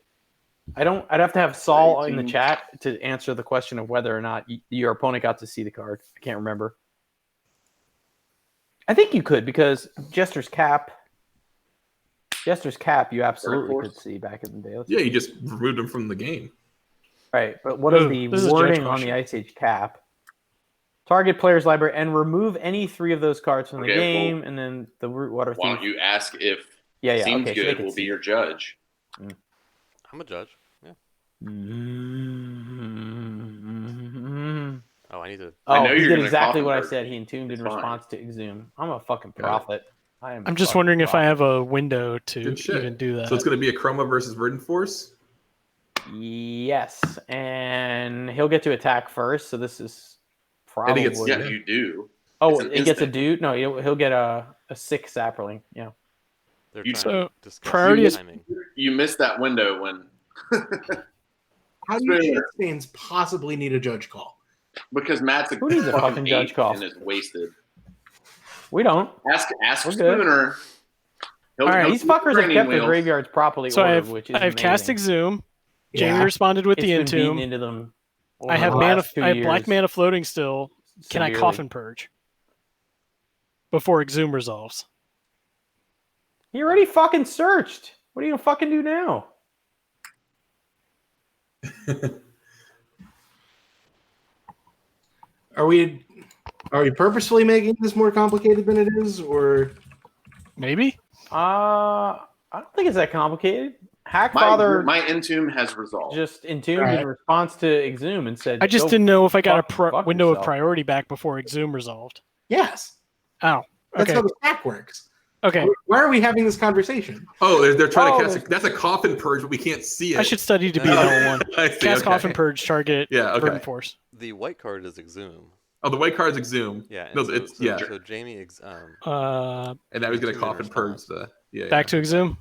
I'd have to have Saul in the 18. chat to answer the question of whether or not your opponent got to see the card. I can't remember. I think you could because Jester's Cap, you absolutely could see back in the day. Yeah, you just removed them from the game. Right, but what is Ooh, the this is a wording judge on the question. Ice Age Cap? Target player's library and remove any 3 of those cards from the Okay, game, and then the Rootwater Why Thief. don't you ask if Yeah, seems okay, so they good can will be see. your judge? I'm a judge. Yeah. Mm-hmm. Oh, I need to. Oh, I know he you're did gonna exactly cough what I and said. burp. He entombed in It's fine. response to Exhume. I'm a fucking prophet. I'm just wondering if I have a window to Good shit. even do that. So it's going to be a Chroma versus Verdant Force. Yes, and he'll get to attack first. So this is And he gets- Probably. Yeah, you do. Oh, It's an he gets a instant. dude? No, he'll get a 6 sapperling. Yeah. They're You- trying So, to discuss priority is- timing. You missed that window when How do you shit stains possibly need a judge call? because Matt's a Who needs a fucking judge eight call? and is wasted. We don't. Ask We're good. Spooner. All right, These fuckers have kept their wheels. graveyards properly So I ordered, have which is I have cast amazing. Exhume. Yeah. Jamie responded with It's the been beaten Entomb. into them. I have over the mana. last 2 I have black years. mana floating still. Can I Severely. Coffin Purge before Exhume resolves? He already fucking searched. What are you gonna fucking do now? Are we purposefully making this more complicated than it is, or Maybe. I don't think it's that complicated. Hackfather My Entomb has resolved. just entombed Alright. in response to Exhume and said, I just "Go didn't know if I got fuck a window yourself." of priority back before Exhume resolved. yes? Oh, That's okay. how the stack works. Okay. Why are we having this conversation? Oh, they're trying Oh, to cast. That's a coffin purge, but we can't see it. I should study to be an L1. I see, Cast okay. Coffin Purge, target Yeah, okay. Burden Force. The white card is Exhume. Oh, the white card's Exhume. Yeah. And No, so, it's so, yeah. So Jamie, And now he's gonna Entomb in coffin purge response. the yeah. Back to Exhume.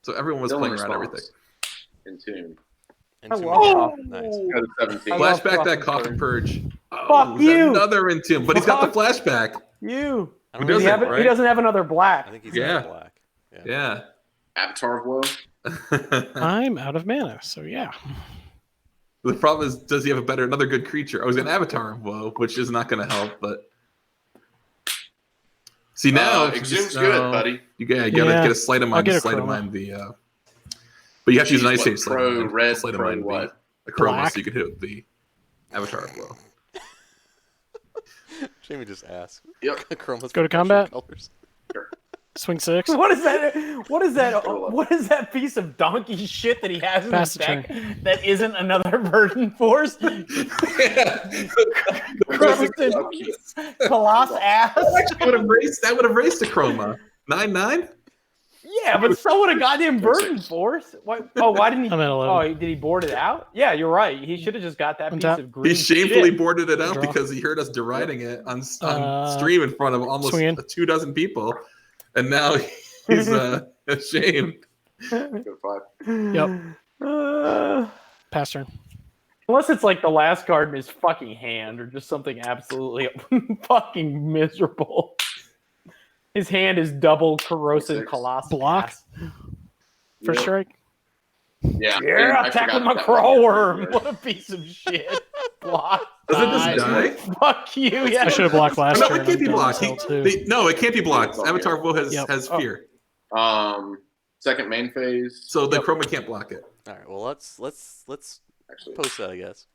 So everyone was Dylan playing around responds. everything. Entomb. I Entomb. love Nice. Go to 17. I love Flashback that Coffin coffin purge. Oh, Fuck you! Another Entomb, but he's got the flashback. You. I Who don't He, think- doesn't, right? he doesn't have another black. I think he's Yeah. got black. Yeah. Yeah. Avatar of Woe. I'm out of mana, so yeah. The problem is, does he have another good creature? Oh, he's an Avatar of Woe, which is not going to help. But see now, Exhume's good, buddy. You gotta Yeah. get a sleight of I'll mind. get a Sleight of chroma. mind the. But you have to use an Ice What, Age sleight of pro mind. red, Sleight of pro mind what? the chroma, Black? so you can hit the Avatar of Woe. Jamie just asked. Yep. Chroma's Go to professional combat. Colors. Swing 6. What is that? What is that? What is that piece of donkey shit that he has in Pass his the deck that isn't another Burden Force? Coloss ass. That would have raced the chroma. 9/9. Yeah, but so would a goddamn Burden Force. Why didn't he? I'm at 11. Oh, did he board it out? Yeah, you're right. He should have just got that piece Untap. of green. He shamefully shit. boarded it out Draw. because he heard us deriding it on Uh, stream in front of almost swing in. 24 people, and now he's ashamed. Go 5. Yep. Uh, Pass turn. unless it's like the last card in his fucking hand or just something absolutely fucking miserable. His hand is double corrosive 6. colossal. Block. First strike. Yeah. Yeah, I attack forgot with my that crow one. worm. What a piece of shit. Block. Does it just Die. die? Fuck you. Yeah. I should have blocked last No, turn. it can't be I'm done blocked. with L2. No, it can't be blocked. Avatar of Woe has Yep. has fear, Second main phase. so the chroma can't block it. All right. Well, let's Actually, post that, I guess.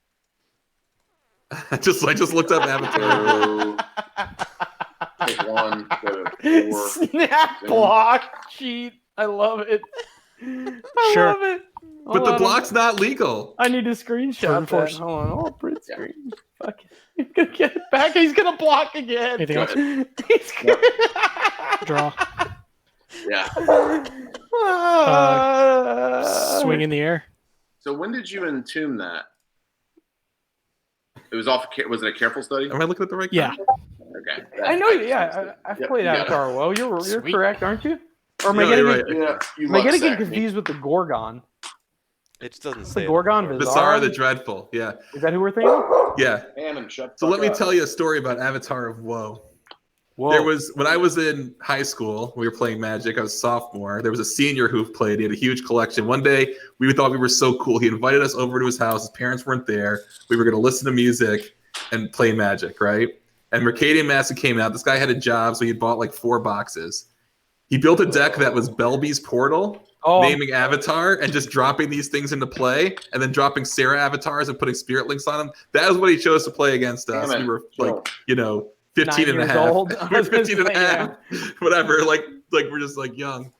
I just looked up Avatar. go take 1, go to 4. Snap block cheat. I love it. I Sure. love it. But Hold the on, block's not legal. I need to screenshot Burden that. Force. Hold on. I'll print Yeah. screen. Fuck it. He's gonna get it back. He's gonna block again. Anything Go else? He's gonna... Draw. Yeah. Swing in the air. So when did you entomb that? It was off. Was it a careful study? Am I looking at the right? Yeah. Okay. I know. Yeah, I've Yep, played you got it. Avatar well. You're Sweet. correct, aren't you? Or am I No, getting you're it? right. Yeah. You Am I luck getting sacked me. confused with the Gorgon? It just doesn't The say. Gorgon it. Bizarre? Bizarre the Dreadful. Yeah, Is that who we're thinking of? yeah. Hammond, shut So the let me fuck up. tell you a story about Avatar of Woe. Whoa. There was when I was in high school, we were playing Magic. I was a sophomore. There was a senior who played. He had a huge collection. One day, we thought we were so cool. He invited us over to his house. His parents weren't there. We were going to listen to music and play Magic, right? And Mercadian Massive came out. This guy had a job, so he bought like 4 boxes. He built a deck that was Belby's Portal, naming Avatar and just dropping these things into play, and then dropping Sarah avatars and putting spirit links on them. That is what he chose to play against us. Damn it. We were Chill. like, 15 9 and a years half. old. We were 15 and a Yeah. half. Whatever. Like we're just like young.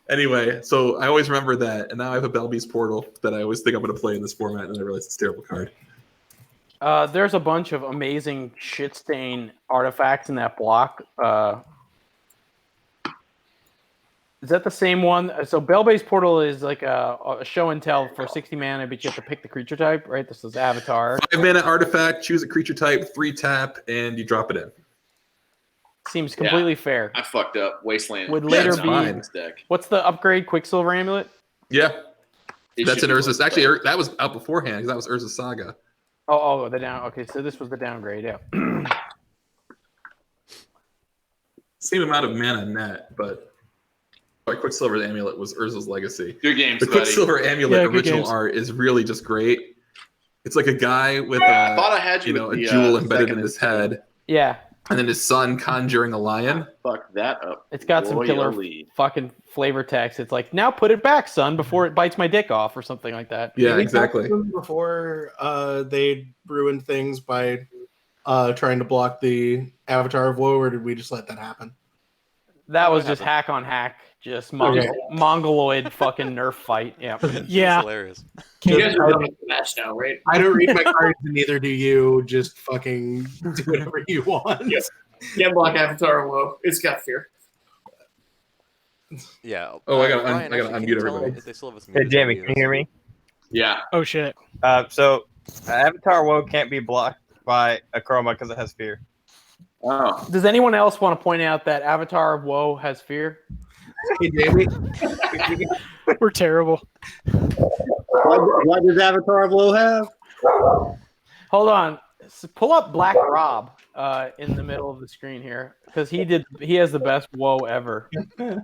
Anyway, so I always remember that, and now I have a Belby's Portal that I always think I'm going to play in this format, and I realize it's a terrible card. There's a bunch of amazing shit stain artifacts in that block. Is that the same one? So Bell-based Portal is like a show and tell for 60 mana, but you have to pick the creature type, right? This is Avatar. 5 mana artifact, choose a creature type, 3 tap, and you drop it in. Seems completely fair. I fucked up. Wasteland. Would later it's be fine. Deck. What's the upgrade? Quicksilver Amulet? Yeah. It That's should an be Urza's. Actually, that was out beforehand because that was Urza's Saga. Oh, the down. Okay, so this was the downgrade. Yeah. Same amount of mana net, but Quicksilver's Amulet was Urza's Legacy. Good games, The buddy. Quicksilver Amulet Yeah, good original games. art is really just great. It's like a guy with I thought I had you, a with the, jewel embedded second in his head, Yeah. and then his son conjuring a lion. Fuck that up. It's got some killer fucking flavor text. It's like, now put it back, son, before it bites my dick off, or something like that. Yeah, Did we exactly. talk to them before they ruined things by trying to block the Avatar of Woe, or did we just let that happen? That was just hack on hack, just mongoloid fucking nerf fight. Yeah. Yeah. Hilarious. You guys are running the match now, right? I don't read my cards, and neither do you. Just fucking do whatever you want. Yep. Get block Avatar Woe. It's got fear. Yeah. Oh, I gotta Ryan, unmute actually, can you tell everybody. them if they still have us Hey, muted Jamie, on can you hear me? Yeah. Oh shit. So, Avatar Woe can't be blocked by a Chroma because it has fear. Oh. Does anyone else want to point out that Avatar of Woe has fear? Hey, Jamie. We're terrible. What does Avatar of Woe have? Hold on. Pull up Black Rob in the middle of the screen here, because he has the best woe ever. Wait,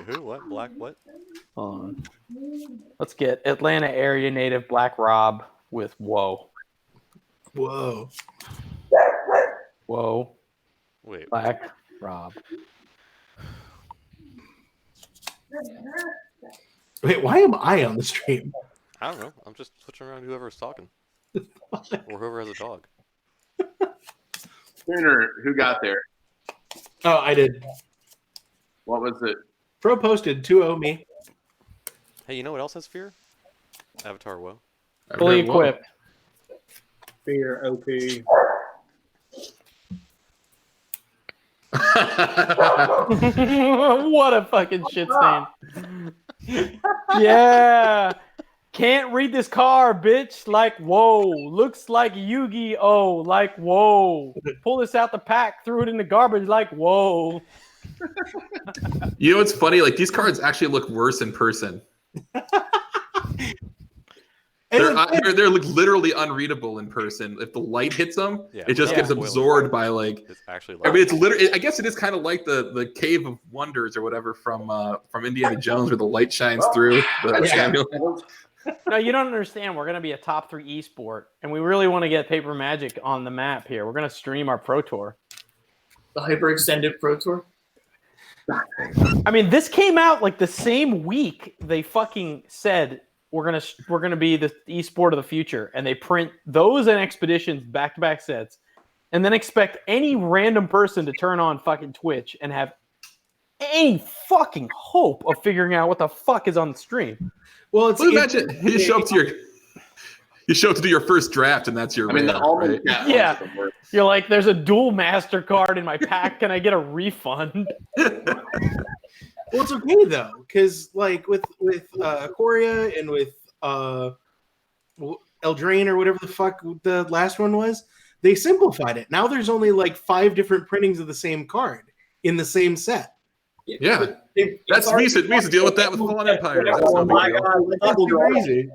who? What? Black? What? Hold on. Let's get Atlanta area native Black Rob with woe. Whoa. Whoa. Wait. Black Rob. Wait, why am I on the stream? I don't know. I'm just switching around whoever's talking, or whoever has a dog. Who got there? Oh, I did. What was it? Pro posted 2-0 me. Hey, you know what else has fear? Avatar Woe. Fully equipped. Fear, OP. What a fucking shit stain. Yeah. Can't read this card, bitch. Like, whoa. Looks like Yu-Gi-Oh! Like, whoa. Pull this out the pack, threw it in the garbage. Like, whoa. You know what's funny? Like, these cards actually look worse in person. They're like literally unreadable in person. If the light hits them, it just gets absorbed by like. It's actually. I mean, it's literally. I guess it is kind of like the Cave of Wonders or whatever from Indiana Jones, where the light shines through the amulet. No, you don't understand. We're going to be a top 3 esport, and we really want to get Paper Magic on the map here. We're going to stream our Pro Tour. The hyper-extended Pro Tour? I mean, this came out like the same week they fucking said we're gonna be the esport of the future, and they print those and Expeditions back-to-back sets, and then expect any random person to turn on fucking Twitch and have any fucking hope of figuring out what the fuck is on the stream. Well, imagine you show up to do your first draft, and that's your. Right? Yeah, you're like, there's a dual MasterCard in my pack. Can I get a refund? Well, it's okay though, because like with Coria and with Eldraine or whatever the fuck the last one was, they simplified it. Now there's only like 5 different printings of the same card in the same set. Yeah, that's we used to deal with that with Fallen Empire. That's Oh no big my deal. god, that's crazy.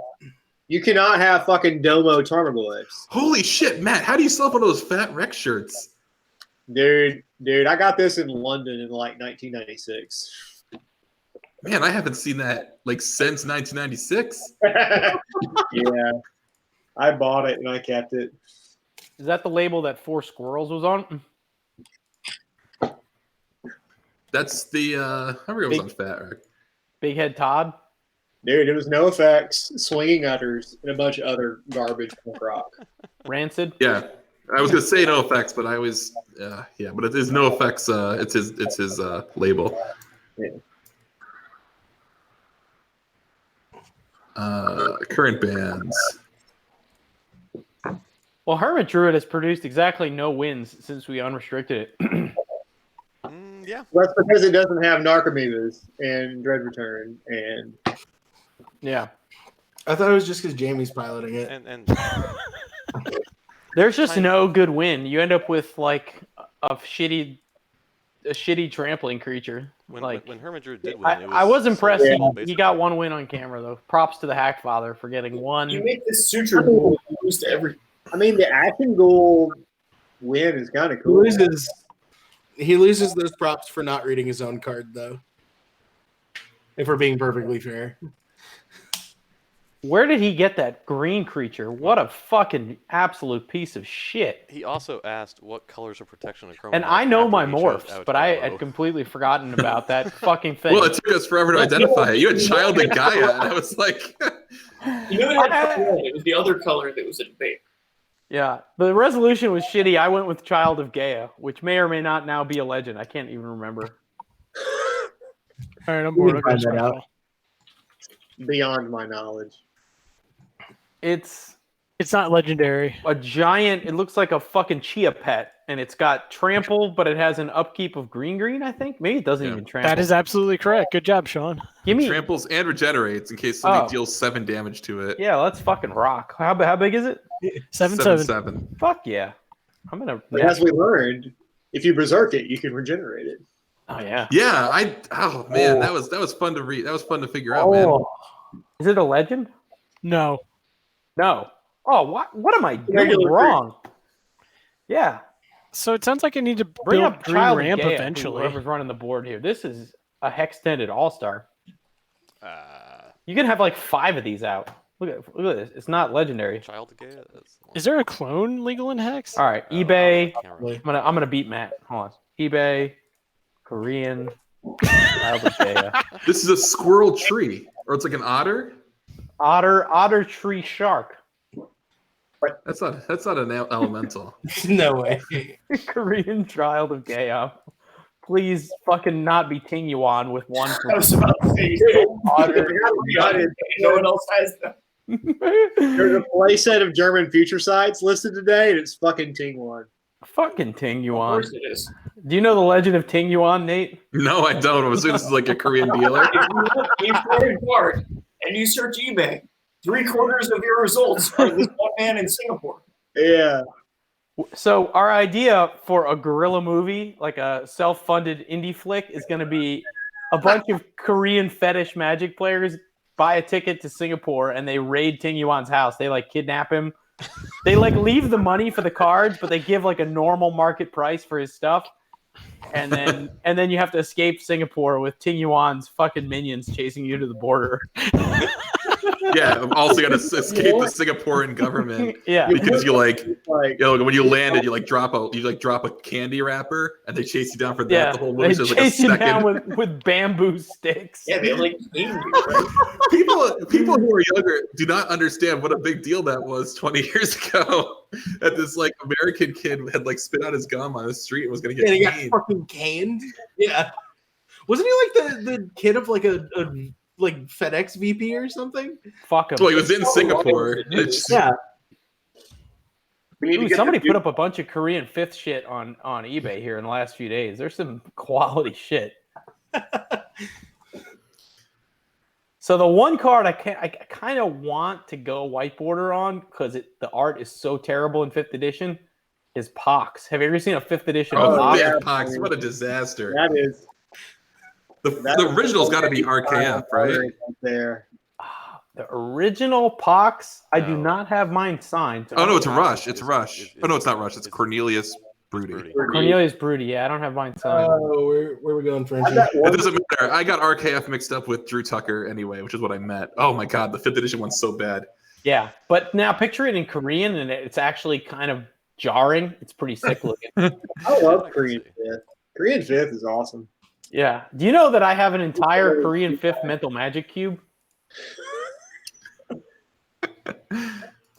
You cannot have fucking Domo Tarmogoyfs. Holy shit, Matt! How do you sell one of those fat Rex shirts? Dude, I got this in London in like 1996. Man, I haven't seen that like since 1996. Yeah, I bought it and I kept it. Is that the label that 4 Squirrels was on? That's the I forget it was on Fat Wreck. Big Head Todd? Dude, it was No Effects, Swinging Utters, and a bunch of other garbage punk rock. Rancid? Yeah, I was gonna say No Effects, but I always yeah, but it is No Effects. It's his label. Yeah. Current bands. Well, Hermit Druid has produced exactly no wins since we unrestricted it. Yeah. That's because it doesn't have Narcomoebas and Dread Return and. Yeah. I thought it was just because Jamie's piloting it. And There's just no good win. You end up with like a shitty trampling creature. When Like Hermidru did win, it was I was impressed. so He got one win on camera though. Props to the Hackfather for getting one. You make this suture goal lose to every. I mean, the action goal win is kind of cool. He loses those props for not reading his own card, though. If we're being perfectly fair. Where did he get that green creature? What a fucking absolute piece of shit. He also asked what colors of protection a chroma. And I know my morphs, but I had completely forgotten about that fucking thing. Well, it took us forever to identify it. You had Child of Gaia, and I was like... You know it was the other color that was a debate. Yeah, the resolution was shitty. I went with Child of Gaia, which may or may not now be a legend. I can't even remember. All right, I'm bored. I'll go that out. Beyond my knowledge. It's not legendary. A giant. It looks like a fucking chia pet, and it's got trample, but it has an upkeep of green. I think maybe it doesn't even trample. That is absolutely correct. Good job, Sean. Give me tramples and regenerates in case somebody deals 7 damage to it. Yeah, let's fucking rock. How big is it? 7/7. Fuck yeah. I'm gonna. But as we learned, if you berserk it, you can regenerate it. Oh yeah. Yeah, oh man, that was fun to read. That was fun to figure out, man. Is it a legend? No. No. Oh, what am I doing wrong? Yeah. So it sounds like I need to Bring build up green Child ramp of Gaia, eventually. Whoever's running the board here. This is a Hextended All-Star. You can have like 5 of these out. Look at this. It's not legendary. Child of Gaia. Is there a clone legal in Hex? All right, eBay. I'm gonna beat Matt. Hold on. eBay, Korean, Child of Gaia. This is a squirrel tree, or it's like an otter. Otter tree shark. That's not an elemental. No way. Korean Child of Gaia. Please fucking not be Ting Yuan with one. I was about to say, no one else has them. There's a playset of German future sites listed today, and it's fucking Ting One. Fucking Ting Yuan. Of course it is. Do you know the legend of Ting Yuan, Nate? No, I don't. I'm assuming this is like a Korean dealer. If you look imported card and you search eBay, 3/4 of your results are this one man in Singapore. Yeah. So our idea for a guerrilla movie, like a self-funded indie flick, is going to be a bunch of Korean fetish Magic players buy a ticket to Singapore and they raid Ting Yuan's house. They like kidnap him. They like leave the money for the cards, but they give like a normal market price for his stuff. And then you have to escape Singapore with Ting Yuan's fucking minions chasing you to the border. Yeah, I'm also gonna escape the Singaporean government. Yeah, because you when you landed, you drop a candy wrapper, and they chase you down for that. Yeah, The whole they movie's just chase like a you down second. with bamboo sticks. Yeah, they like aim you, right? People who are younger do not understand what a big deal that was 20 years ago. That this like American kid had like spit out his gum on the street and was gonna get he got caned. fucking caned. Yeah, wasn't he like the kid of like a like FedEx VP or something? Fuck him. Well, he was in Singapore. Yeah. Ooh, somebody put up a bunch of Korean fifth shit on eBay here in the last few days. There's some quality shit. So the one card I kind of want to go white border on because the art is so terrible in 5th edition is Pox. Have you ever seen a 5th edition? Oh, Pox? yeah, Pox! What a disaster. That is. The original's got to be RKF, right? There. The original Pox, I do not have mine signed. Oh no, it's Rush. It's Rush. Oh no, it's not Rush. It's Cornelius Broody. Cornelius Broody. Yeah, I don't have mine signed. Oh, where are we going, Frenchie? It doesn't matter. I got RKF mixed up with Drew Tucker anyway, which is what I meant. Oh my god, the 5th edition one's so bad. Yeah, but now picture it in Korean, and it's actually kind of jarring. It's pretty sick looking. I love Korean 5th. Korean 5th is awesome. Yeah. Do you know that I have an entire Korean 5th mental magic cube?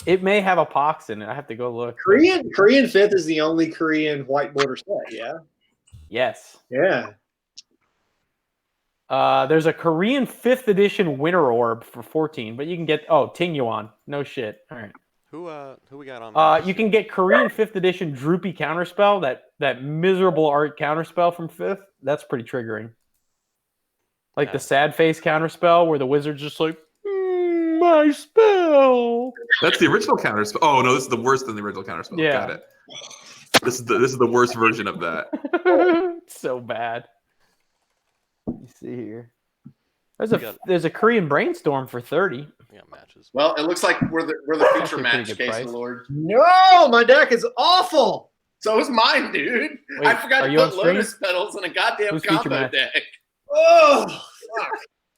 It may have a Pox in it. I have to go look. Korean 5th is the only Korean white border set, yeah? Yes. Yeah. There's a Korean 5th edition Winter Orb for 14, but you can get Ting Yuan. No shit. All right. Who we got on? You can get Korean 5th edition Droopy Counterspell, that miserable art counterspell from 5th That's pretty triggering. Like the sad face counterspell where the wizard's just like, my spell. That's the original counterspell. Oh no, this is the worst than the original counterspell. Yeah. Got it. This is the worst version of that. It's so bad. You see here. There's a Korean brainstorm for 30. Yeah, matches. Well, it looks like we're the future Actually a match pretty good case, price. Lord. No, my deck is awful. So is mine, dude. Wait, I forgot are to you on put stream? Lotus Petals in a goddamn Who's feature combo match? deck. Oh, fuck.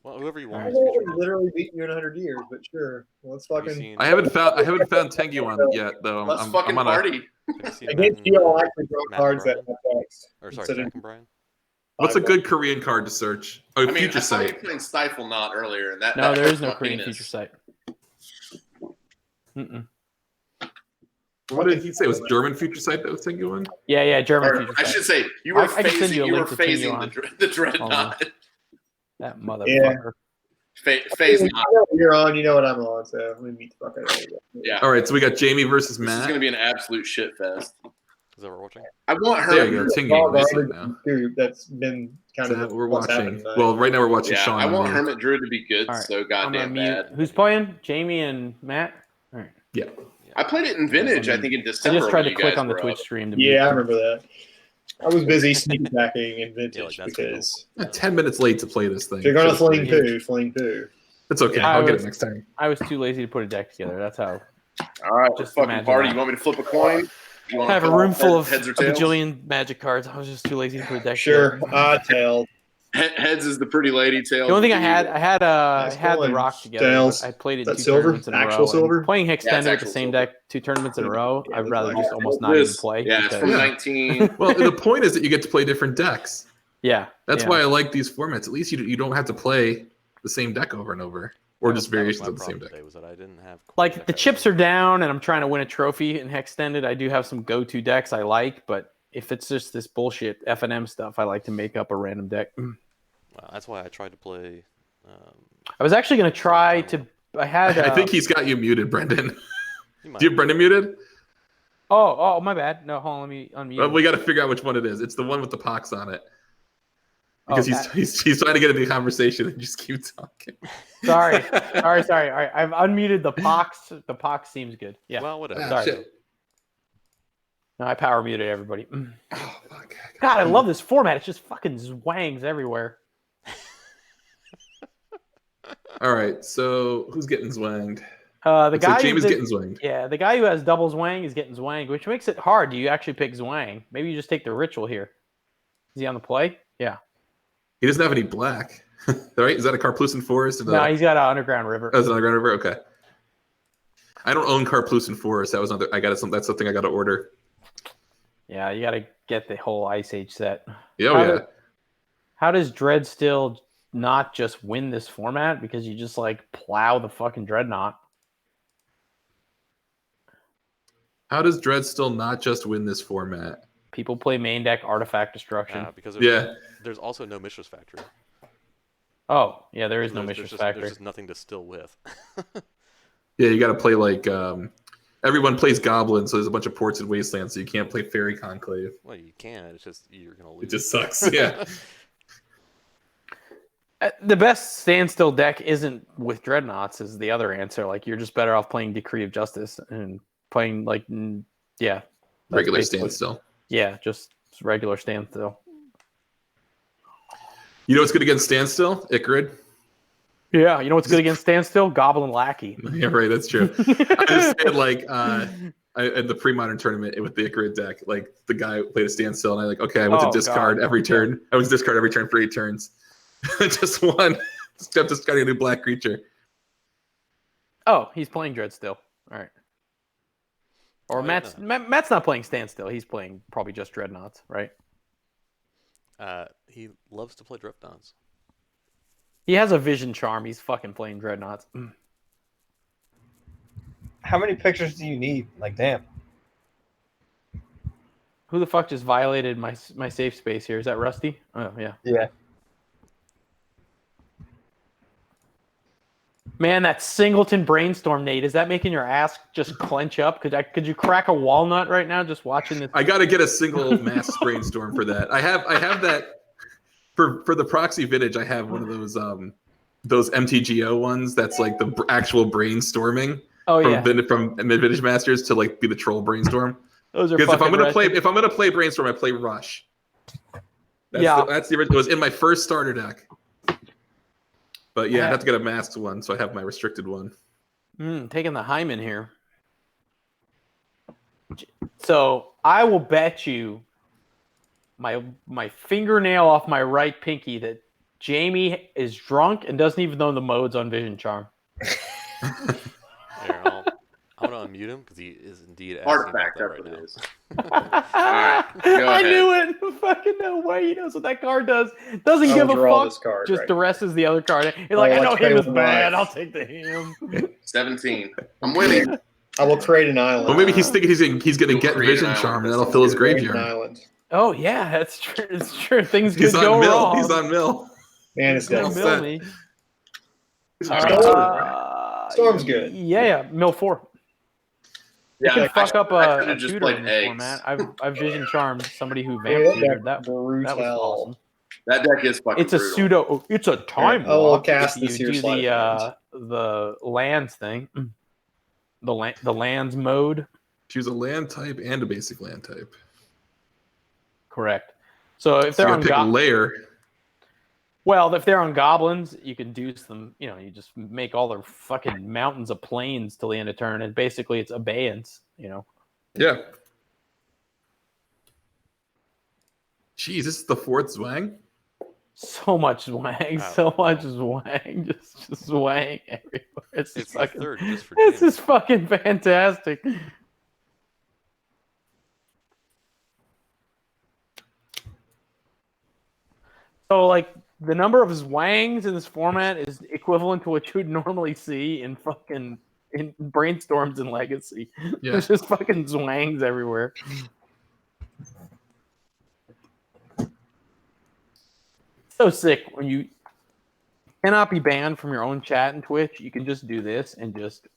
Well, whoever you I want. know I've literally beaten you in 100 years, but sure. Let's fucking. I haven't found Tengu on it yet though. Let's I'm fucking on a- party. Against you, I'll actually draw cards that have text. Or sorry, instead of- Jack and Brian. What's a good Korean card to search? Oh, I mean, Future I saw you Sight. playing Stifle Knot earlier, and that No, that there hurts is no my Korean penis. feature site. Mm-mm. What did he say? It was German Future Sight that was Tengu on? Yeah, German Or, future I site. should say you were I can send phasing. you a You were link to Tengu phasing on. the Dreadnought. That motherfucker. Phase Knot. You're on, you know what I'm on, so let me beat the fuck out of you. Yeah. All right, so we got Jamie versus This is Matt. going to be an absolute shit fest. Is that what we're watching? I want her. There you go, Tengu. All We see it garbage now. too, that's been kind So of we're what's watching. happened tonight. Well, right now we're watching Yeah, Sean. I want and me. Hermit Druid to be good All right, so I'm gonna goddamn mute. bad. Who's playing? Jamie and Matt? All right. Yeah. I played it in Vintage, I think, in I December. just tried to when you click guys on the were Twitch up. stream to Yeah, I mute. remember that. I was busy sneak attacking in Vintage like, that's because 10 minutes late to play this thing. if you're gonna Should've fling played. poo. It's okay. Yeah, I'll I get was- it next time. I was too lazy to put a deck together. That's how. All right, Just just fucking imagine party. that. You want me to flip a coin? You want I have a to room full of heads or a tails? bajillion magic cards. I was just too lazy to put a deck Sure, together. tail. Heads is the pretty lady. Tails. The only thing I is had, I had the coin. rock together. Tails. But I played it Is in that 2 silver? tournaments in a Actual row. silver? And playing Hextended with the actual same silver. deck 2 tournaments in a row, Yeah, I'd rather like just that. almost not This- even play. Yeah, it's because- from 19. Well, the point is that you get to play different decks. yeah. That's yeah. why I like these formats. At least you don't have to play the same deck over and over, or just variations That of was the my same problem deck. today was that I didn't have Like the chips are down, and I'm trying to win a trophy in Hextended. I do have some go-to decks I like, but if it's just this bullshit FNM stuff, I like to make up a random deck. Well, that's why I tried to play. I was actually going to try to. I had. I think he's got you muted, Brendan. You might. Do you have Brendan muted? Oh, my bad. No, hold on. Let me unmute. Well, we got to figure out which one it is. It's the one with the pox on it. Oh, Because that- he's trying to get into the conversation and just keep talking. Sorry. All right. I've unmuted the pox. The pox seems good. Yeah. Well, whatever. Ah, Sorry. shit. No, I power muted everybody. Oh, fuck. God, I love this format. It's just fucking zwangs everywhere. All right, so who's getting zwanged? The Looks guy. like James is the- getting zwanged. Yeah, the guy who has double zwang is getting zwanged, which makes it hard. Do you actually pick zwang? Maybe you just take the ritual here. Is he on the play? Yeah. He doesn't have any black, right? Is that a Carplucent Forest? No, he's got an underground river. That's an Underground River. Okay. I don't own Carplucent Forest. That was another. That's something I got to order. Yeah, you got to get the whole Ice Age set. Yeah, How yeah. do- How does Dread still not just win this format? Because you just like plow the fucking Dreadnought. How does Dread still not just win this format? People play main deck Artifact Destruction. Because there's also no Mistress Factory. Oh, yeah, there is no There's Mistress just, Factory. There's just nothing to still with. Yeah, you got to play like everyone plays Goblin, so there's a bunch of ports and wastelands, so you can't play Fairy Conclave. Well, you can. It's just you're gonna lose. It just sucks. Yeah. The best standstill deck isn't with Dreadnoughts is the other answer. Like you're just better off playing Decree of Justice and playing like that's Regular basically- standstill. Yeah, just regular standstill. You know what's good against standstill? Icarid. Yeah, you know what's good against standstill? Goblin Lackey. Yeah, right. That's true. I just had like in the pre-modern tournament with the Icarid deck, like the guy played a standstill, and I like, okay, I went to discard every turn. I was discard every turn for 8 turns. Just one. Just kept discarding a new black creature. Oh, he's playing Dread still. All right. Or Matt's not playing standstill. He's playing probably just Dreadnoughts, right? He loves to play Dreadnoughts. He has a vision charm. He's fucking playing Dreadnoughts. How many pictures do you need? Like, damn. Who the fuck just violated my safe space here? Is that Rusty? Oh, yeah. Yeah. Man, that Singleton brainstorm, Nate, is that making your ass just clench up? Could you crack a walnut right now just watching this? I got to get a single mass brainstorm for that. I have that. For the proxy vintage, I have one of those MTGO ones that's like the actual brainstorming. Oh from yeah. From Vintage Masters to like be the troll brainstorm. Those are because if I'm gonna wretched. play brainstorm, I play Rush. That's the original. It was in my first starter deck. But yeah, I have to get a masked one, so I have my restricted one. Taking the Hyman here. So I will bet you my fingernail off my right pinky that Jamie is drunk and doesn't even know the modes on Vision Charm. Here, I'm gonna unmute him because he is indeed asking Artifact, about that that's right what it is. now. I knew it. Fucking no way. He knows what that card does. Doesn't give a fuck. Just duresses the other card. He's like, I know him is bad. I'll take the him. 17. I'm winning. I will create an island. Well, maybe he's thinking he's gonna get Vision Charm and that'll fill his graveyard. Oh yeah, that's true. It's true. Things He's could on go Mill. wrong. He's on Mill. Man, it's Gonna mill me. Storm's good. Yeah, Mill 4. Yeah, You can fuck up a just tutor played in this eggs. format. I've Vision Charmed somebody who vamped tutored. That was awesome. That deck is fucking It's a brutal. pseudo. It's a time I will lock. cast If you this here do sleight of the lands thing, the lands mode. Choose a land type and a basic land type. Correct. So if So they're you on pick a layer. well, if they're on goblins, you can deuce them. You know, you just make all their fucking mountains of plains till the end of turn, and basically it's abeyance. You know. Yeah. Jeez, this is the fourth Zwang. So much Zwang, so much Zwang, just Zwang everywhere. It's It's the fucking, third just for this Jamie. is fucking fantastic. So, like, the number of Zwangs in this format is equivalent to what you would normally see in fucking in brainstorms and Legacy. Yeah. There's just fucking Zwangs everywhere. So sick when you cannot be banned from your own chat in Twitch. You can just do this and just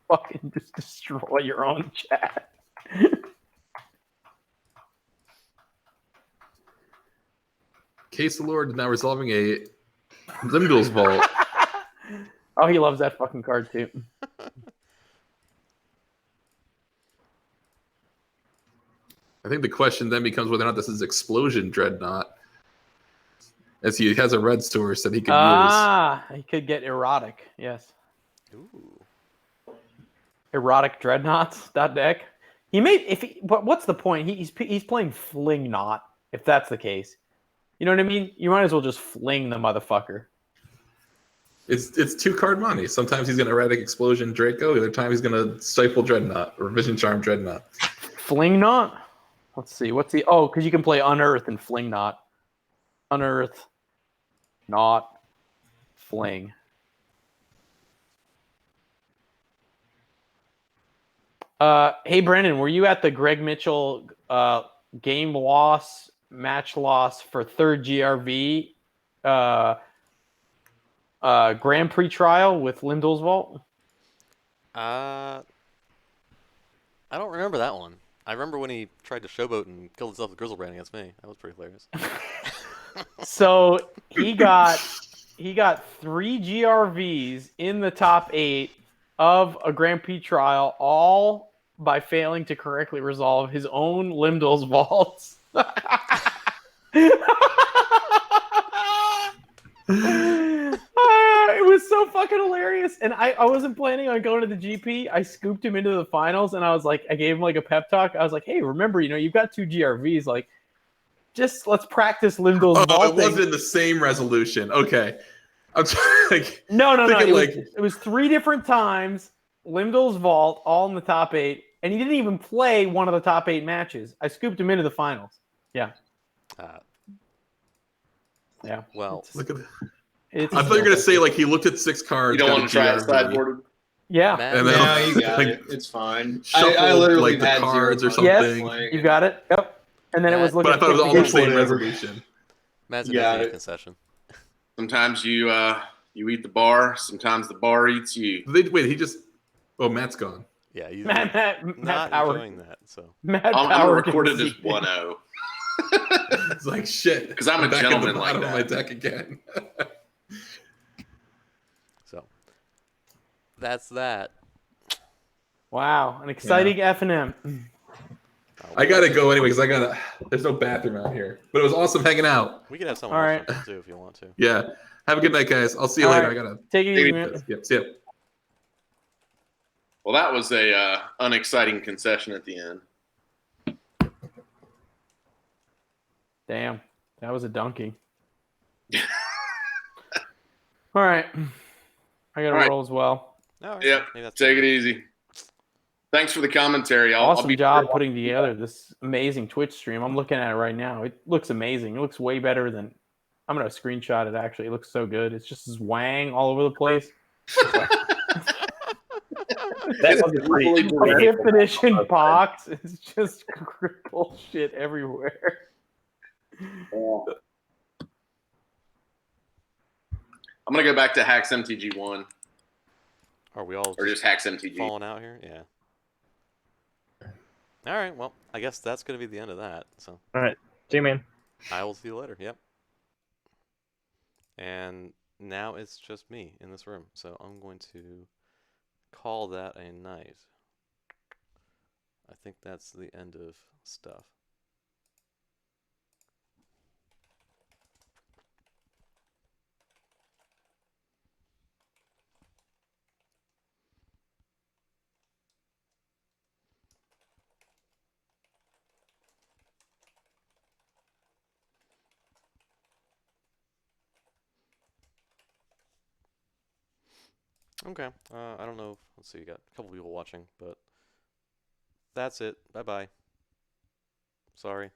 fucking just destroy your own chat. Case of Lord is now resolving a Limdol's Vault. Oh, he loves that fucking card too. I think the question then becomes whether or not this is Explosion Dreadnought. As he has a red source that he could use. He could get erotic. Yes. Ooh. Erotic dreadnoughts. That deck. He may but what's the point? He's playing Fling Knot. If that's the case, you know what I mean. You might as well just fling the motherfucker. It's 2-card money. Sometimes he's gonna Erratic Explosion Draco. The other time he's gonna Stifle Dreadnought or Vision Charm Dreadnought. Fling Knot. Let's see. What's the because you can play Unearth and Fling Knot. Unearth, Knot, Fling. Hey Brendan, were you at the Greg Mitchell match loss for third GRV Grand Prix trial with Lindell's Vault? I don't remember that one. I remember when he tried to showboat and killed himself with Grizzlebrand against me. That was pretty hilarious. So he got 3 GRVs in the top 8 of a Grand Prix trial, all by failing to correctly resolve his own Limdol's vaults. It was so fucking hilarious. And I wasn't planning on going to the GP. I scooped him into the finals and I was like, I gave him like a pep talk. I was like, hey, remember, you've got 2 GRVs. Like, just let's practice Limdol's vaulting. It wasn't in the same resolution. Okay. I'm trying, No. Thinking It was 3 different times. Limdol's vault, all in the top 8. And he didn't even play one of the top 8 matches. I scooped him into the finals. Yeah. Yeah. Well, look at it. I thought you were gonna say like he looked at 6 cards. You don't want to try it sideboarded? Yeah. And then, No, you got it. It's fine. Shuffled, I literally like the had cards or 0 something. Yes, you got it. Yep. And then it was looking. But I thought it was all the same resolution. Matt's You got making a it. concession. Sometimes you eat the bar. Sometimes the bar eats you. Wait, he just. Oh, Matt's gone. Yeah, he's Matt not Power. enjoying that. So Matt I'm Power recorded can as see 1-0. It's like shit. Because I'm a back at the gentleman like bottom of my that. deck again. So that's that. Wow, an exciting FNM. I gotta go anyway because there's no bathroom out here. But it was awesome hanging out. We could have someone All else right. jump in too if you want to. Yeah. Have a good night, guys. I'll see you All later. right. I gotta Take it easy, man. Yep. See ya. Well, that was a unexciting concession at the end. Damn, that was a donkey. All right, I gotta All right. roll as well. All right. Yep. Maybe that's Take it easy. Thanks for the commentary. I'll Awesome be job putting together this amazing Twitch stream. I'm looking at it right now. It looks amazing. It looks way better than. I'm gonna screenshot it. Actually, it looks so good. It's just this wang all over the place. That was a pretty. Like definition box. It's just bullshit everywhere. I'm gonna go back to Hacks MTG1 Are we all or just Hacks MTG. falling out here? Yeah. All right. Well, I guess that's going to be the end of that. So All right, G-Man. I will see you later. Yep. And now it's just me in this room. So I'm going to call that a night. I think that's the end of stuff. Okay. I don't know. Let's see. You got a couple people watching, but that's it. Bye bye. Sorry.